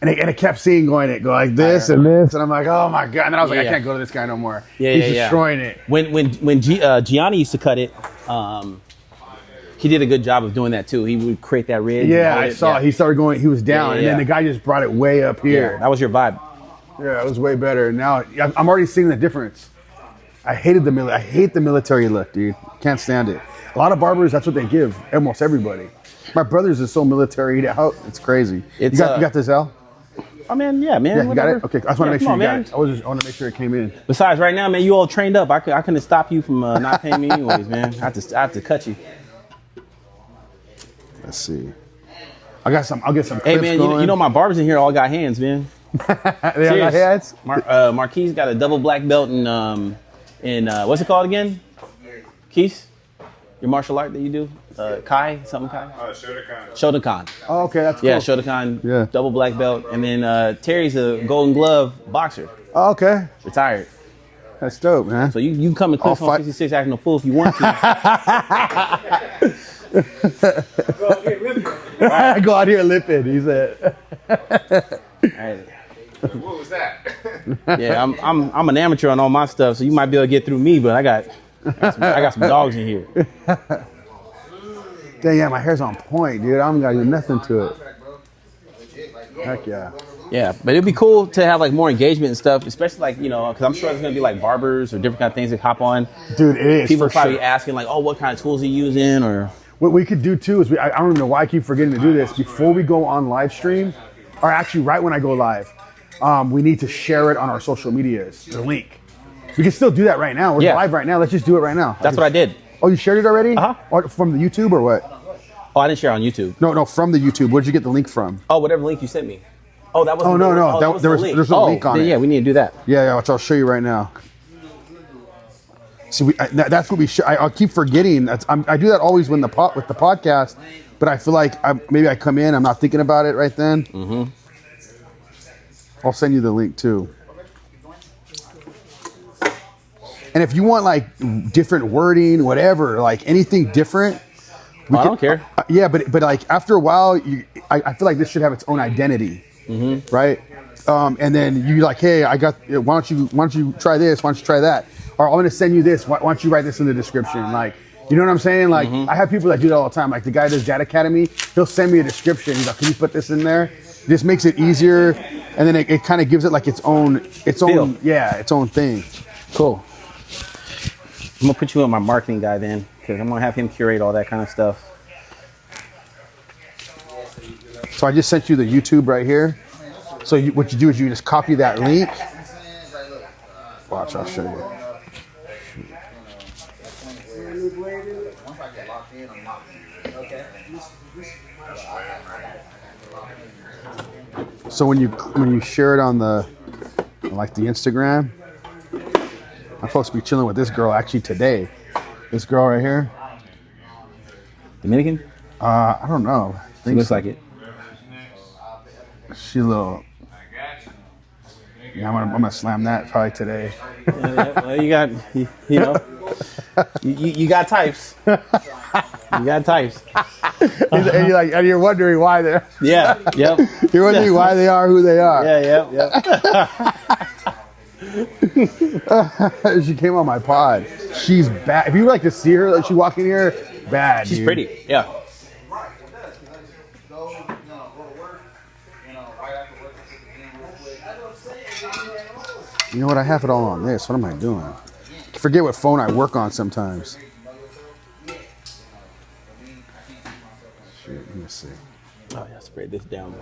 and it kept seeing go like this and this, and I'm like, oh my god, and then I was like, I can't go to this guy no more. Yeah, he's destroying it. When Gianni used to cut it, he did a good job of doing that too. He would create that ridge. Yeah, I saw. He started going. He was down, and then the guy just brought it way up here. Yeah, that was your vibe. Yeah, it was way better. Now I'm already seeing the difference. I hate the military look, dude. Can't stand it. A lot of barbers, that's what they give almost everybody. My brother's is so military out. It's crazy. You got this, Al? Oh man, yeah, man. Yeah, you got it. Okay, I just want to make sure you got man. it. I want to make sure it came in. Besides, right now, man, you all trained up. I couldn't stop you from not paying me anyways, man. I have to cut you. Let's see. I'll get some. Hey man, you know my barbers in here all got hands, man. They all got hands. Marquis got a double black belt in what's it called again? Keith, your martial art that you do, Kai. Shotokan. Oh, okay, that's cool. Yeah, Shotokan. Yeah. Double black belt, and then Terry's a Golden Glove boxer. Oh, okay, Retired. that's dope, man. So you can come and clip on 66 acting a fool if you want to. Go out here lipping. He said. Right. What was that? Yeah, I'm an amateur on all my stuff, so you might be able to get through me, but I got I got some dogs in here. Dang, yeah, my hair's on point, dude. I haven't got to do nothing to it. Heck yeah. Yeah, but it'd be cool to have like more engagement and stuff, especially like, you know, because I'm sure there's gonna be like barbers or different kind of things that hop on. Dude, it is. People for probably sure. asking like, oh, what kind of tools are you using, or What we could do too is I don't even know why I keep forgetting to do this. Before we go on live stream, or actually right when I go live, we need to share it on our social medias, the link. We can still do that right now. We're Yeah. live right now. Let's just do it right now. that's what I did. Oh, you shared it already? Uh-huh. Or from the YouTube or what? Oh, I didn't share on YouTube. No, from the YouTube. Where'd you get the link from? Oh, whatever link you sent me. Oh, that was. Oh, no. that was There's the a link. link on then it. Yeah, we need to do that. Yeah, which I'll show you right now. See, that's what we should. I'll keep forgetting. I do that always with the podcast, but I feel like maybe I come in, I'm not thinking about it right then. Mm-hmm. I'll send you the link too. And if you want like different wording, whatever, like anything different, I don't care. yeah, but like after a while, I feel like this should have its own identity, right? And then you like, hey, why don't you try this? Why don't you try that? Or I'm gonna send you this. Why don't you write this in the description? Like, you know what I'm saying? Like, I have people that do that all the time. Like the guy that does Dad Academy, he'll send me a description. He's like, can you put this in there? This makes it easier, and then it kind of gives it like its own Feel. its own thing. Cool. I'm gonna put you on my marketing guy then, because I'm gonna have him curate all that kind of stuff. So I just sent you the YouTube right here. So what you do is you just copy that link. Watch, I'll show you. Once I get locked in, I'm locked in. Okay. So when you share it on the Instagram, I'm supposed to be chilling with this girl actually today. This girl right here. Dominican? I don't know. She looks like it. She's a little. Yeah, I'm gonna slam that probably today. Well, you got, you know, you got types. You got types. and you're wondering why they're. Yeah. Yep. You're wondering why they are who they are. Yeah. Yep. She came on my pod. She's bad. If you would like to see her, like she walk in here, bad. She's dude. pretty. Yeah. You know what? I have it all on this. What am I doing? I forget what phone I work on sometimes. Shoot, let me see. Oh yeah, spray this down.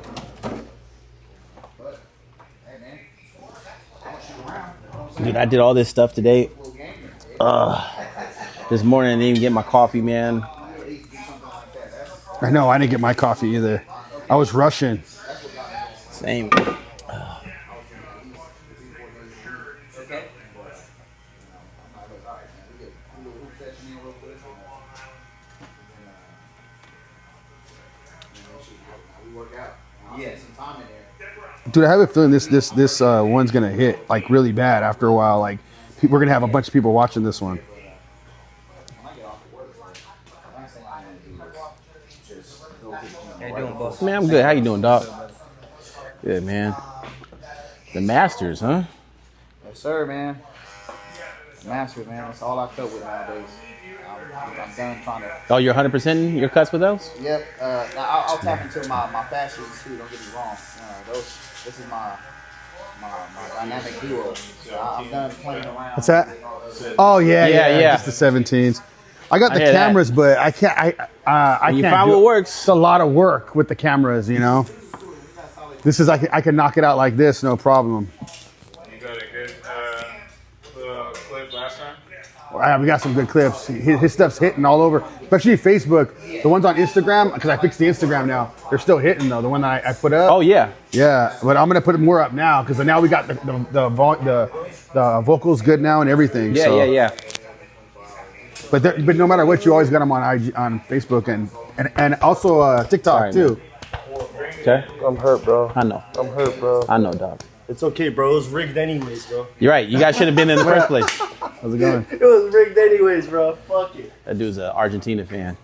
Dude, I did all this stuff today. This morning I didn't even get my coffee, man. I know. I didn't get my coffee either. I was rushing. Same. Dude, I have a feeling this one's gonna hit like really bad after a while. Like we're gonna have a bunch of people watching this one. Man, I'm good. How you doing, Doc? Good, man. The Masters, huh? Yes, sir, man. Masters, man. That's all I cope with nowadays. I'm done trying to. Oh, you're 100% your cuts with those? Yep. Now I'll tap into my fashions too. Don't get me wrong. This is my dynamic duo. So I'm done playing around. What's that? Oh yeah. Yeah. Just the 17s. I got the hear that. cameras, but I can't. I You can't find do what it. works. It's a lot of work with the cameras, you know. This is I can knock it out like this, no problem. You got a good clip last time? We got some good clips. His stuff's hitting all over, especially Facebook. The ones on Instagram, because I fixed the Instagram now. They're still hitting though. The one that I put up. Oh, yeah. Yeah, but I'm gonna put more up now because now we got the vocals good now and everything. Yeah, so. yeah. But no matter what, you always got them on on Facebook and also TikTok Sorry, too. Okay. I'm hurt, bro. I know. I'm hurt, bro. I know, Doc. It's okay, bro. It was rigged anyways, bro. You're right. You guys should have been in the first place. How's it going? It was rigged anyways, bro. Fuck it. That dude's an Argentina fan.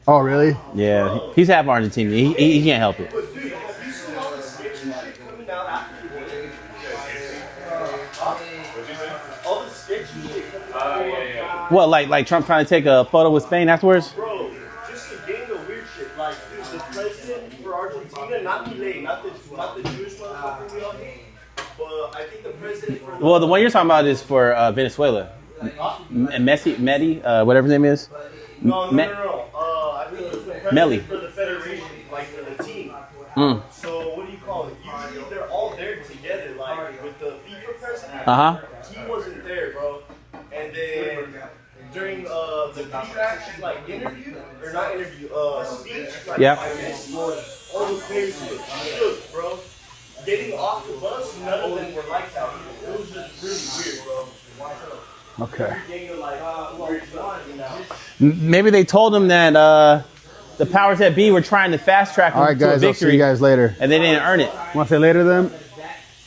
Oh, really? Yeah, he's half Argentinian. He can't help it. All the sketchy shit. What, like Trump trying to take a photo with Spain afterwards? Bro, just a gang of weird shit. Like, dude, the president for Argentina, not Milei, not the Jewish motherfucker we all hate, but I think the president for Well, the one you're talking about is for Venezuela. Medi, whatever his name is. No. I think it's the president Melly. for the federation, like for the team. So what do you call it? Usually they're all there together, like with the FIFA president. He wasn't there, bro. And then during the FIFA like interview or not interview, speech, like by Messi, all the players were shook, bro. Getting off the bus, none of them were like that. It was just really weird, bro. Okay. Maybe they told him that the powers that be were trying to fast track him All right, to a guys. I'll see victory, you guys later. and they didn't earn it. Want to say later then?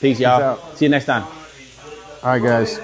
Peace, y'all. out. See you next time. All right, guys.